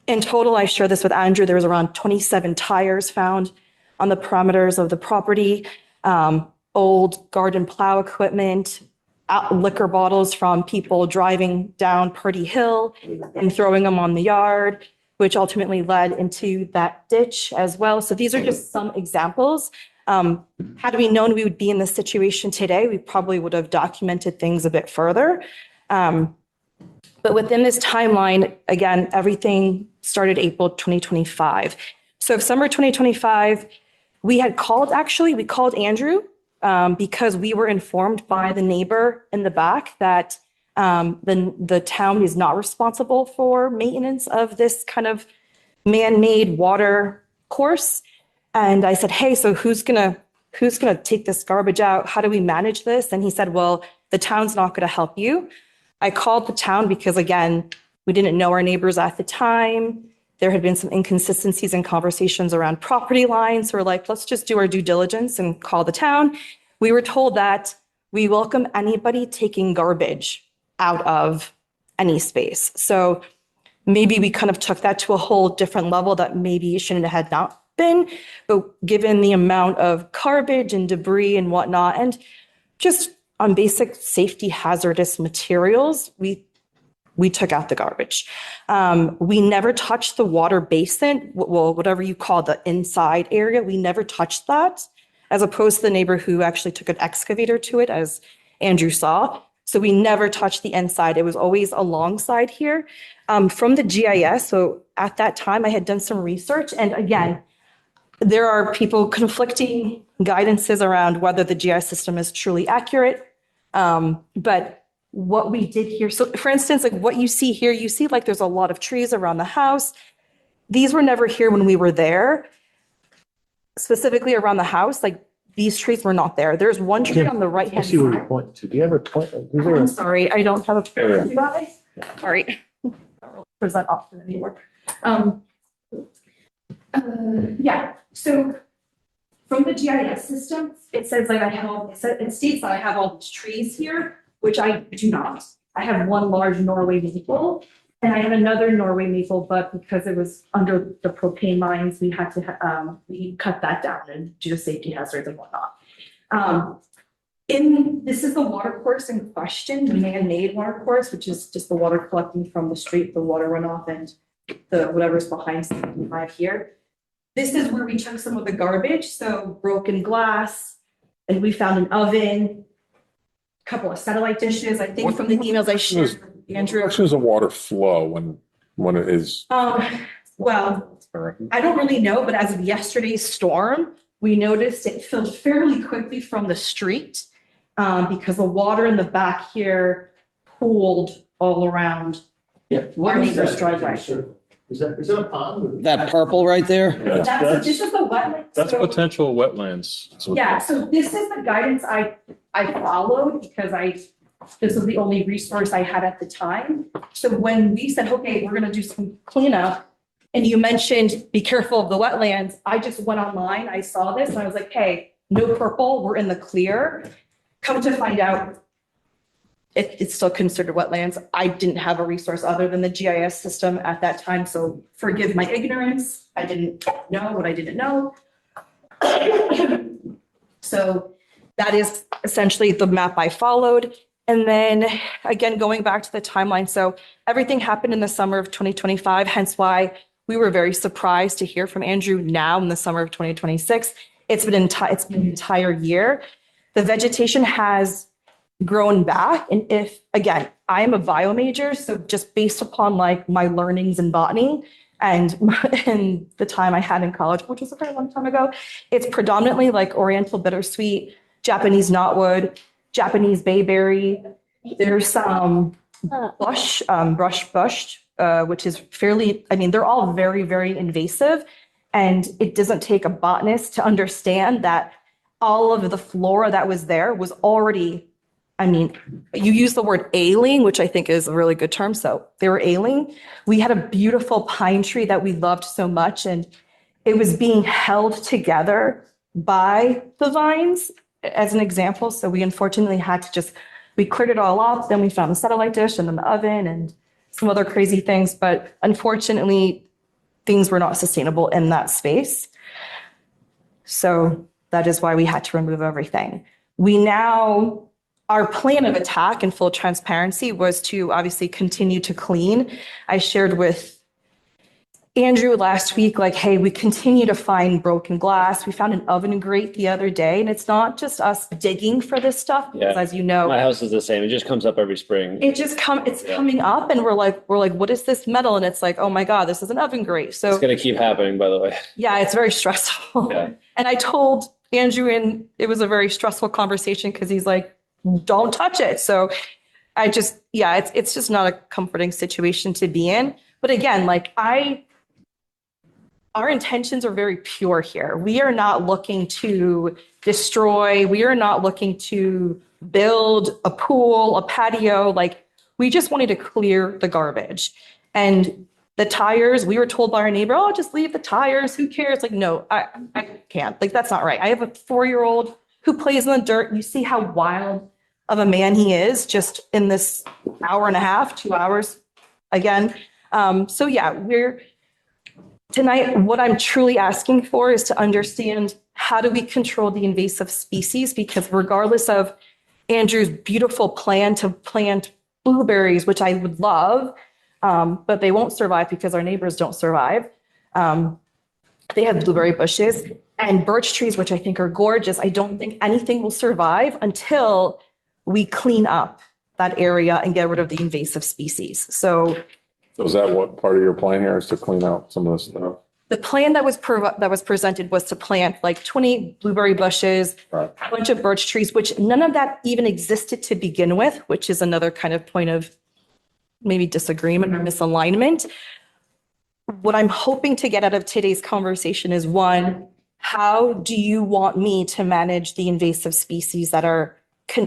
in total, I shared this with Andrew, there was around 27 tires found on the parameters of the property, old garden plow equipment, liquor bottles from people driving down Purdy Hill and throwing them on the yard, which ultimately led into that ditch as well. So these are just some examples. Had we known we would be in this situation today, we probably would have documented things a bit further. But But within this timeline, again, everything started April 2025. So summer 2025, we called Andrew because we were informed by the neighbor in the back that the town is not responsible for maintenance of this kind of man-made water course. And I said, hey, so who's gonna take this garbage out? How do we manage this? And he said, well, the town's not gonna help you. I called the town because, again, we didn't know our neighbors at the time. There had been some inconsistencies in conversations around property lines. So we're like, let's just do our due diligence and call the town. We were told that we welcome anybody taking garbage out of any space. So maybe we kind of took that to a whole different level that maybe it shouldn't have not been. But given the amount of garbage and debris and whatnot, and just on basic safety hazardous materials, we took out the garbage. We never touched the water basin, well, whatever you call the inside area. We never touched that, as opposed to the neighbor who actually took an excavator to it, as Andrew saw. So we never touched the inside. It was always alongside here. From the GIS, so at that time I had done some research, and again, there are people conflicting guidances around whether the GIS system is truly accurate. But what we did here, so for instance, like what you see here, you see like there's a lot of trees around the house. These were never here when we were there. Specifically around the house, like these trees were not there. There's one tree on the right hand I see where side. you're pointing to. Do you have a point? I'm sorry, I don't have a There. you guys. Sorry. I don't present often anymore. Yeah, so from the GIS system, it says like it states that I have all these trees here, which I do not. I have one large Norway maple and I have another Norway maple, but because it was under the propane lines, we had to, we cut that down and due to safety hazards and whatnot. This is the water course in question, the man-made water course, which is just the water collecting from the street, the water runoff and the whatever's behind 75 here. This is where we took some of the garbage, so broken glass, and we found an oven, a couple of satellite dishes. I think from the emails I shared with Andrew. How much is a water flow when it is? Well, I don't really know, but as of yesterday's storm, we noticed it filled fairly quickly from the street because the water in the back here pooled all around our neighbor's driveway. Is that a pond? That purple right there? This is the wetland. That's So- potential wetlands. Yeah, so this is the guidance I followed because this was the only resource I had at the time. So when we said, okay, we're gonna do some cleanup, and you mentioned be careful of the wetlands, I just went online, I saw this, and I was like, hey, no purple, we're in the clear. Come to find out, it's still considered wetlands. I didn't have a resource other than the GIS system at that time, so forgive my ignorance. I didn't know what I didn't know. So that is essentially the map I followed. And then again, going back to the timeline. So everything happened in the summer of 2025, hence why we were very surprised to hear from Andrew now in the summer of 2026. It's been an entire year. The vegetation has grown back. And if, again, I am a bio major, so just based upon like my learnings in botany and the time I had in college, which was a very long time ago, it's predominantly like Oriental bittersweet, Japanese knotwood, Japanese bayberry. There's some brush, which is fairly, I mean, they're all very, very invasive. And it doesn't take a botanist to understand that all of the flora that was there was already, I mean, you use the word ailing, which I think is a really good term. So they were ailing. We had a beautiful pine tree that we loved so much, and it was being held together by the vines as an example. So we unfortunately had to we cleared it all up. Then we found the satellite dish and then the oven and some other crazy things. But unfortunately, things were not sustainable in that space. So that is why we had to remove everything. Our plan of attack in full transparency was to obviously continue to clean. I shared with Andrew last week, like, hey, we continue to find broken glass. We found an oven grate the other day, and it's not just us digging for this stuff, because Yeah. as you know, My house is the same. It just comes up every spring. it's coming up, and we're like, what is this metal? And it's like, oh my God, this is an oven grate. It's So gonna keep happening, by the way. yeah, it's very stressful. Yeah. And I told Andrew, and it was a very stressful conversation because he's like, don't touch it. So it's just not a comforting situation to be in. But again, like our intentions are very pure here. We are not looking to destroy. We are not looking to build a pool, a patio. Like, we just wanted to clear the garbage. And the tires, we were told by our neighbor, oh, just leave the tires. Who cares? Like, no, I can't. Like, that's not right. I have a 4-year-old who plays in the dirt. You see how wild of a man he is just in this hour and a half, 2 hours again. So yeah, tonight, what I'm truly asking for is to understand, how do we control the invasive species? Because regardless of Andrew's beautiful plan to plant blueberries, which I would love, but they won't survive because our neighbors don't survive. They have blueberry bushes and birch trees, which I think are gorgeous. I don't think anything will survive until we clean up that area and get rid of the invasive species. So is that what part of your plan here is, to clean out some of this stuff? the plan that was presented was to plant like 20 blueberry bushes, Right. a bunch of birch trees, which none of that even existed to begin with, which is another kind of point of maybe disagreement or misalignment. What I'm hoping to get out of today's conversation is, one, how do you want me to manage the invasive species that are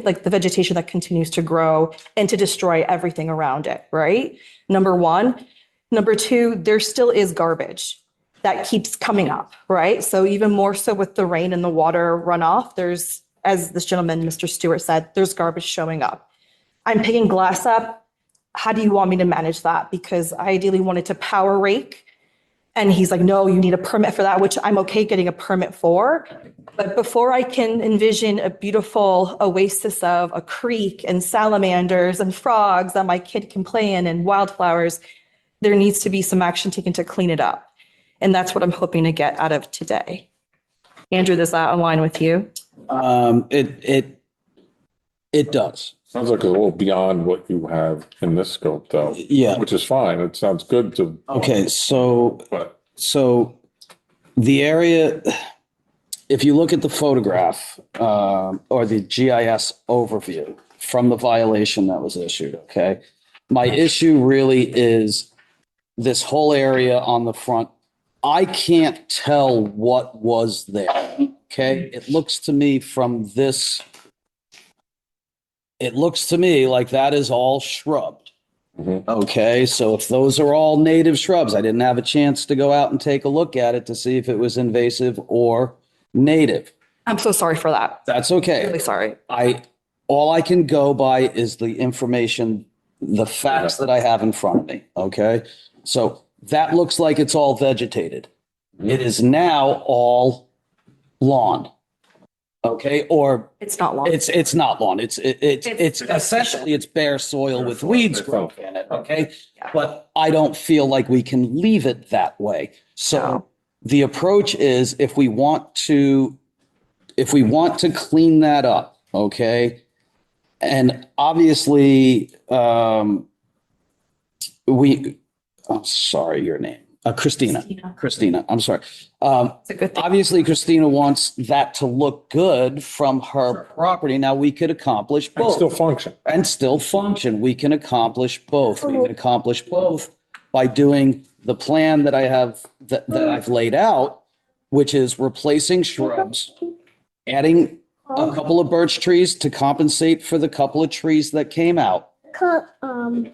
like the vegetation that continues to grow and to destroy everything around it, right? Number one. Number two, there still is garbage that keeps coming up, right? So even more so with the rain and the water runoff, there's, as this gentleman, Mr. Stewart said, there's garbage showing up. I'm picking glass up. How do you want me to manage that? Because I ideally wanted to power rake. And he's like, no, you need a permit for that, which I'm okay getting a permit for. But before I can envision a beautiful oasis of a creek and salamanders and frogs that my kid can play in and wildflowers, there needs to be some action taken to clean it up. And that's what I'm hoping to get out of today. Andrew, does that align with you? It does. Sounds like a little beyond what you have in this scope, though. Yeah. Which is fine. It sounds good to. Okay, so But the area, if you look at the photograph or the GIS overview from the violation that was issued, okay? My issue really is this whole area on the front. I can't tell what was there, okay? It looks to me from this, it looks to me like that is all shrubbed. Okay, so if those are all native shrubs, I didn't have a chance to go out and take a look at it to see if it was invasive or native. I'm so sorry for that. That's okay. Really sorry. All I can go by is the information, the facts that I have in front of me, okay? So that looks like it's all vegetated. It is now all lawn. Okay, or It's not long. it's not lawn. It's essentially it's bare soil with weeds growing in it. Okay, but I don't feel like we can leave it that way. So the approach is, if we want to clean that up, okay, and obviously I'm sorry, your name. Christina, I'm sorry. It's a good thing. Obviously, Christina wants that to look good from her property. Now, we could accomplish both. And still function. We can accomplish both. We can accomplish both by doing the plan that I have, that I've laid out, which is replacing shrubs, adding a couple of birch trees to compensate for the couple of trees that came out,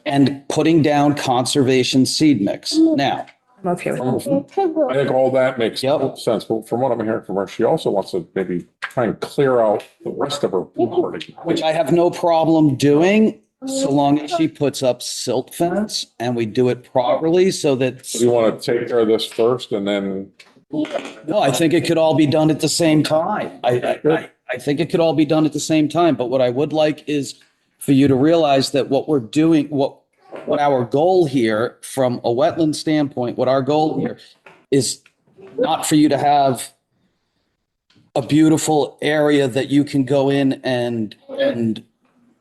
and putting down conservation seed mix. Now, I'm okay with that. I think all that makes sense. But from what I'm hearing from her, she also wants to maybe try and clear out the rest of her property. which I have no problem doing, so long as she puts up silt fence and we do it properly so that. So you want to take care of this first and then? No, I think it could all be done at the same time. I think it could all be done at the same time. But what I would like is for you to realize that what we're doing, what what our goal here, from a wetland standpoint, what our goal here is not for you to have a beautiful area that you can go in and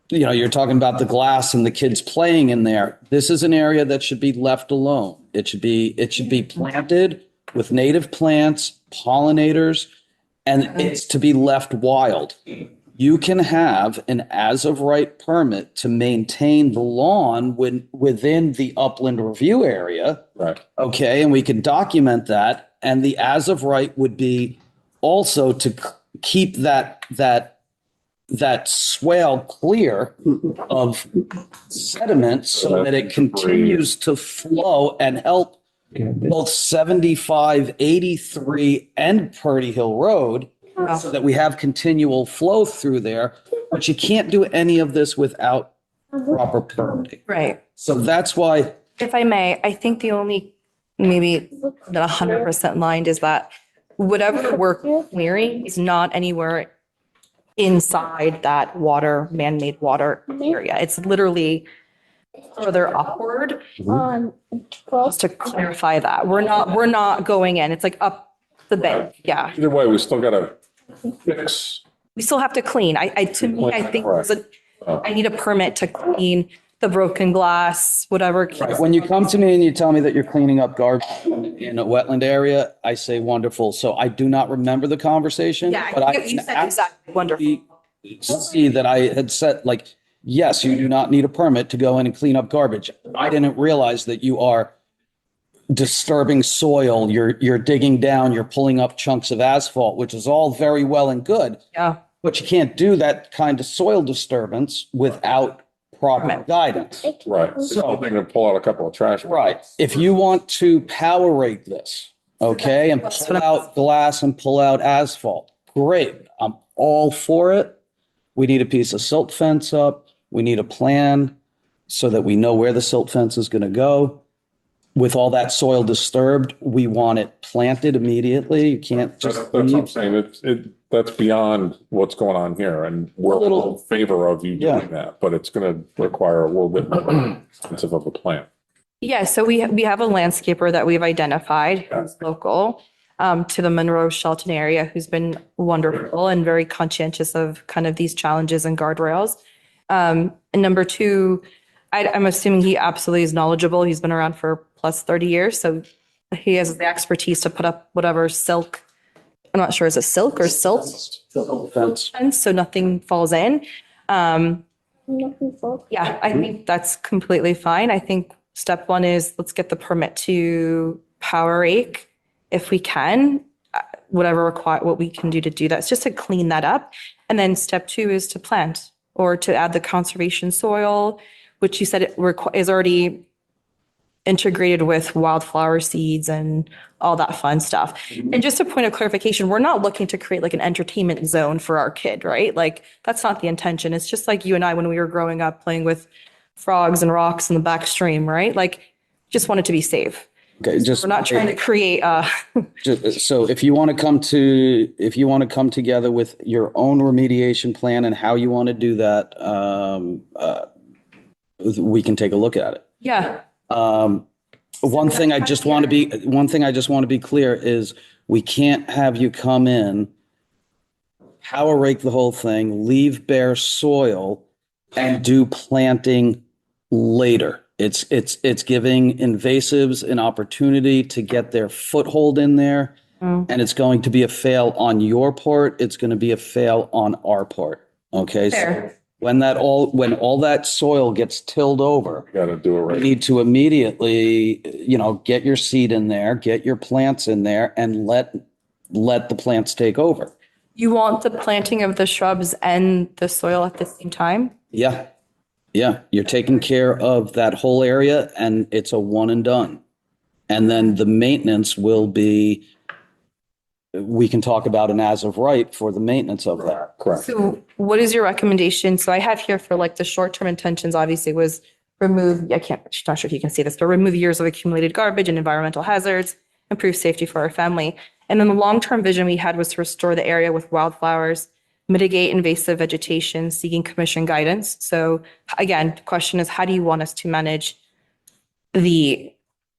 you're talking about the glass and the kids playing in there. This is an area that should be left alone. It should be planted with native plants, pollinators, and it's to be left wild. You can have an as of right permit to maintain the lawn within the upland review area. Right. Okay, and we can document that. And the as of right would be also to keep that swale clear of sediment so that it continues to flow and help both 75, 83 and Purdy Hill Road, so that we have continual flow through there. But you can't do any of this without proper permitting. Right. So that's why. If I may, I think the only maybe not 100% lined is that whatever we're clearing is not anywhere inside that water, man-made water area. It's literally further upward. Just to clarify that, we're not going in. It's like up the bank. Yeah. Either way, we still gotta fix. We still have to clean. To me, I think I need a permit to clean the broken glass, whatever. Right. When you come to me and you tell me that you're cleaning up garbage in a wetland area, I say wonderful. So I do not remember the conversation. Yeah, but you said exactly wonderful. See that I had said, like, yes, you do not need a permit to go in and clean up garbage. I didn't realize that you are disturbing soil. You're digging down, you're pulling up chunks of asphalt, which is all very well and good. Yeah. But you can't do that kind of soil disturbance without proper guidance. Right. So they're gonna pull out a couple of trash. Right. If you want to power rake this, okay, and pull out glass and pull out asphalt, great. I'm all for it. We need a piece of silt fence up. We need a plan so that we know where the silt fence is going to go. With all that soil disturbed, we want it planted immediately. You can't just. That's what I'm saying. That's beyond what's going on here, and we're in favor of you doing that, but it's going to require a little bit more expensive of a plan. Yeah, so we have a landscaper that we've identified who's local to the Monroe Shelton area, who's been wonderful and very conscientious of kind of these challenges and guardrails. And number two, I'm assuming he absolutely is knowledgeable. He's been around for plus 30 years, so he has the expertise to put up whatever silk. I'm not sure, is it silk or silt? Fence. So nothing falls in. Yeah, I think that's completely fine. I think step one is let's get the permit to power rake if we can, what we can do to do that. It's just to clean that up. And then step two is to plant or to add the conservation soil, which you said is already integrated with wildflower seeds and all that fun stuff. And just a point of clarification, we're not looking to create like an entertainment zone for our kid, right? Like that's not the intention. It's just like you and I when we were growing up playing with frogs and rocks in the back stream, right? Like just want it to be safe. Okay, we're not trying to create so if you want to come together with your own remediation plan and how you want to do that, we can take a look at it. Yeah. One thing I just want to be clear is we can't have you come in, power rake the whole thing, leave bare soil, and do planting later. It's giving invasives an opportunity to get their foothold in there, and it's going to be a fail on your part. It's going to be a fail on our part. Okay. Fair. So when all that soil gets tilled over, You gotta do it you right. need to immediately, get your seed in there, get your plants in there, and let the plants take over. You want the planting of the shrubs and the soil at the same time? Yeah. Yeah. You're taking care of that whole area and it's a one and done. And then the maintenance will be, we can talk about an as of right for the maintenance of that. Correct. So what is your recommendation? So I have here for like the short-term intentions, obviously was remove, not sure if you can see this, but remove years of accumulated garbage and environmental hazards, improve safety for our family. And then the long-term vision we had was to restore the area with wildflowers, mitigate invasive vegetation, seeking commission guidance. So again, the question is, how do you want us to manage the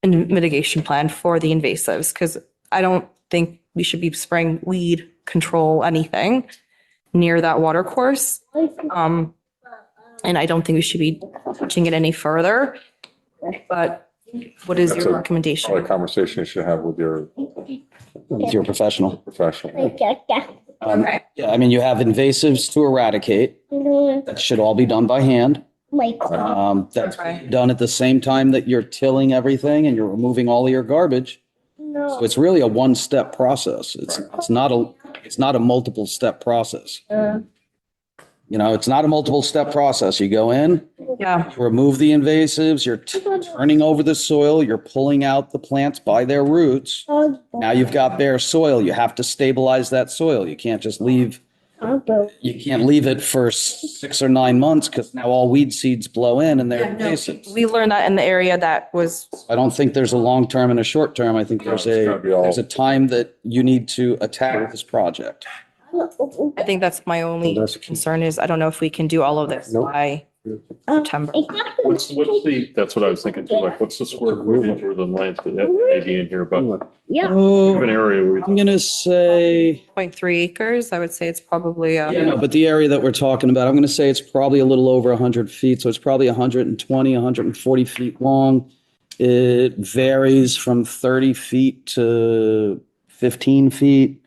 mitigation plan for the invasives, because I don't think we should be spraying weed control anything near that water course. And I don't think we should be touching it any further. But what is That's your a- recommendation? Probably a conversation you should have with your professional. professional. Yeah, I mean, you have invasives to eradicate. That should all be done by hand. That's done at the same time that you're tilling everything and you're removing all of your garbage. So it's really a one-step process. It's not a multiple step process. You know, it's not a multiple step process. You go in, Yeah. you remove the invasives, you're turning over the soil, you're pulling out the plants by their roots. Now you've got bare soil. You have to stabilize that soil. You can't just leave it for 6 or 9 months because now all weed seeds blow in and they're invasives. We learned that in the area that was, I don't think there's a long term and a short term. I think there's a time that you need to attack this project. I think that's my only concern is I don't know if we can do all of this by September. What's the, that's what I was thinking too, like, what's the square footage or the length that may be in here, but Oh, an area where I'm gonna say, 0.3 acres, I would say it's probably, but the area that we're talking about, I'm gonna say it's probably a little over 100 feet. So it's probably 120, 140 feet long. It varies from 30 feet to 15 feet.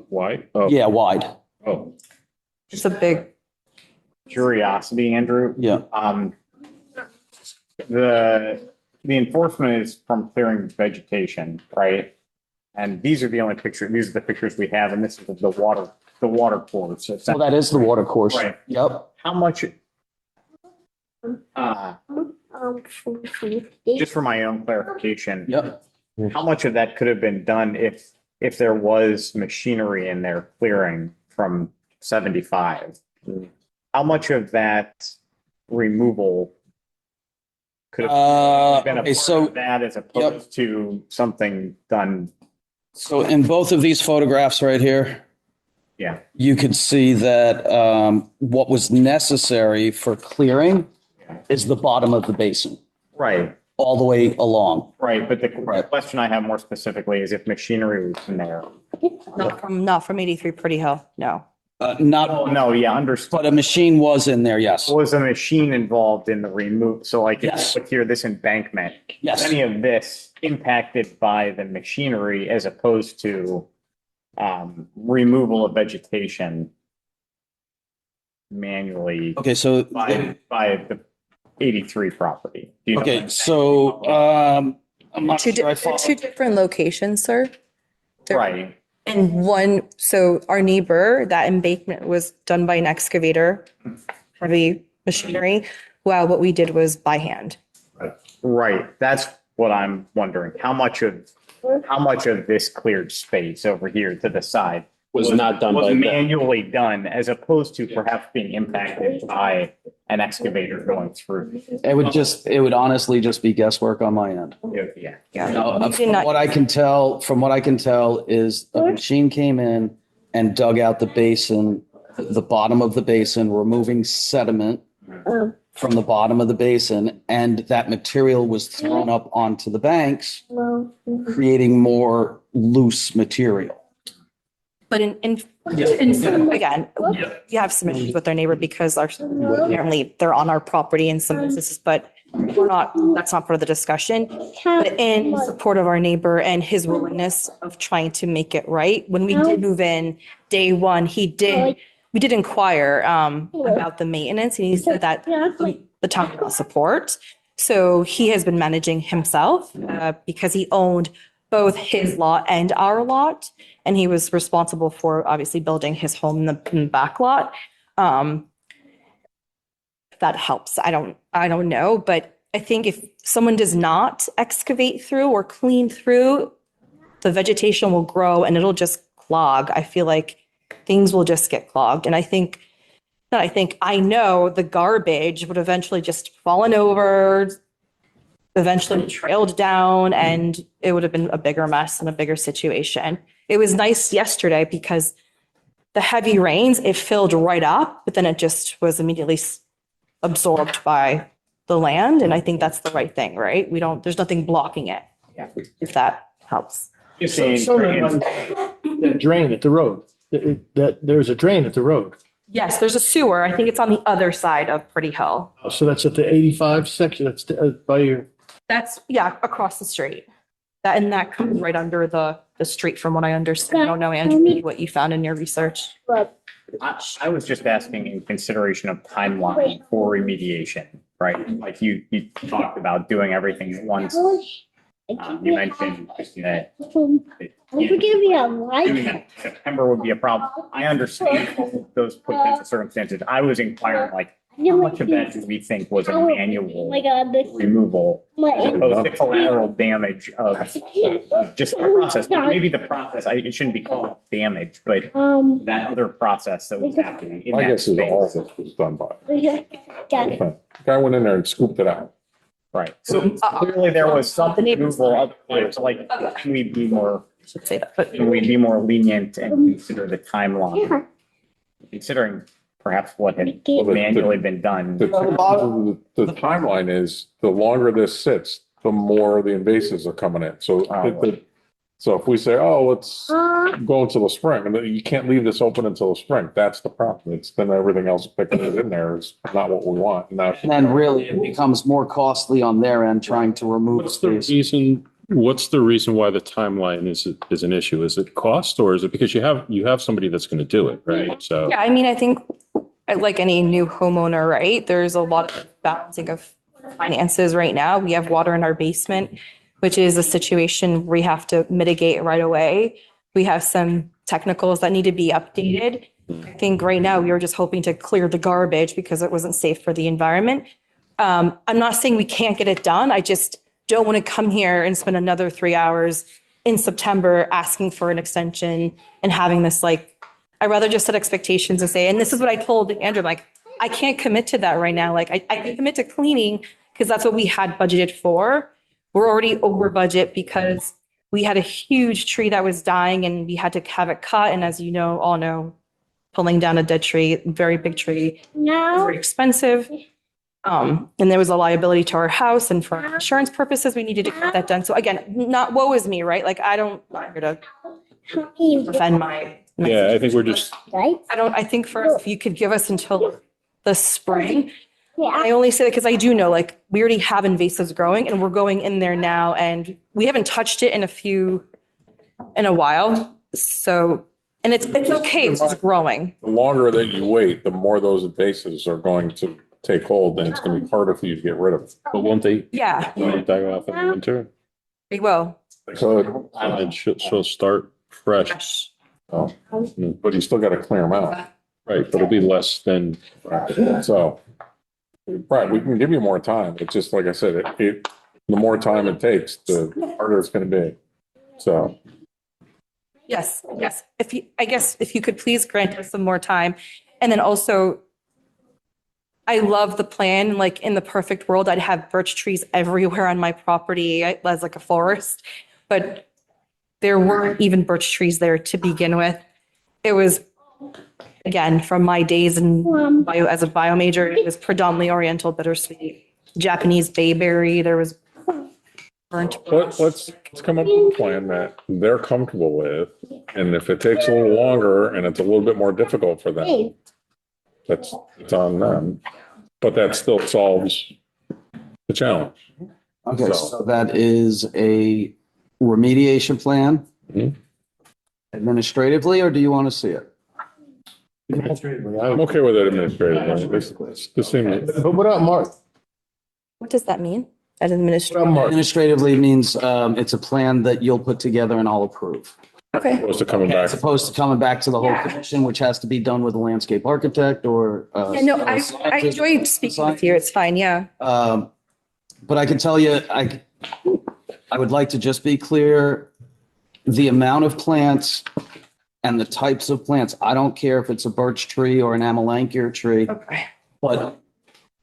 wide? Oh, Yeah, wide. oh, it's a big, Curiosity, Andrew. Yeah. The enforcement is from clearing vegetation, right? And these are the only pictures, these are the pictures we have, and this is the water course. So that is the water course. Right. Yep. How much, just for my own clarification. Yep. How much of that could have been done if there was machinery in there clearing from 75? How much of that removal could have been a okay, part so- of that as opposed to something done? So in both of these photographs right here, Yeah. you could see that what was necessary for clearing is the bottom of the basin, Right, all the way along. right. But the question I have more specifically is if machinery was in there. not from 83 Pretty Hill, no. Not, Oh, no, yeah, understood. but a machine was in there, yes. Was a machine involved in the remove? So like, Yes. look here, this embankment. Yes. Any of this impacted by the machinery as opposed to removal of vegetation manually Okay, so, by the 83 property? Do you know okay, what so I'm not Two, sure I they're follow. two different locations, sir. They're- Right, And one, so our neighbor, that embankment was done by an excavator, heavy machinery. Wow, what we did was by hand. right. That's what I'm wondering. How much of this cleared space over here to the side Was not done was by that. manually done as opposed to perhaps being impacted by an excavator going through? It would honestly just be guesswork on my end. Yeah. No, We did from not- what I can tell is a machine came in and dug out the basin, the bottom of the basin, removing sediment from the bottom of the basin, and that material was thrown up onto the banks, creating more loose material. But again, you have some issues with their neighbor because apparently they're on our property in some instances, but that's not part of the discussion. But in support of our neighbor and his willingness of trying to make it right, when we did move in day one, we did inquire about the maintenance, and he said that the town did not support. So he has been managing himself because he owned both his lot and our lot, and he was responsible for obviously building his home in the back lot. That helps. I don't know, but I think if someone does not excavate through or clean through, the vegetation will grow and it'll just clog. I feel like things will just get clogged. And I know the garbage would eventually just fallen over, eventually trailed down, and it would have been a bigger mess and a bigger situation. It was nice yesterday because the heavy rains, it filled right up, but then it just was immediately absorbed by the land. And I think that's the right thing, right? There's nothing blocking it. Yeah. If that helps. That drain at the road, that there's a drain at the road. Yes, there's a sewer. I think it's on the other side of Pretty Hill. So that's at the 85 section, that's by your, That's, yeah, across the street. That comes right under the street from what I understand. I don't know, Andrew, what you found in your research. I was just asking in consideration of timeline for remediation, right? Like you talked about doing everything at once. You mentioned that doing that in September would be a problem. I understand all those potential circumstances. I was inquiring like, how much of that do we think was a manual removal as opposed to collateral damage of just the process? Maybe the process, it shouldn't be called damage, but that other process that was happening in I that guess is all space. this was done by. Guy went in there and scooped it out. Right. So clearly there was some removal of, so like, can we be more, can we be more lenient and consider the timeline? Considering perhaps what had manually been done. The timeline is, the longer this sits, the more the invasives are coming in. So if we say, oh, let's go until the spring, and you can't leave this open until the spring, that's the problem. Then everything else picking it in there is not what we want. And then really it becomes more costly on their end trying to remove What's the space. reason why the timeline is an issue? Is it cost, or is it because you have somebody that's going to do it, right? So Yeah, I mean, I think like any new homeowner, right? There's a lot of balancing of finances right now. We have water in our basement, which is a situation we have to mitigate right away. We have some technicals that need to be updated. I think right now we were just hoping to clear the garbage because it wasn't safe for the environment. I'm not saying we can't get it done. I just don't want to come here and spend another 3 hours in September asking for an extension and having this I'd rather just set expectations and say, and this is what I told Andrew, I can't commit to that right now. I can commit to cleaning because that's what we had budgeted for. We're already over budget because we had a huge tree that was dying and we had to have it cut. And as you all know, pulling down a dead tree, very big tree, very expensive. And there was a liability to our house, and for insurance purposes, we needed to get that done. So again, not woe is me, right? I'm not here to defend my. yeah, I think we're just, I think first, if you could give us until the spring. I only say that because I do know, we already have invasives growing and we're going in there now and we haven't touched it in a while. So, and it's okay, it's just growing. The longer that you wait, the more those invasives are going to take hold, and it's going to be harder for you to get rid of. but won't they Yeah, die off in the winter? we will. So, And she'll start fresh, but you still got to clear them out. right? But it'll be less than, So, right, we can give you more time. It's just, like I said, the more time it takes, the harder it's going to be. So, Yes. If you could please grant us some more time. And then also, I love the plan. In the perfect world, I'd have birch trees everywhere on my property as a forest. But there weren't even birch trees there to begin with. It was, again, from my days in bio as a bio major, it was predominantly oriental bittersweet, Japanese bayberry. There was burnt. let's come up with a plan that they're comfortable with. And if it takes a little longer and it's a little bit more difficult for them, it's on them. But that still solves the challenge. Okay, so that is a remediation plan administratively, or do you want to see it? I'm okay with it administratively. This seems. but what about Mark? What does that mean? As administrator? Administratively means it's a plan that you'll put together and I'll approve. Okay. Opposed to coming back. As opposed to coming back to the whole commission, which has to be done with a landscape architect or. Yeah, no, I enjoy speaking with you. It's fine. Yeah. But I can tell you, I would like to just be clear, the amount of plants and the types of plants. I don't care if it's a birch tree or an amelanchier tree. Okay. But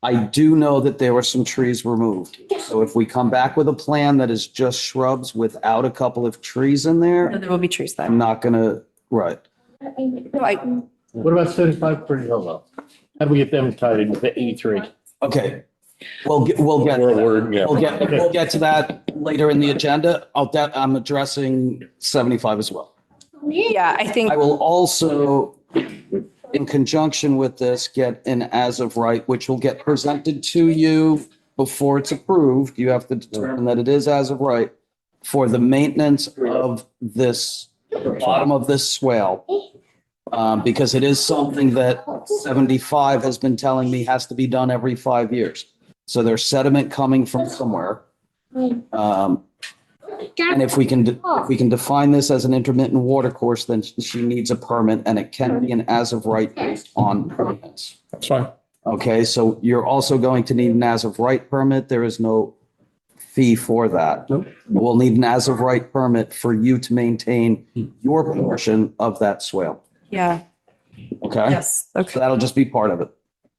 I do know that there were some trees removed. So if we come back with a plan that is just shrubs without a couple of trees in there, There will be trees I'm then. not gonna, right. What about 35 Pretty Hill though? How do we get them tied into the 83? Okay, We'll get, we'll get, Yeah. we'll get to that later in the agenda. I'm addressing 75 as well. Yeah, I think. I will also, in conjunction with this, get an as of right, which will get presented to you before it's approved. You have to determine that it is as of right for the maintenance of this, bottom of this swale. Because it is something that 75 has been telling me has to be done every 5 years. So there's sediment coming from somewhere. And if we can define this as an intermittent water course, then she needs a permit, and it can be an as of right based on permits. That's fine. Okay, so you're also going to need an as of right permit. There is no fee for that. Nope. We'll need an as of right permit for you to maintain your portion of that swale. Yeah. Okay? Yes. Okay. So that'll just be part of it.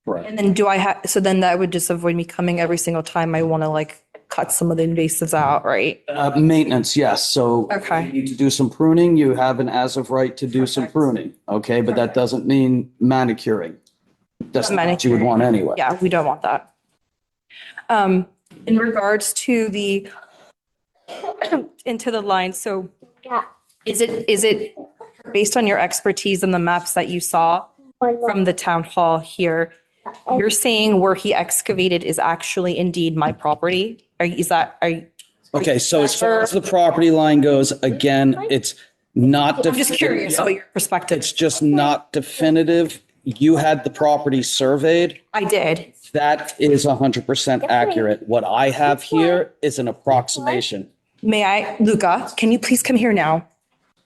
Right. And then do I have, so then that would just avoid me coming every single time I want to like cut some of the invasives out, right? Maintenance, yes. So Okay. you need to do some pruning. You have an as of right to do some pruning. Okay, but that doesn't mean manicuring. That's not what you would want anyway. Yeah, we don't want that. In regards to the, into the line, so is it based on your expertise and the maps that you saw from the town hall here, you're saying where he excavated is actually indeed my property? Okay, so as far as the property line goes, again, it's not. I'm just curious about your perspective. It's just not definitive. You had the property surveyed. I did. That is 100% accurate. What I have here is an approximation. May I, Luca, can you please come here now?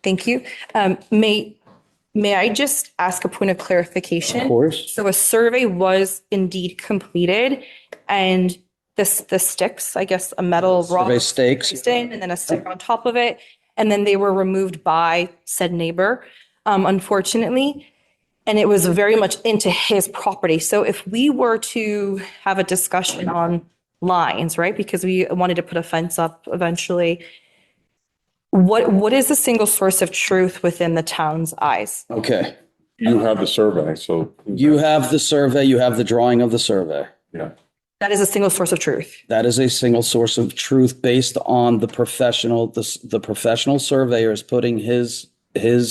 Thank you. May I just ask a point of clarification? Of course. So a survey was indeed completed, and the sticks, I guess, a metal rod. Survey stakes. placed in, and then a stick on top of it, and then they were removed by said neighbor, unfortunately. And it was very much into his property. So if we were to have a discussion on lines, right? Because we wanted to put a fence up eventually. What is the single source of truth within the town's eyes? Okay. You have the survey, so. You have the survey, you have the drawing of the survey. Yeah. That is a single source of truth. That is a single source of truth based on the professional, the professional surveyor is putting his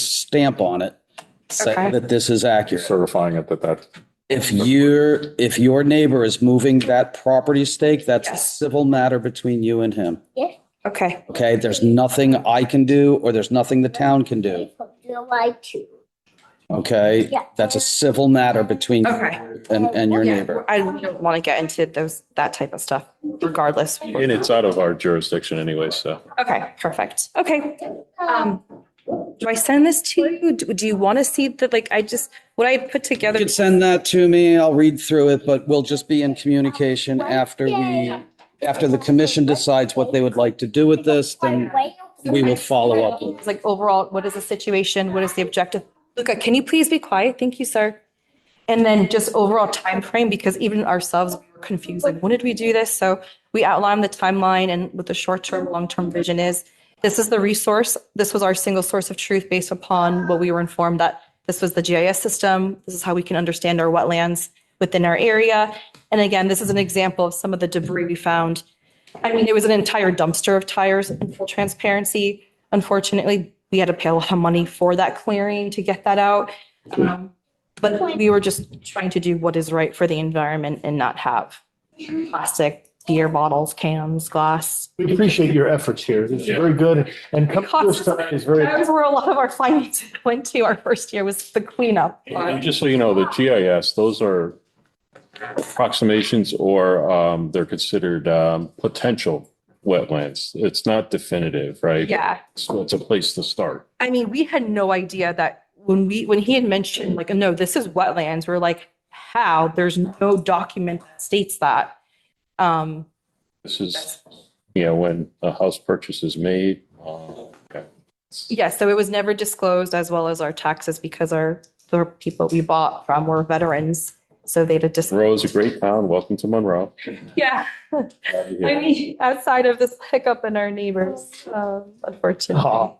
stamp on it, saying Okay. that this is accurate. Certifying it that. If your neighbor is moving that property stake, that's a Yes. civil matter between you and him. Okay. Okay, there's nothing I can do, or there's nothing the town can do. Okay, that's a civil matter between you Okay. and your Yeah, neighbor. I don't want to get into that type of stuff regardless. And it's out of our jurisdiction anyway, so. Okay, perfect. Okay. Do I send this to you? Do you want to see the, what I put You together? could send that to me, I'll read through it, but we'll just be in communication after the commission decides what they would like to do with this, then we will follow up with it. Like overall, what is the situation? What is the objective? Luca, can you please be quiet? Thank you, sir. And then just overall time frame, because even ourselves we were confused, like when did we do this? So we outlined the timeline and what the short-term, long-term vision is. This is the resource. This was our single source of truth based upon what we were informed that this was the GIS system. This is how we can understand our wetlands within our area. And again, this is an example of some of the debris we found. I mean, it was an entire dumpster of tires in full transparency. Unfortunately, we had to pay a lot of money for that clearing to get that out. But we were just trying to do what is right for the environment and not have plastic, beer bottles, cans, glass. We appreciate your efforts here. This is very good. And coming to us tonight is very. That was where a lot of our finances went to our first year was the cleanup. And just so you know, the GIS, those are approximations or they're considered potential wetlands. It's not definitive, right? Yeah. So it's a place to start. I mean, we had no idea that when he had mentioned like, no, this is wetlands, we're like, how? There's no document that states that. This is, when a house purchase is made. Okay. Yeah, so it was never disclosed as well as our taxes because the people we bought from were veterans. So they'd have just. Monroe is a great town. Welcome to Monroe. Yeah. I mean, outside of this hiccup in our neighbors, unfortunately.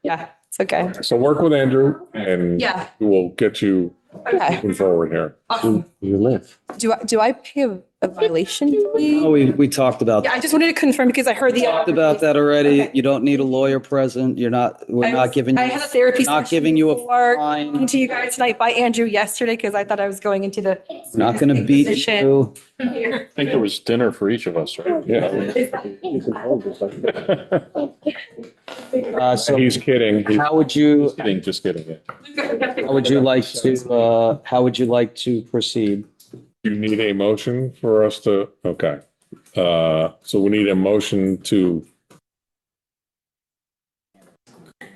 Yeah, it's okay. So work with Andrew and Yeah. we'll get you Okay. moving forward here. Awesome. You live. Do I pay a violation fee? Oh, we talked about, Yeah, I just wanted to confirm because I heard the. talked about that already. You don't need a lawyer present. We're not giving. I had a therapy Not session giving you a before fine. talking to you guys tonight by Andrew yesterday because I thought I was going into the. Not gonna beat position you. here. I think there was dinner for each of us, right? Yeah. So He's kidding. He's how would you, Kidding, just kidding. Yeah. how would you like to, how would you like to proceed? You need a motion for us to, okay. So we need a motion to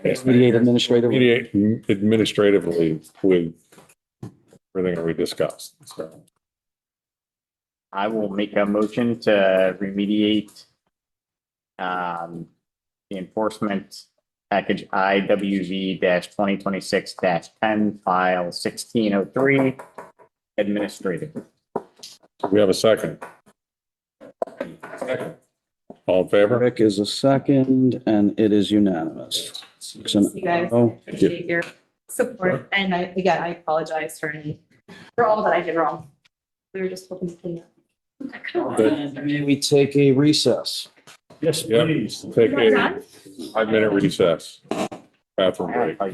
Mediate administratively. mediate administratively with everything that we discussed. So, I will make a motion to remediate the enforcement package IWV 2026 10 file 1603 administrative. we have a second. Second. All in favor? Rick is a second and it is unanimous. You guys, Oh, appreciate your support. And again, I apologize for all that I did wrong. We were just hoping to clean up. and may we take a recess? Yes, Yeah. please. Take a 5-minute recess. Bathroom break. I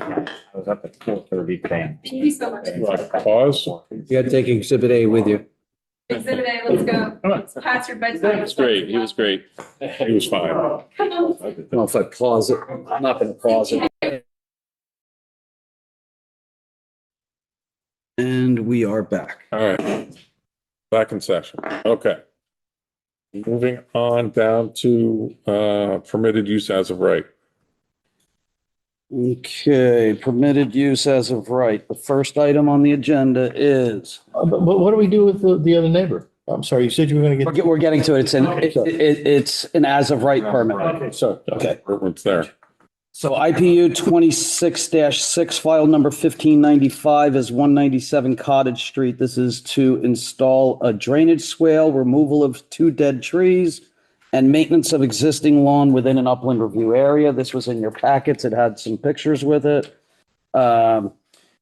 was up at 4:30 today. Thank you so much. You want to Pause? You gotta take exhibit A with you. Exhibit A, let's go. It's past your bedtime. He was great. He was great. He was fine. Come on. I don't know if I pause it. I'm not gonna pause it. And we are back. All right. Back in session. Okay. Moving on down to permitted use as of right. Okay, permitted use as of right. The first item on the agenda is, But what do we do with the other neighbor? I'm sorry, you said you were gonna get. we're getting to it. It's an as of right permit. Okay, sorry. Okay. It's there. So IPU 26-6, file number 1595 is 197 Cottage Street. This is to install a drainage swale, removal of 2 dead trees, and maintenance of existing lawn within an upland review area. This was in your packets. It had some pictures with it.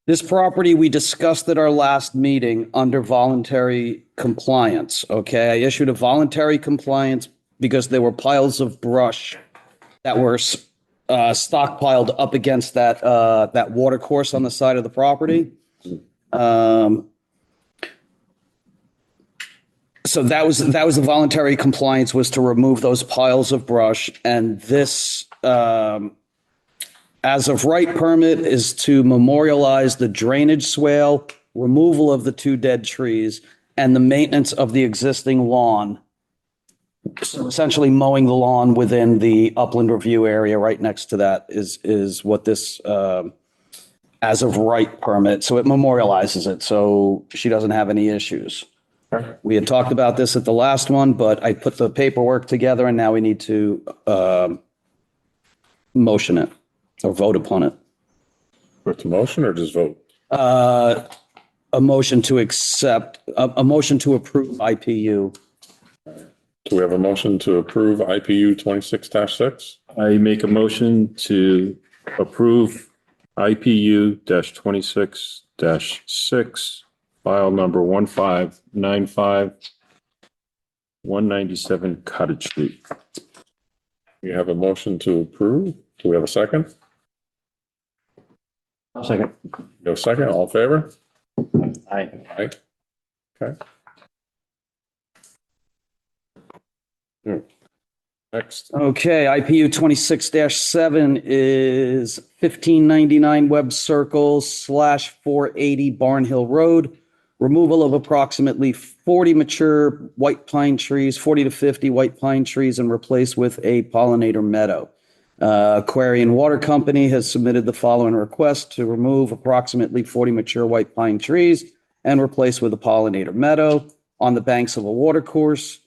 This property, we discussed at our last meeting under voluntary compliance, okay? I issued a voluntary compliance because there were piles of brush that were stockpiled up against that water course on the side of the property. So that was the voluntary compliance, was to remove those piles of brush, and this as of right permit is to memorialize the drainage swale, removal of the 2 dead trees, and the maintenance of the existing lawn. So essentially mowing the lawn within the upland review area right next to that is what this as of right permit. So it memorializes it, so she doesn't have any issues. We had talked about this at the last one, but I put the paperwork together and now we need to motion it or vote upon it. With the motion or just vote? A motion to accept, a motion to approve IPU. Do we have a motion to approve IPU 26-6? I make a motion to approve IPU 26-6, file number 1595, 197 Cottage Street. We have a motion to approve. Do we have a second? Second. You have a second? All in favor? Aye. Aye. Okay. Next. Okay, IPU 26-7 is 1599 Webb Circle /480 Barnhill Road. Removal of approximately 40 mature white pine trees, 40 to 50 white pine trees, and replaced with a pollinator meadow. Aquarian Water Company has submitted the following request to remove approximately 40 mature white pine trees and replace with a pollinator meadow on the banks of a water course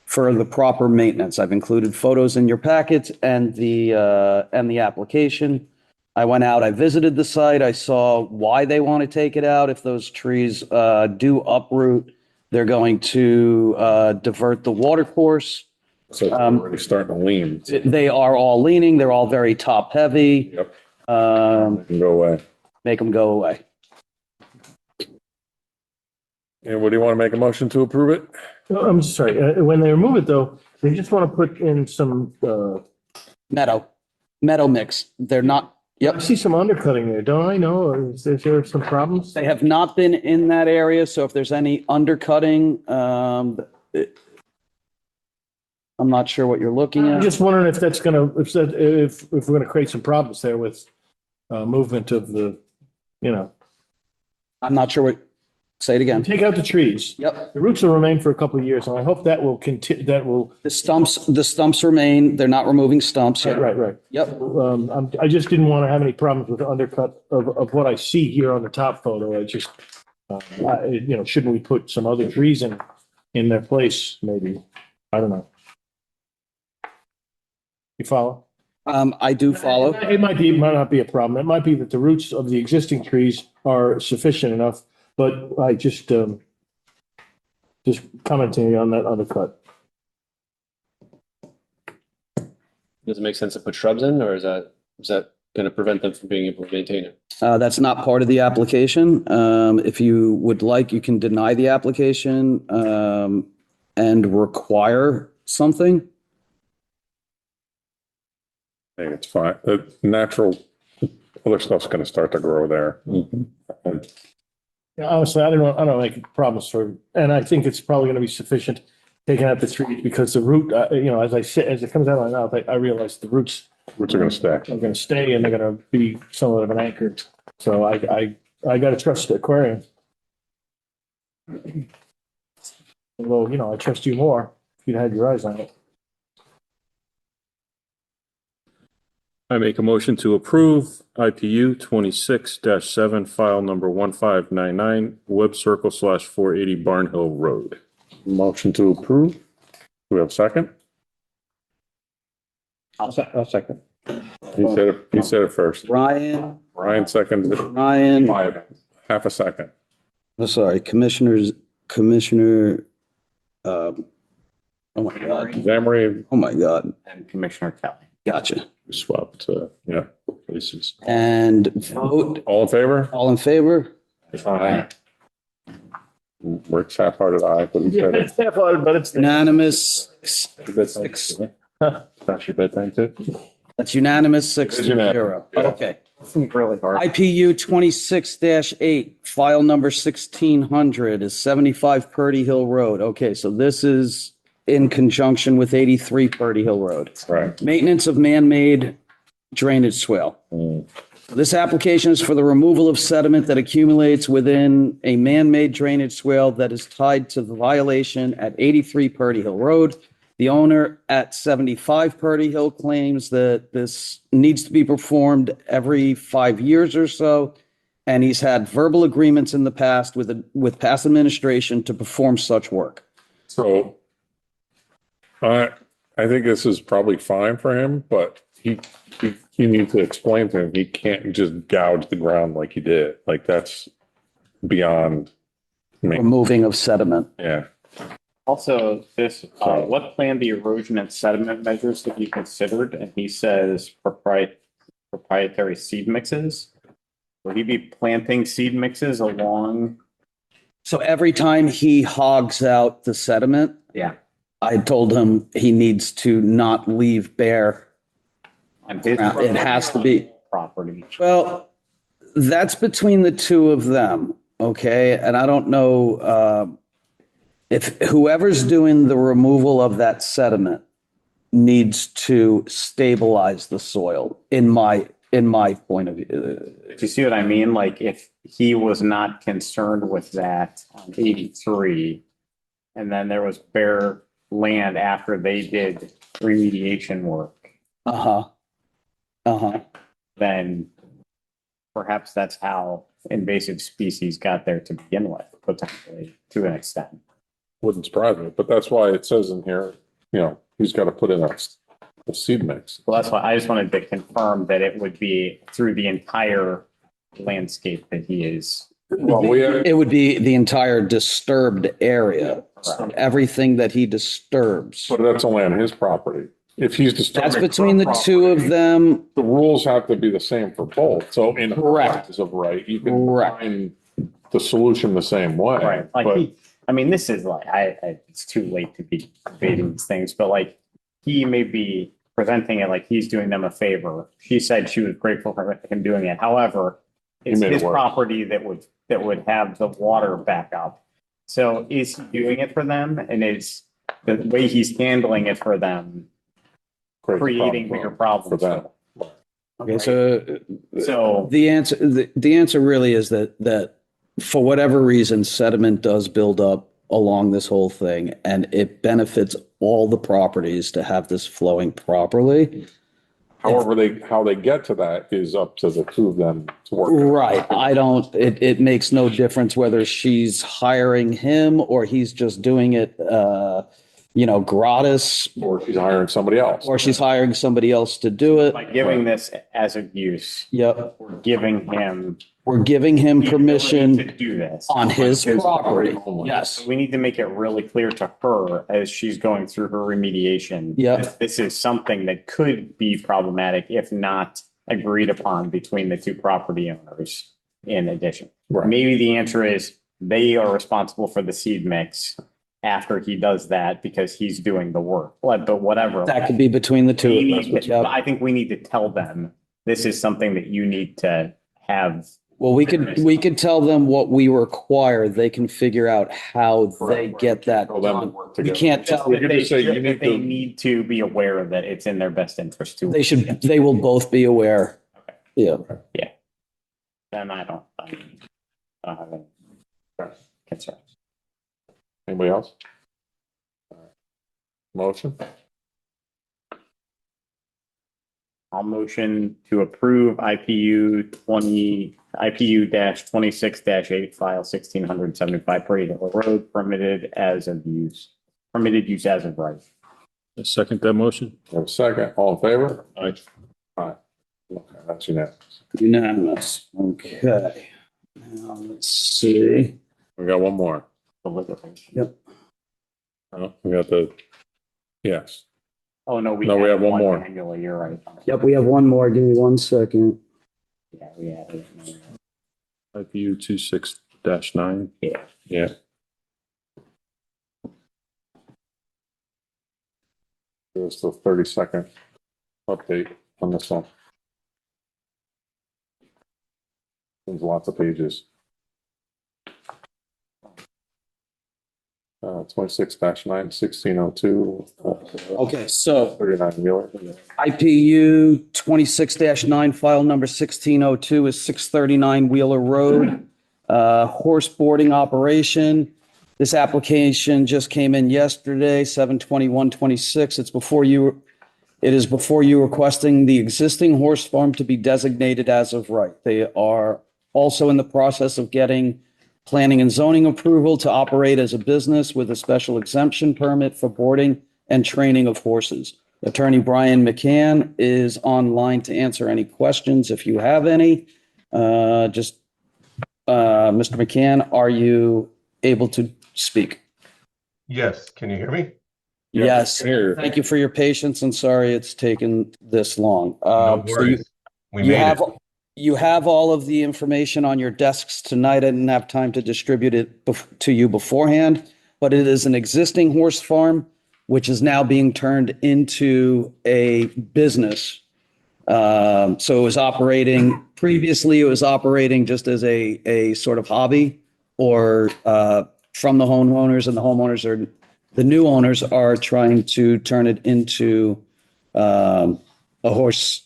for the proper maintenance. I've included photos in your packets and the application. I went out, I visited the site, I saw why they want to take it out. If those trees do uproot, they're going to divert the water course. So it's already starting to lean. They are all leaning, they're all very top heavy. Yep. Can go away. Make them go away. And what do you want to make a motion to approve it? No, I'm sorry, when they remove it though, they just want to put in some, Meadow mix. They're not, I yep. see some undercutting there, don't I know? Or is there some problems? They have not been in that area, so if there's any undercutting, I'm not sure what you're looking I'm at. just wondering if that's gonna, if we're gonna create some problems there with, movement of the, you know. I'm not sure what, say it again. Take out the trees. Yep. The roots will remain for a couple of years, and I hope that will continue, that will. The stumps remain. They're not removing stumps yet. Right. Yep. I just didn't want to have any problems with the undercut of what I see here on the top photo. I just, shouldn't we put some other trees in their place, maybe? I don't know. You follow? I do follow. It might not be a problem. It might be that the roots of the existing trees are sufficient enough, but I just commenting on that undercut. Does it make sense to put shrubs in, or is that going to prevent them from being able to maintain it? That's not part of the application. If you would like, you can deny the application and require something. I think it's fine. The natural, other stuff's going to start to grow there. Yeah, honestly, I don't make problems and I think it's probably going to be sufficient taking out the trees because the root, as I sit, as it comes out of my mouth, I realize the roots are going to stay. Are going to stay and they're going to be somewhat of an anchor. So I got to trust the aquarium. Although, I trust you more if you'd had your eyes on it. I make a motion to approve IPU 26-7, file number 1599, Web Circle /480 Barn Hill Road. Motion to approve. Do we have a second? I'll second. He said it first. Ryan, Seconded it. Ryan, Half a second. sorry, Commissioner, oh my God. Zamory. Oh my God. And Commissioner Kelly. Gotcha. Swapped, places. And vote, All in favor? all in favor? Aye. Rick's half-hearted aye, but he said it. Half-hearted, but it's Unanimous. That's your bedtime too? That's unanimous, 6-0. Yeah. Okay. Seems really hard. IPU 26-8, file number 1600 is 75 Purdy Hill Road. Okay, so this is in conjunction with 83 Purdy Hill Road. Right. Maintenance of man-made drainage swale. This application is for the removal of sediment that accumulates within a man-made drainage swale that is tied to the violation at 83 Purdy Hill Road. The owner at 75 Purdy Hill claims that this needs to be performed every 5 years or so. And he's had verbal agreements in the past with past administration to perform such work. So I think this is probably fine for him, but he needs to explain to him, he can't just gouge the ground like he did. Like that's beyond me. Removing of sediment. Yeah. Also, what plan the erosion and sediment measures have you considered? And he says proprietary seed mixes. Will he be planting seed mixes along? So every time he hogs out the sediment, Yeah. I told him he needs to not leave bare. On his It has to be. Property. Well, that's between the two of them, okay? And I don't know if whoever's doing the removal of that sediment needs to stabilize the soil, in my point of view. Do you see what I mean? Like if he was not concerned with that on 83, and then there was bare land after they did remediation work, then perhaps that's how invasive species got there to begin with, potentially, to an extent. Wouldn't surprise me, but that's why it says in here, he's got to put in a seed mix. Well, that's why I just wanted to confirm that it would be through the entire landscape that he is. Well, It would be the entire disturbed area, so everything that he disturbs. But that's only on his property. If he's disturbing. That's between the two of them. The rules have to be the same for both. So in Correct. practice of right, you can find the solution the same way. Right, like but- I mean, this is like, it's too late to be debating these things, but like, he may be presenting it like he's doing them a favor. She said she was grateful for him doing it. However, it's made it his worse. property that would have the water back up. So is he doing it for them? And is the way he's handling it for them creating bigger problems for them? Okay, So the answer really is that for whatever reason, sediment does build up along this whole thing, and it benefits all the properties to have this flowing properly. However, how they get to that is up to the two of them to work. Right. It makes no difference whether she's hiring him or he's just doing it, gratis. Or she's hiring somebody else. Or she's hiring somebody else to do it. by giving this as a use, Yep. we're giving him We're giving him the ability permission to do this on his property. Yes. We need to make it really clear to her as she's going through her remediation. Yep. that This is something that could be problematic if not agreed upon between the two property owners in addition. Right. Maybe the answer is they are responsible for the seed mix after he does that because he's doing the work, but whatever. That could be between the two We of need us. to- Yep. I think we need to tell them, this is something that you need to have. Well, we could tell them what we require. They can figure out how they get that Tell them to done. work We together. can't tell. You could just say you need They to- need to be aware that it's in their best interest to. They will both be aware. Yeah. Then I don't have any concerns. Anybody else? Motion? I'll motion to approve IPU-26-8 file 1675 Parade Hill Road permitted use as of right. I second that motion. Have a second. All in favor? Aye. Aye. Okay, that's unanimous. Unanimous. Okay. Now let's see. We got one more. Yep. Oh, we got yes. Oh, no, we have one more. manually, you're right. Yep, we have one more. Give me 1 second. Yeah, we have it. IPU 26-9. Yeah. Yeah. There's the 30-second update on this one. There's lots of pages. 26-9, 1602. Okay, so 39 Wheeler. IPU 26-9, file number 1602 is 639 Wheeler Road, horse boarding operation. This application just came in yesterday, 7/21/26. It is before you requesting the existing horse farm to be designated as of right. They are also in the process of getting planning and zoning approval to operate as a business with a special exemption permit for boarding and training of horses. Attorney Brian McCann is online to answer any questions if you have any. Mr. McCann, are you able to speak? Yes, can you hear me? Yes. Thank you for your patience and sorry it's taken this long. No worries. We made it. You have all of the information on your desks tonight. I didn't have time to distribute it to you beforehand, but it is an existing horse farm, which is now being turned into a business. So it was previously it was operating just as a sort of hobby or from the homeowners, and the new owners are trying to turn it into a horse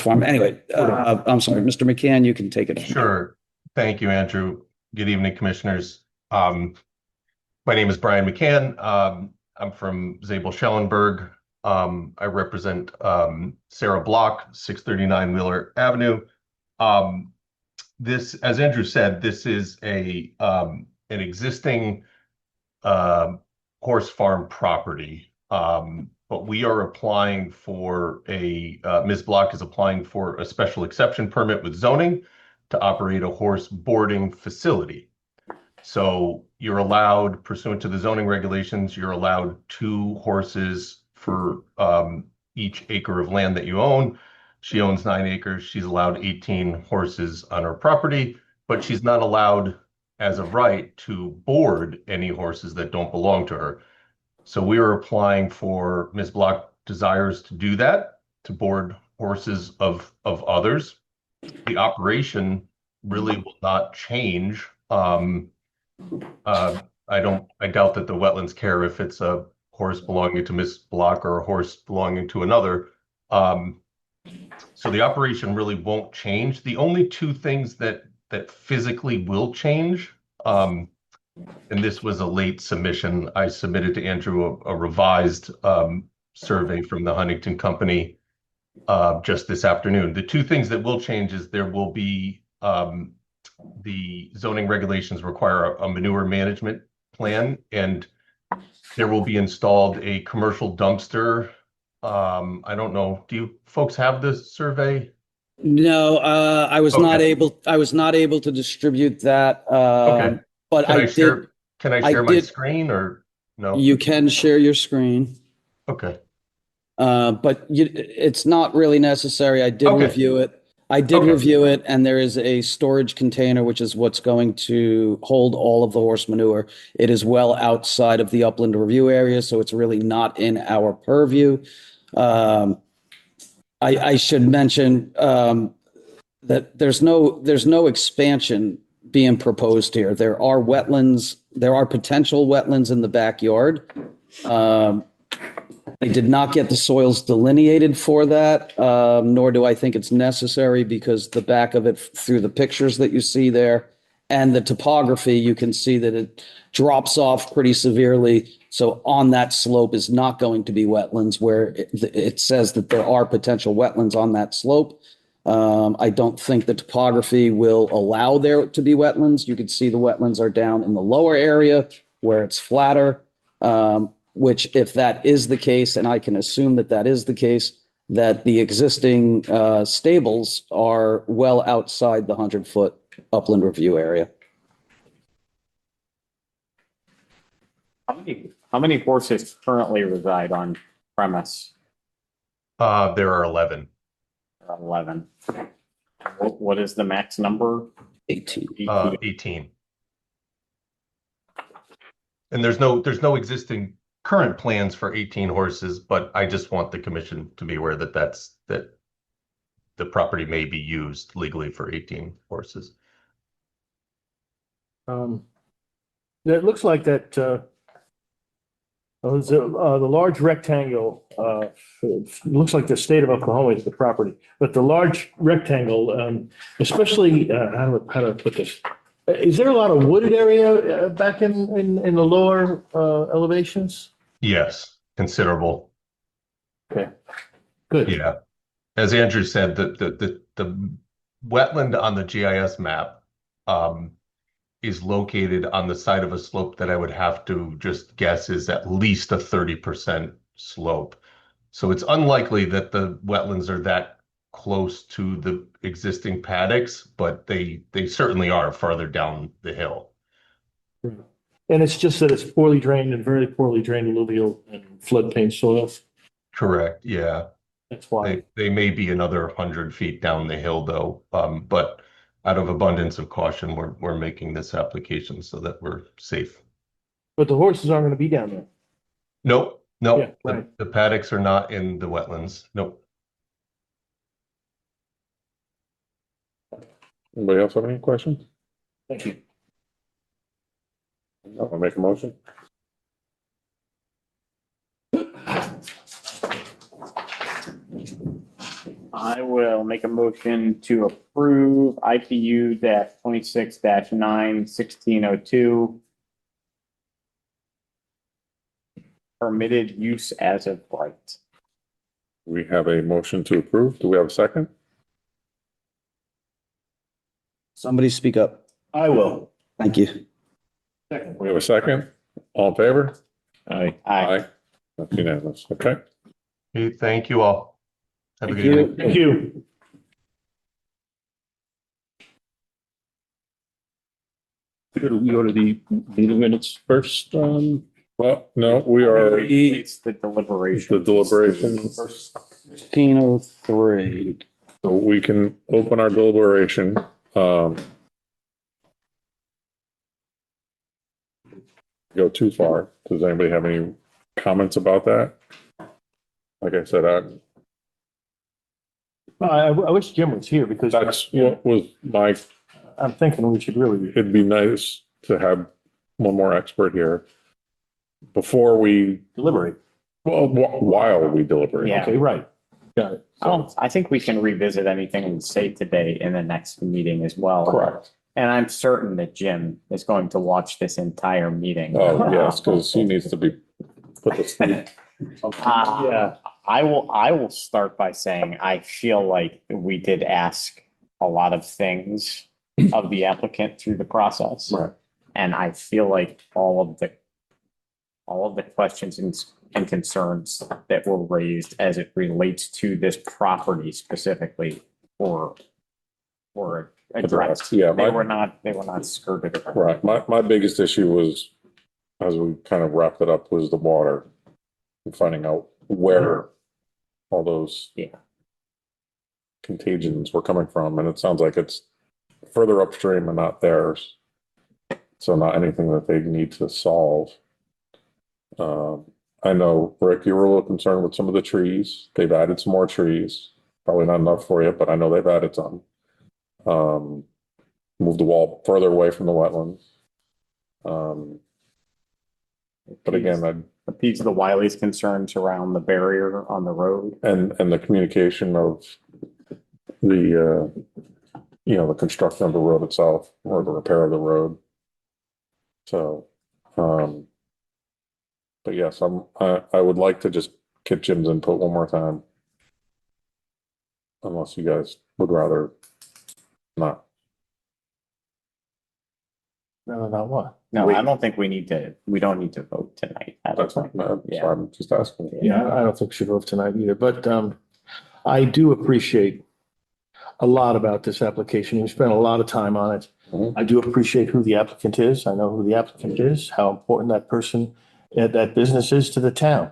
farm. Anyway, I'm sorry, Mr. McCann, you can take it. Sure. Thank you, Andrew. Good evening, commissioners. My name is Brian McCann. I'm from Zabel-Schellenberg. I represent Sarah Block, 639 Wheeler Avenue. This, as Andrew said, this is an existing horse farm property. But we are applying for Ms. Block is applying for a special exception permit with zoning to operate a horse boarding facility. So you're allowed, pursuant to the zoning regulations, you're allowed 2 horses for each acre of land that you own. She owns 9 acres. She's allowed 18 horses on her property. but she's not allowed as of right to board any horses that don't belong to her. So we are applying for, Ms. Block desires to do that, to board horses of others. The operation really will not change. I doubt that the wetlands care if it's a horse belonging to Ms. Block or a horse belonging to another. So the operation really won't change. The only two things that physically will change, and this was a late submission. I submitted to Andrew a revised survey from the Huntington Company just this afternoon. The two things that will change is there will be the zoning regulations require a manure management plan, and there will be installed a commercial dumpster. I don't know. Do you folks have this survey? No, I was not able to distribute that. Okay. But Can I share, Can I share my did- screen or no? You can share your screen. Okay. But it's not really necessary. I did review it. Review it, and there is a storage container, which is what's going to hold all of the horse manure. It is well outside of the upland review area, so it's really not in our purview. I should mention that there's no expansion being proposed here. There are wetlands. There are potential wetlands in the backyard. I did not get the soils delineated for that, nor do I think it's necessary, because the back of it, through the pictures that you see there and the topography, you can see that it drops off pretty severely. So on that slope is not going to be wetlands, where it says that there are potential wetlands on that slope. I don't think the topography will allow there to be wetlands. You can see the wetlands are down in the lower area where it's flatter. Which, if that is the case, and I can assume that that is the case, that the existing stables are well outside the 100-foot upland review area. How many horses currently reside on premise? There are 11. 11. What is the max number? 18. 18. And there's no existing current plans for 18 horses, but I just want the commission to be aware that that the property may be used legally for 18 horses. It looks like that the large rectangle looks like the state of Oklahoma is the property, but the large rectangle, especially how to put this. Is there a lot of wooded area back in the lower elevations? Yes, considerable. Okay, good. Yeah. As Andrew said, the wetland on the GIS map is located on the side of a slope that I would have to just guess is at least a 30% slope. So it's unlikely that the wetlands are that close to the existing paddocks, but they certainly are farther down the hill. And it's just that it's poorly drained and very poorly drained alluvial and floodplain soils. Correct. Yeah. That's why. They may be another 100 feet down the hill though. But out of abundance of caution, we're making this application so that we're safe. But the horses aren't going to be down there. Nope. Yeah, right. The paddocks are not in the wetlands. Nope. Anybody else have any questions? Thank you. I'll make a motion. I will make a motion to approve IPU 26-9-1602. Permitted use as of right. We have a motion to approve. Do we have a second? Somebody speak up. I will. Thank you. We have a second. All in favor? Aye. Aye. That's unanimous. Okay. Okay, thank you all. Have a Thank good you. evening. Thank you. Should we go to the meeting minutes first? Well, no, we are It's the deliberation. the deliberations. 1603. So we can open our deliberation. go too far. Does anybody have any comments about that? Like I said, I wish Jim was here because that's what was my, I'm thinking we should really, it'd be nice to have one more expert here before we, deliberate. well, while we deliberate. Yeah. Okay, right. Got it. I think we can revisit anything we say today in the next meeting as well. Correct. And I'm certain that Jim is going to watch this entire meeting. Oh, yes, because he needs to be put to sleep. Yeah, I will start by saying I feel like we did ask a lot of things of the applicant through the process. Right. And I feel like all of the questions and concerns that were raised as it relates to this property specifically were addressed. Yeah, They were not skirted around. right. My biggest issue was, as we kind of wrapped it up, was the water and finding out where all those contagions were coming from. And it sounds like it's further upstream and not theirs. So not anything that they need to solve. I know, Rick, you were a little concerned with some of the trees. They've added some more trees. Probably not enough for you, but I know they've added some. Moved the wall further away from the wetlands. But again, Appease the Wiley's concerns around the barrier on the road. and the communication of the the construction of the road itself or the repair of the road. So, but yes, I would like to just get Jim's input one more time. Unless you guys would rather not. No, not what? No, I don't think we don't need to vote tonight. That's fine. So I'm just asking. Yeah, I don't think we should vote tonight either, but I do appreciate a lot about this application. We spent a lot of time on it. I do appreciate who the applicant is. I know who the applicant is, how important that person, that business is to the town.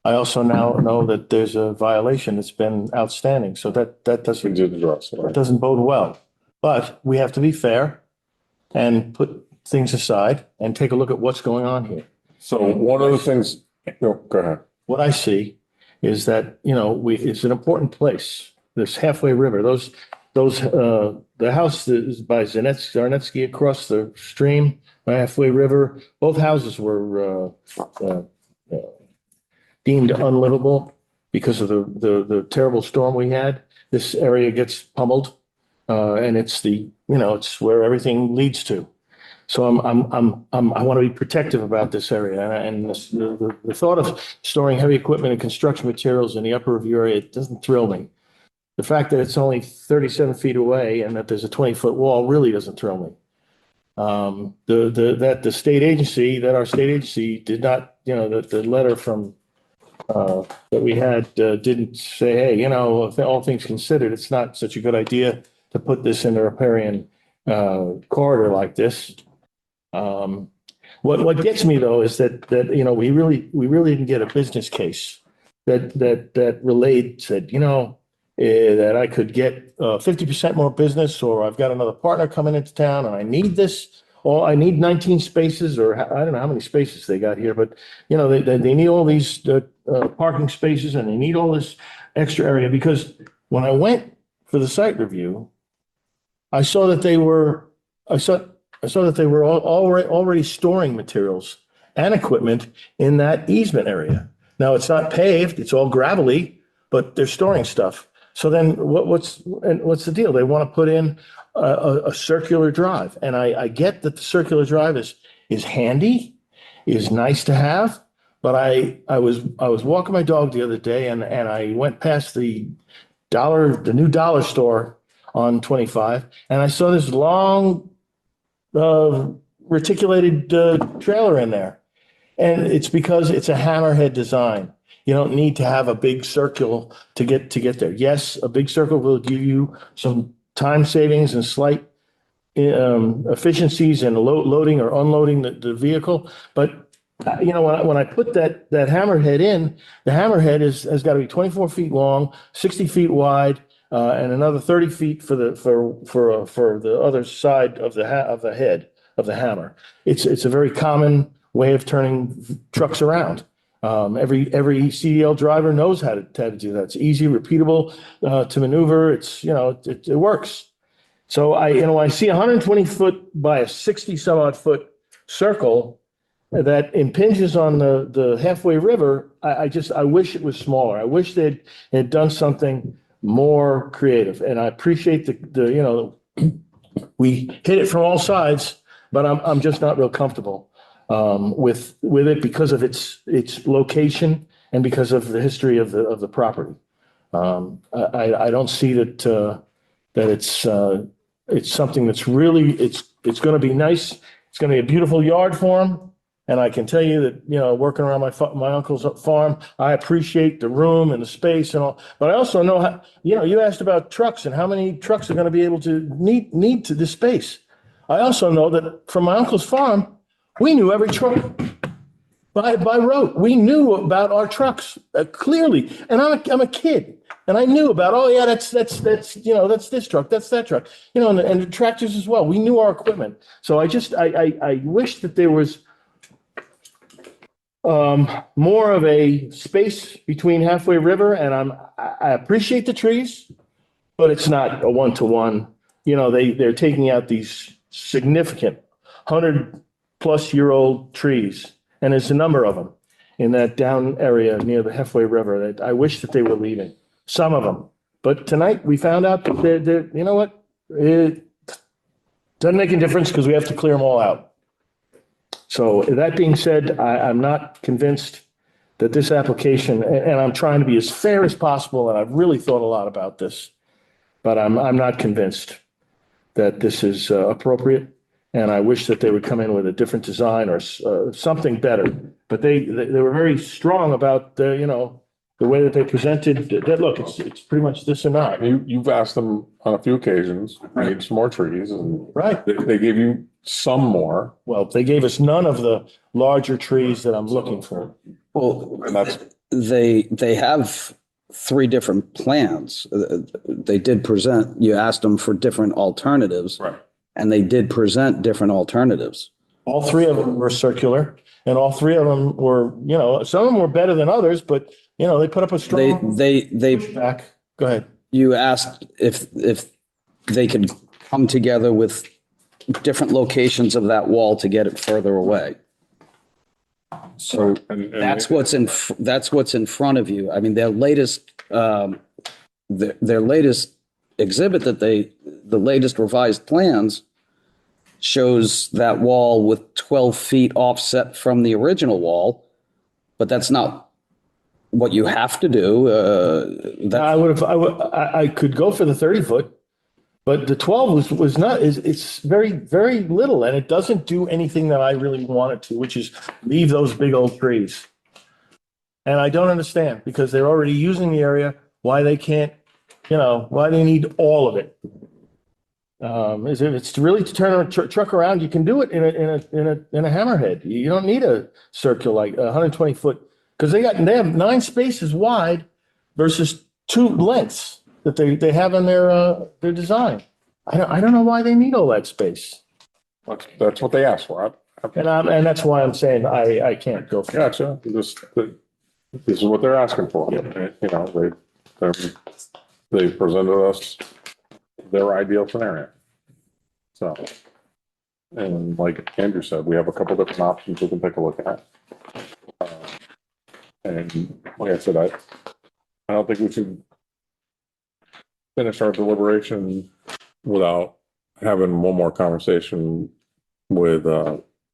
I also now know that there's a violation that's been outstanding, so that doesn't bode well. But we have to be fair and put things aside and take a look at what's going on here. So one of the things, no, go ahead. What I see is that, it's an important place. This halfway river, the house is by Zarnetsky across the stream, by halfway river, both houses were deemed unlivable because of the terrible storm we had. This area gets pummeled, and it's it's where everything leads to. So I want to be protective about this area, and the thought of storing heavy equipment and construction materials in the upper review area, it doesn't thrill me. The fact that it's only 37 feet away and that there's a 20-foot wall really doesn't thrill me. That our state agency did not, the letter from that we had didn't say, hey, all things considered, it's not such a good idea to put this in a riparian corridor like this. What gets me though is that we really didn't get a business case that relayed, said, that I could get 50% more business, or I've got another partner coming into town and I need this, or I need 19 spaces, or I don't know how many spaces they got here, but they need all these parking spaces and they need all this extra area, because when I went for the site review, I saw that they were already storing materials and equipment in that easement area. Now it's not paved, it's all gravelly, but they're storing stuff. So then what's the deal? They want to put in a circular drive. And I get that the circular drive is handy, is nice to have. But I was walking my dog the other day and I went past the new dollar store on 25, and I saw this long reticulated trailer in there. And it's because it's a hammerhead design. You don't need to have a big circle to get there. Yes, a big circle will give you some time savings and slight efficiencies in loading or unloading the vehicle. But when I put that hammerhead in, the hammerhead has got to be 24 feet long, 60 feet wide, and another 30 feet for the other side of the head of the hammer. It's a very common way of turning trucks around. Every CDL driver knows how to do that. It's easy, repeatable, to maneuver. It's, it works. So I see a 120 foot by a 60 some odd foot circle that impinges on the halfway river. I wish it was smaller. I wish they'd had done something more creative. And I appreciate we hit it from all sides, but I'm just not real comfortable with it because of its location and because of the history of the property. I don't see that it's something that's really it's going to be nice. It's going to be a beautiful yard for them. And I can tell you that, working around my uncle's farm, I appreciate the room and the space and all. But I also know how, you asked about trucks and how many trucks are going to be able to need to this space. I also know that from my uncle's farm, we knew every truck by road. We knew about our trucks clearly. And I'm a kid. And I knew about, oh yeah, that's that's this truck, that's that truck, and the tractors as well. We knew our equipment. So I wish that there was more of a space between Halfway River, and I appreciate the trees, but it's not a one-to-one. They're taking out these significant 100-plus-year-old trees, and there's a number of them in that down area near the Halfway River that I wish that they were leaving. Some of them, but tonight we found out that they're you know what, it doesn't make a difference because we have to clear them all out. So that being said, I'm not convinced that this application, and I'm trying to be as fair as possible, and I've really thought a lot about this, but I'm not convinced that this is appropriate. And I wish that they would come in with a different design or something better. But they were very strong about the way that they presented that. Look, it's pretty much this and that. You've asked them on a few occasions, I need some more trees, and Right. they gave you some more. Well, they gave us none of the larger trees that I'm looking for. Well, And that's, they have three different plans. They did present, you asked them for different alternatives. right. And they did present different alternatives. All three of them were circular, and all three of them were, some of them were better than others, but they put up a strong They pushback. Go ahead. You asked if they could come together with different locations of that wall to get it further away. So And that's what's in front of you. I mean, their latest exhibit the latest revised plans shows that wall with 12 feet offset from the original wall, but that's not what you have to do. I could go for the 30 foot, but the 12 was not, it's very, very little, and it doesn't do anything that I really want it to, which is leave those big old trees. And I don't understand, because they're already using the area, why they can't, why they need all of it. If it's really to turn a truck around, you can do it in a hammerhead. You don't need a circular like 120 foot, because they have 9 spaces wide versus 2 lengths that they have in their design. I don't know why they need all that space. That's what they asked for. And that's why I'm saying I can't go for it. Gotcha. This is what they're asking for. They presented us their ideal scenario. So, and like Andrew said, we have a couple different options we can take a look at. And like I said, I don't think we should finish our deliberation without having one more conversation with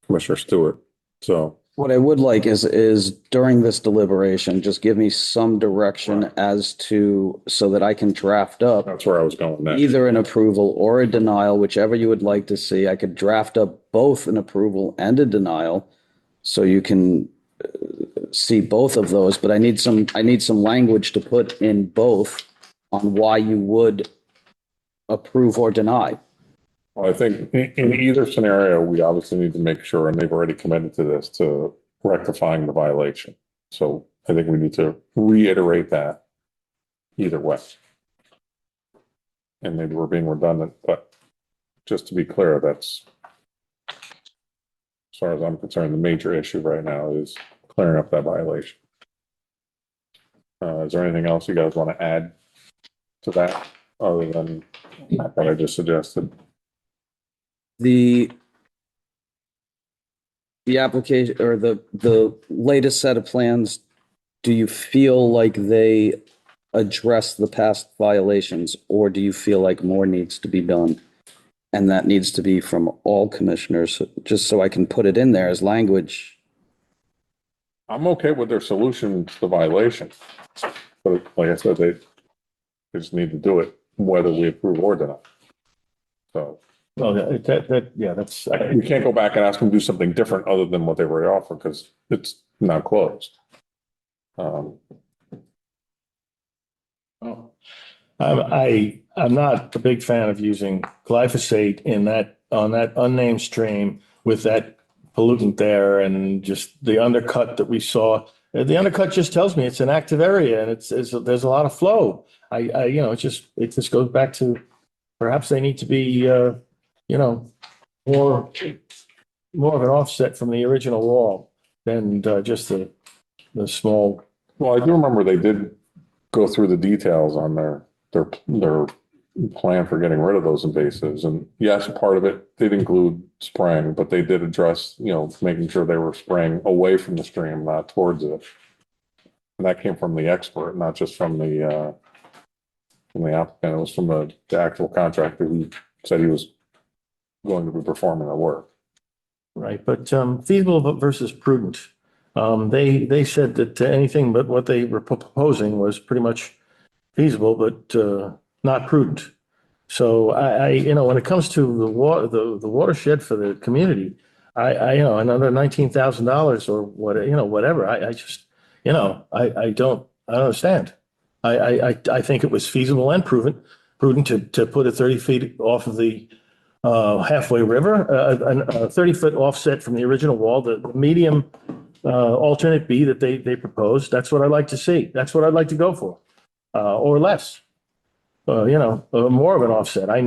Commissioner Stewart. So what I would like is during this deliberation, just give me some direction as to, so that I can draft up that's where I was going next. either an approval or a denial, whichever you would like to see. I could draft up both an approval and a denial, so you can see both of those. But I need some language to put in both on why you would approve or deny. Well, I think in either scenario, we obviously need to make sure, and they've already committed to this, to rectifying the violation. So I think we need to reiterate that either way. And maybe we're being redundant, but just to be clear, that's far as I'm concerned, the major issue right now is clearing up that violation. Is there anything else you guys want to add to that other than what I just suggested? The application or the latest set of plans, do you feel like they address the past violations, or do you feel like more needs to be done? And that needs to be from all commissioners, just so I can put it in there as language. I'm okay with their solution to the violation. But like I said, they just need to do it whether we approve or not. So. Well, that's. We can't go back and ask them to do something different other than what they were offered because it's not closed. I'm not a big fan of using glyphosate on that unnamed stream with that pollutant there and just the undercut that we saw. The undercut just tells me it's an active area and there's a lot of flow. It just goes back to perhaps they need to be, more of an offset from the original wall than just the small. Well, I do remember they did go through the details on their plan for getting rid of those invasives. And yes, part of it did include spraying, but they did address, making sure they were spraying away from the stream, not towards it. And that came from the expert, not just from the applicant. It was from the actual contractor who said he was going to be performing the work. Right, but feasible versus prudent. They said that anything but what they were proposing was pretty much feasible, but not prudent. So when it comes to the watershed for the community, another $19,000 or whatever. I just, I don't understand. I think it was feasible and prudent to put it 30 feet off of the halfway river, a 30-foot offset from the original wall, the medium alternate B that they proposed. That's what I'd like to see. That's what I'd like to go for, or less. More of an offset. I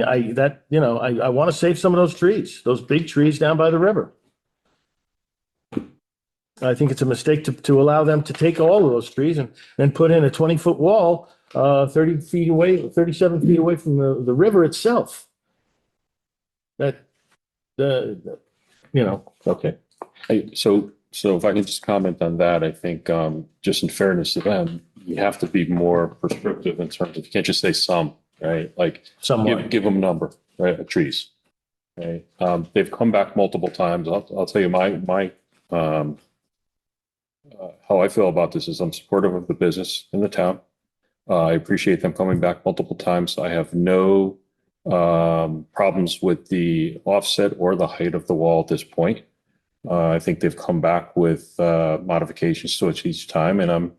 want to save some of those trees, those big trees down by the river. I think it's a mistake to allow them to take all of those trees and then put in a 20-foot wall, 30 feet away, 37 feet away from the river itself. Okay. So if I can just comment on that, I think just in fairness to them, you have to be more prescriptive in terms of, you can't just say some, right? Like give them a number, right? Of trees. Okay. They've come back multiple times. I'll tell you my how I feel about this is I'm supportive of the business in the town. I appreciate them coming back multiple times. I have no problems with the offset or the height of the wall at this point. I think they've come back with modifications to it each time, and I'm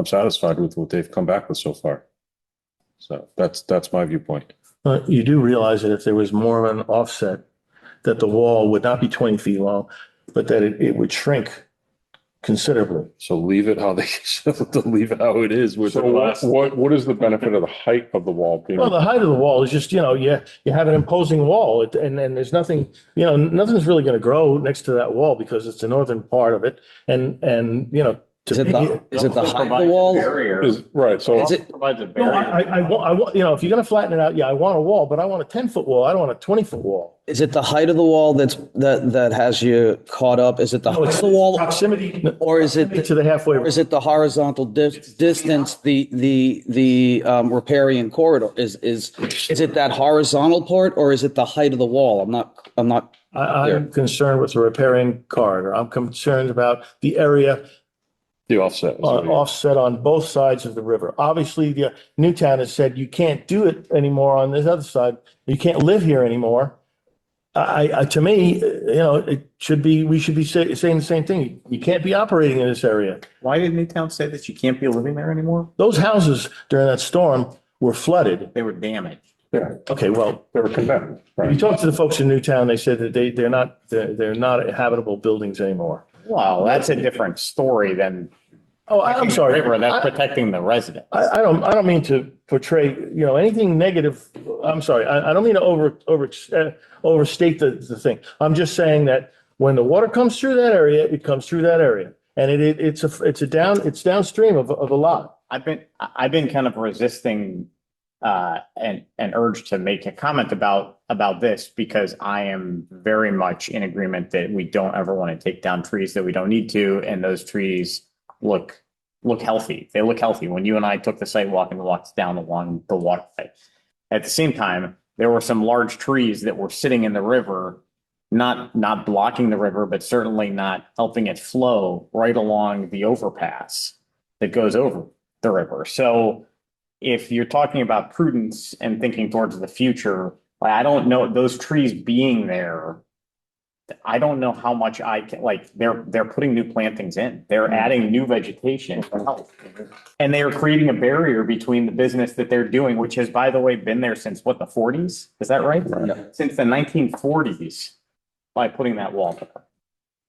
satisfied with what they've come back with so far. So that's my viewpoint. You do realize that if there was more of an offset, that the wall would not be 20 feet long, but that it would shrink considerably. So leave it how leave it how it is. What is the benefit of the height of the wall being? Well, the height of the wall is just, you have an imposing wall and there's nothing, nothing's really going to grow next to that wall because it's the northern part of it. Is it the height of the wall? Right. So is it provides a No, barrier? I want, if you're going to flatten it out, I want a wall, but I want a 10-foot wall. I don't want a 20-foot wall. Is it the height of the wall that has you caught up? Is it the height of the wall, proximity, or is it to the halfway? Or is it the horizontal distance, the riparian corridor? Is it that horizontal part, or is it the height of the wall? I'm concerned with the riparian corridor. I'm concerned about the area. The offset. Offset on both sides of the river. Obviously, the Newtown has said you can't do it anymore on this other side. You can't live here anymore. To me, it should be, we should be saying the same thing. You can't be operating in this area. Why did Newtown say that you can't be living there anymore? Those houses during that storm were flooded. They were damaged. Yeah. Okay, well, they were condemned. If you talk to the folks in Newtown, they said that they're not habitable buildings anymore. Well, that's a different story than. Oh, I'm sorry. River, that's protecting the residents. I don't mean to portray, anything negative. I'm sorry. I don't mean to overstate the thing. I'm just saying that when the water comes through that area, it comes through that area. And it's downstream of a lot. I've been kind of resisting an urge to make a comment about this because I am very much in agreement that we don't ever want to take down trees that we don't need to, and those trees look healthy. They look healthy. When you and I took the sidewalk and walked down along the waterway, at the same time, there were some large trees that were sitting in the river, not blocking the river, but certainly not helping it flow right along the overpass that goes over the river. So if you're talking about prudence and thinking towards the future, I don't know, those trees being there, I don't know how much I can, like, they're putting new plantings in, they're adding new vegetation for health. And they are creating a barrier between the business that they're doing, which has, by the way, been there since what, the 40s? Is that right? Since the 1940s, by putting that wall there.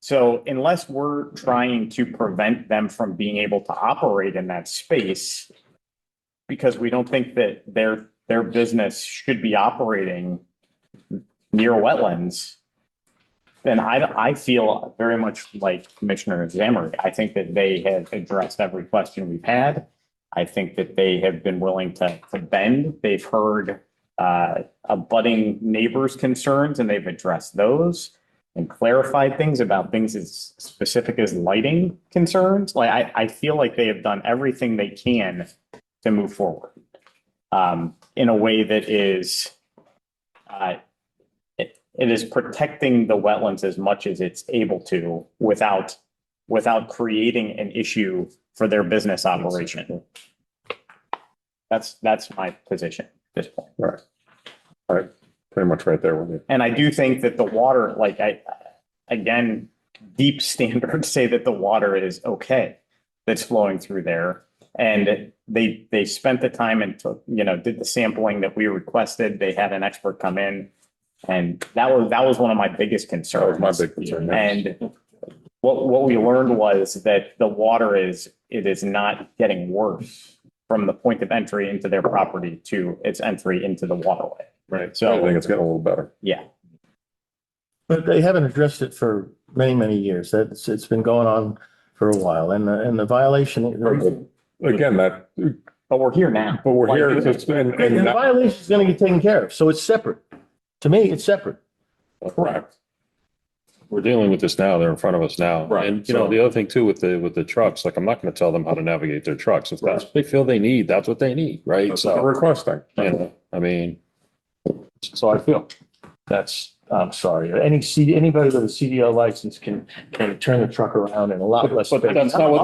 So unless we're trying to prevent them from being able to operate in that space, because we don't think that their business should be operating near wetlands, then I feel very much like Commissioner Zammary. I think that they have addressed every question we've had. I think that they have been willing to bend. They've heard abutting neighbors' concerns, and they've addressed those and clarified things about things as specific as lighting concerns. Like I feel like they have done everything they can to move forward in a way that is it is protecting the wetlands as much as it's able to without creating an issue for their business operation. That's my position at this point. Right. All right. Pretty much right there with you. And I do think that the water, like again, deep standards say that the water is okay that's flowing through there. And they spent the time and took, did the sampling that we requested. They had an expert come in, and that was one of my biggest concerns. That was my big concern. And what we learned was that the water is not getting worse from the point of entry into their property to its entry into the waterway. Right. So I think it's getting a little better. Yeah. But they haven't addressed it for many, many years. It's been going on for a while, and the violation. Again, but we're here now. But we're here. And the violation is going to get taken care of. So it's separate. To me, it's separate. Correct. We're dealing with this now. They're in front of us now. Right. And the other thing too with the trucks, like I'm not going to tell them how to navigate their trucks. If that's what they feel they need, that's what they need, right? That's what they're requesting. I mean, so I feel. I'm sorry. Anybody with a CDL license can turn the truck around in a lot less. But that's not what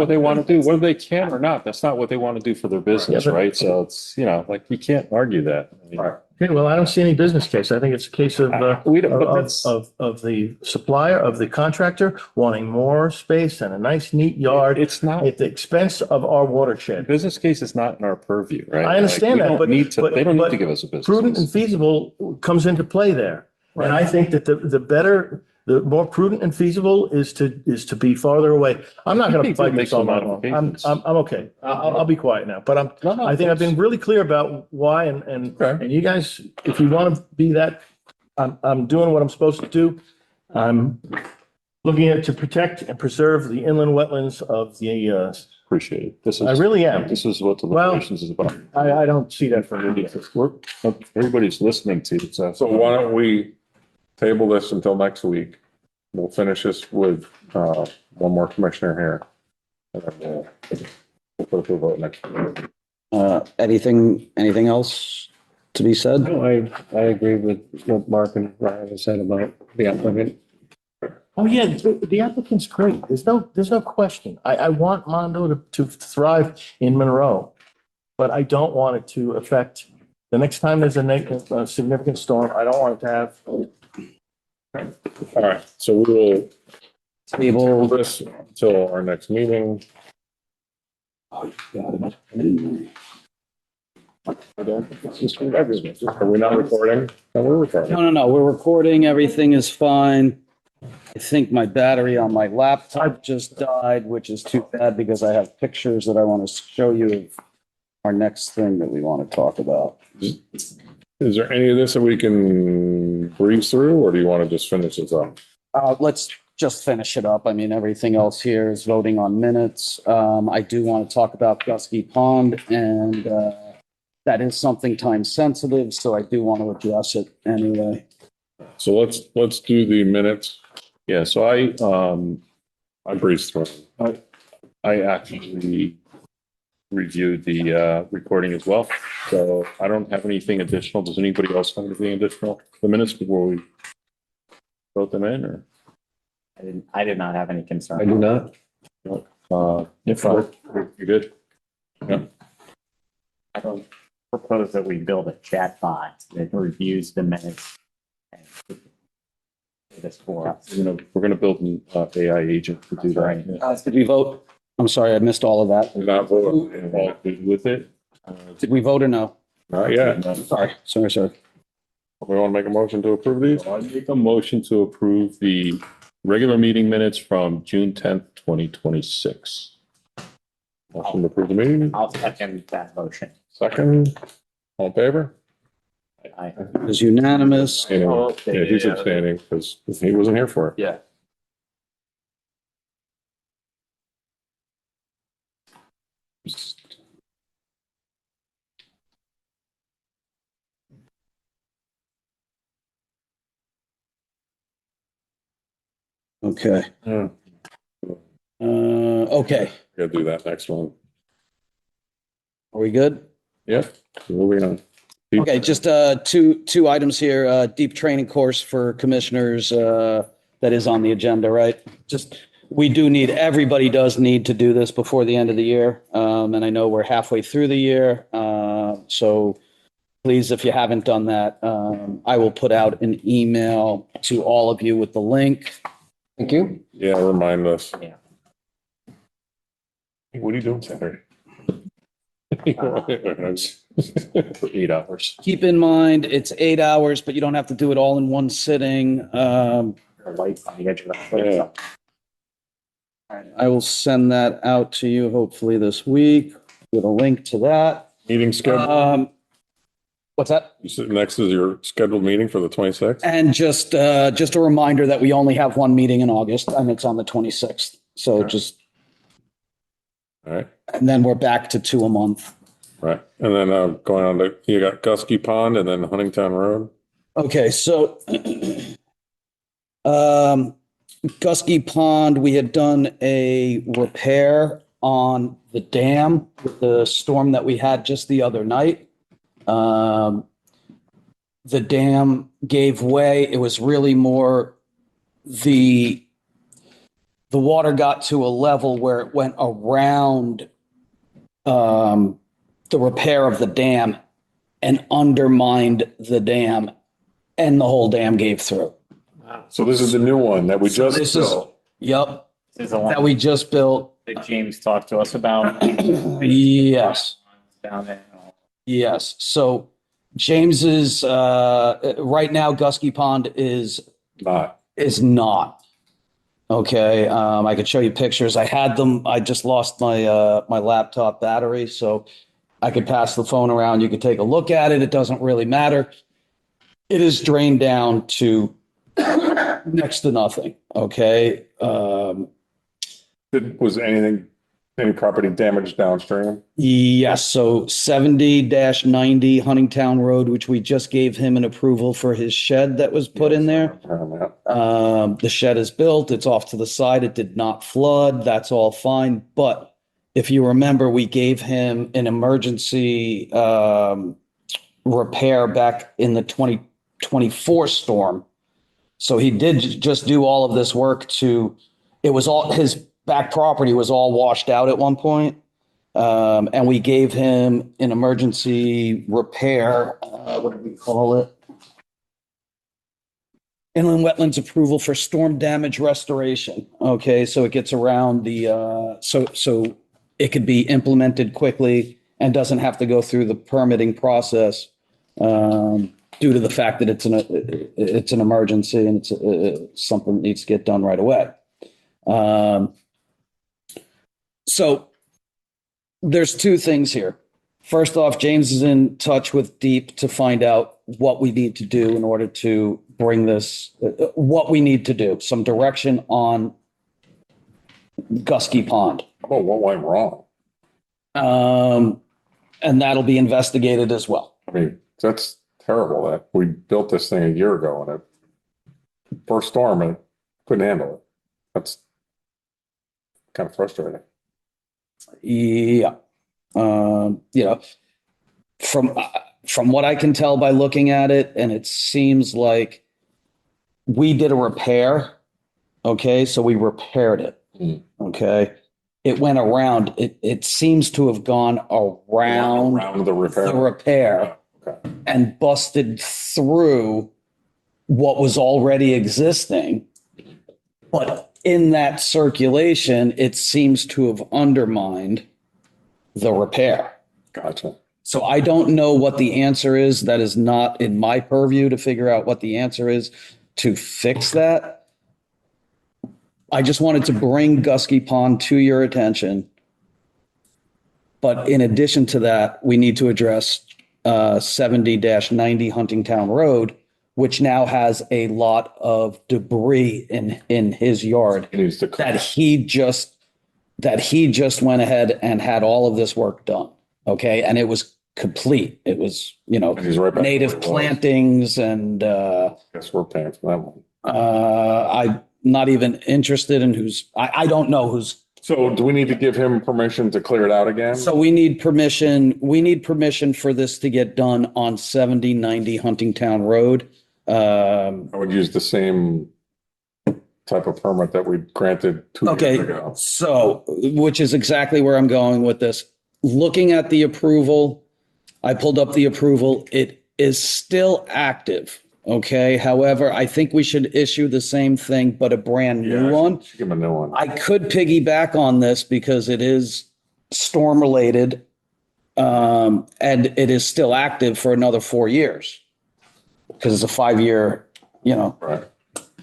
they want to do. Whether they can or not, that's not what they want to do for their business, right? So it's like you can't argue that. I mean, Okay, well, I don't see any business case. I think it's a case of the supplier, of the contractor wanting more space and a nice neat yard. It's not at the expense of our watershed. Business case is not in our purview, right? I understand that, but they don't need to give us a business. Prudent and feasible comes into play there. And I think that the more prudent and feasible is to be farther away. I'm not going to fight this all night long. I'm okay. I'll be quiet now. But I think I've been really clear about why, and you guys, if you want to be that, I'm doing what I'm supposed to do. I'm looking at to protect and preserve the inland wetlands of the. Appreciate it. I really am. This is what the deliberations is about. I don't see that from you. Everybody's listening to it. So why don't we table this until next week? We'll finish this with one more commissioner here. And then we'll put it to a vote next week. Anything else to be said? No, I agree with what Mark and Ryan have said about the applicant. Oh, yeah, the applicant's great. There's no question. I want Monroe to thrive in Monroe, but I don't want it to affect, the next time there's a significant storm, I don't want it to have. All right, so we will table this until our next meeting. Are we not recording? No, we're recording. No, we're recording. Everything is fine. I think my battery on my laptop just died, which is too bad because I have pictures that I want to show you of our next thing that we want to talk about. Is there any of this that we can breeze through, or do you want to just finish this up? Let's just finish it up. I mean, everything else here is voting on minutes. I do want to talk about Gusky Pond, and that is something time sensitive, so I do want to address it anyway. So let's do the minutes. Yeah, so I breezed through them. I actually reviewed the recording as well, so I don't have anything additional. Does anybody else have anything additional? The minutes before we vote them in, or? I did not have any concern. I do not. If not, you're good. Yeah. I don't propose that we build a chat bot that reviews the minutes. And this for us. We're gonna build an AI agent to do that. Yeah. Did we vote? I'm sorry, I missed all of that. Did not vote. All good with it? Did we vote or no? Not yet. Sorry. We want to make a motion to approve these? I make a motion to approve the regular meeting minutes from June 10th, 2026. Motion to approve the meeting. I'll second that motion. Second, all in favor? Aye. It was unanimous. Yeah, he's abstaining because he wasn't here for it. Yeah. Okay. Okay. Gotta do that next one. Are we good? Yeah, moving on. Okay, just two items here. Deep training course for commissioners that is on the agenda, right? Just everybody does need to do this before the end of the year. And I know we're halfway through the year. So please, if you haven't done that, I will put out an email to all of you with the link. Thank you. Yeah, remind us. Yeah. Hey, what are you doing Saturday? For 8 hours. Keep in mind, it's 8 hours, but you don't have to do it all in one sitting. Light on the edge of the cliff. Yeah. I will send that out to you hopefully this week with a link to that. Meeting schedule. What's that? You said next is your scheduled meeting for the 26th? And just a reminder that we only have one meeting in August, and it's on the 26th. So Okay. just, All right, and then we're back to 2 a month. right. And then going on to, you got Gusky Pond and then Huntingtown Road. Okay, so Gusky Pond, we had done a repair on the dam with the storm that we had just the other night. The dam gave way. It was really more the water got to a level where it went around the repair of the dam and undermined the dam, and the whole dam gave through. So this is the new one that we just built. Yep, This is the one that we just built. that James talked to us about. Yes. Down there. Yes. So James's right now, Gusky Pond is not. Okay. I could show you pictures. I had them. I just lost my laptop battery, so I could pass the phone around. You could take a look at it. It doesn't really matter. It is drained down to next to nothing. Okay. Was any property damage downstream? Yes, so 70-90 Huntingtown Road, which we just gave him an approval for his shed that was put in there. The shed is built, it's off to the side, it did not flood, that's all fine. But if you remember, we gave him an emergency repair back in the 2024 storm. So he did just do all of this work it was all, his back property was all washed out at one point. And we gave him an emergency repair. What did we call it? Inland Wetlands approval for storm damage restoration. Okay, so it gets around so it could be implemented quickly and doesn't have to go through the permitting process due to the fact that it's an emergency and it's something that needs to get done right away. So there's two things here. First off, James is in touch with Deep to find out what we need to do in order to bring this, what we need to do, some direction on Gusky Pond. Oh, what went wrong? And that'll be investigated as well. I mean, that's terrible that we built this thing a year ago and it first storm and it couldn't handle it. That's kind of frustrating. Yeah. You know, from what I can tell by looking at it, and it seems like we did a repair. Okay, so we repaired it. Okay. It went around. It seems to have gone around the repair. Okay. And busted through what was already existing. But in that circulation, it seems to have undermined the repair. Gotcha. So I don't know what the answer is. That is not in my purview to figure out what the answer is to fix that. I just wanted to bring Gusky Pond to your attention. But in addition to that, we need to address 70-90 Huntingtown Road, which now has a lot of debris in his yard that he just went ahead and had all of this work done. Okay. And it was complete. It was, native plantings and guess we're paying for that one. I'm not even interested in I don't know who's. So do we need to give him permission to clear it out again? So we need permission. We need permission for this to get done on 70-90 Huntingtown Road. I would use the same type of permit that we granted 2 years ago. So, which is exactly where I'm going with this. Looking at the approval, I pulled up the approval. It is still active. Okay. However, I think we should issue the same thing, but a brand new one. Give him a new one. I could piggyback on this because it is storm related, and it is still active for another 4 years because it's a 5-year, Right.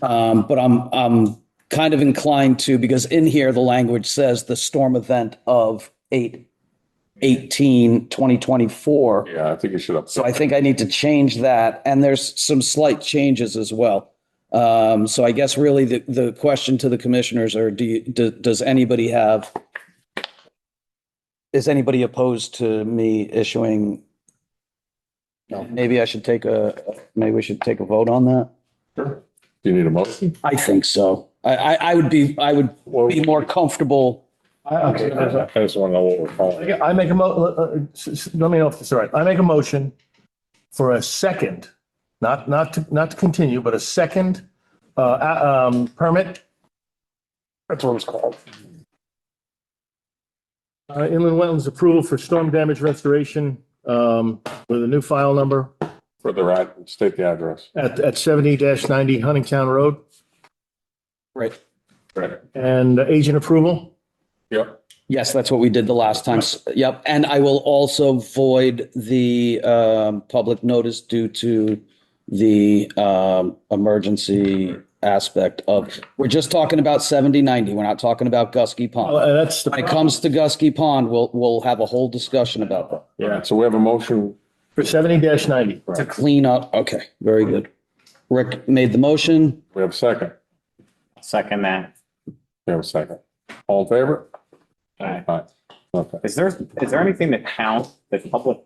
But I'm kind of inclined to, because in here, the language says the storm event of 8/18/2024. Yeah, I think you should have. So I think I need to change that. And there's some slight changes as well. So I guess really the question to the commissioners are, is anybody opposed to me issuing? No, maybe we should take a vote on that. Sure. Do you need a motion? I think so. I would be more comfortable. I just want to know what we're calling. I make a let me know if it's all right. I make a motion for a second, not to continue, but a second permit. That's what it's called. Inland Wetlands approval for storm damage restoration with a new file number For the right, state the address. at 70-90 Huntingtown Road Right. Right. and agent approval. Yep. Yes, that's what we did the last time. Yep. And I will also void the public notice due to the emergency aspect of, we're just talking about 70-90. We're not talking about Gusky Pond. That's the When it comes to Gusky Pond, we'll have a whole discussion about that. Yeah. So we have a motion. for 70-90. To clean up. Okay, very good. Rick made the motion. We have a second. Second that. We have a second. All in favor? Aye. Aye. Okay. Is there anything that public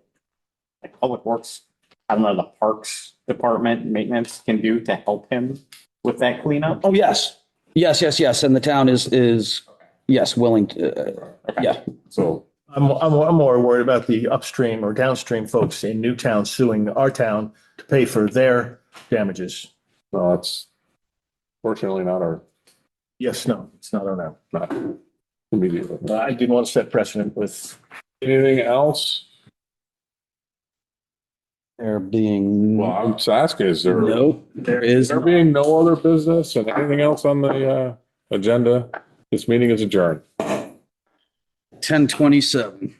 works, I don't know, the parks department maintenance can do to help him with that cleanup? Oh, yes. Yes. And the town is yes, willing to, yeah. So I'm more worried about the upstream or downstream folks in Newtown suing our town to pay for their damages. no, it's fortunately not our, Yes, no, it's not on them. not immediately. I didn't want to set precedent with. Anything else? There being. Well, I'm just asking, is there? No, there is. There being no other business and anything else on the agenda, this meeting is adjourned. 10:27.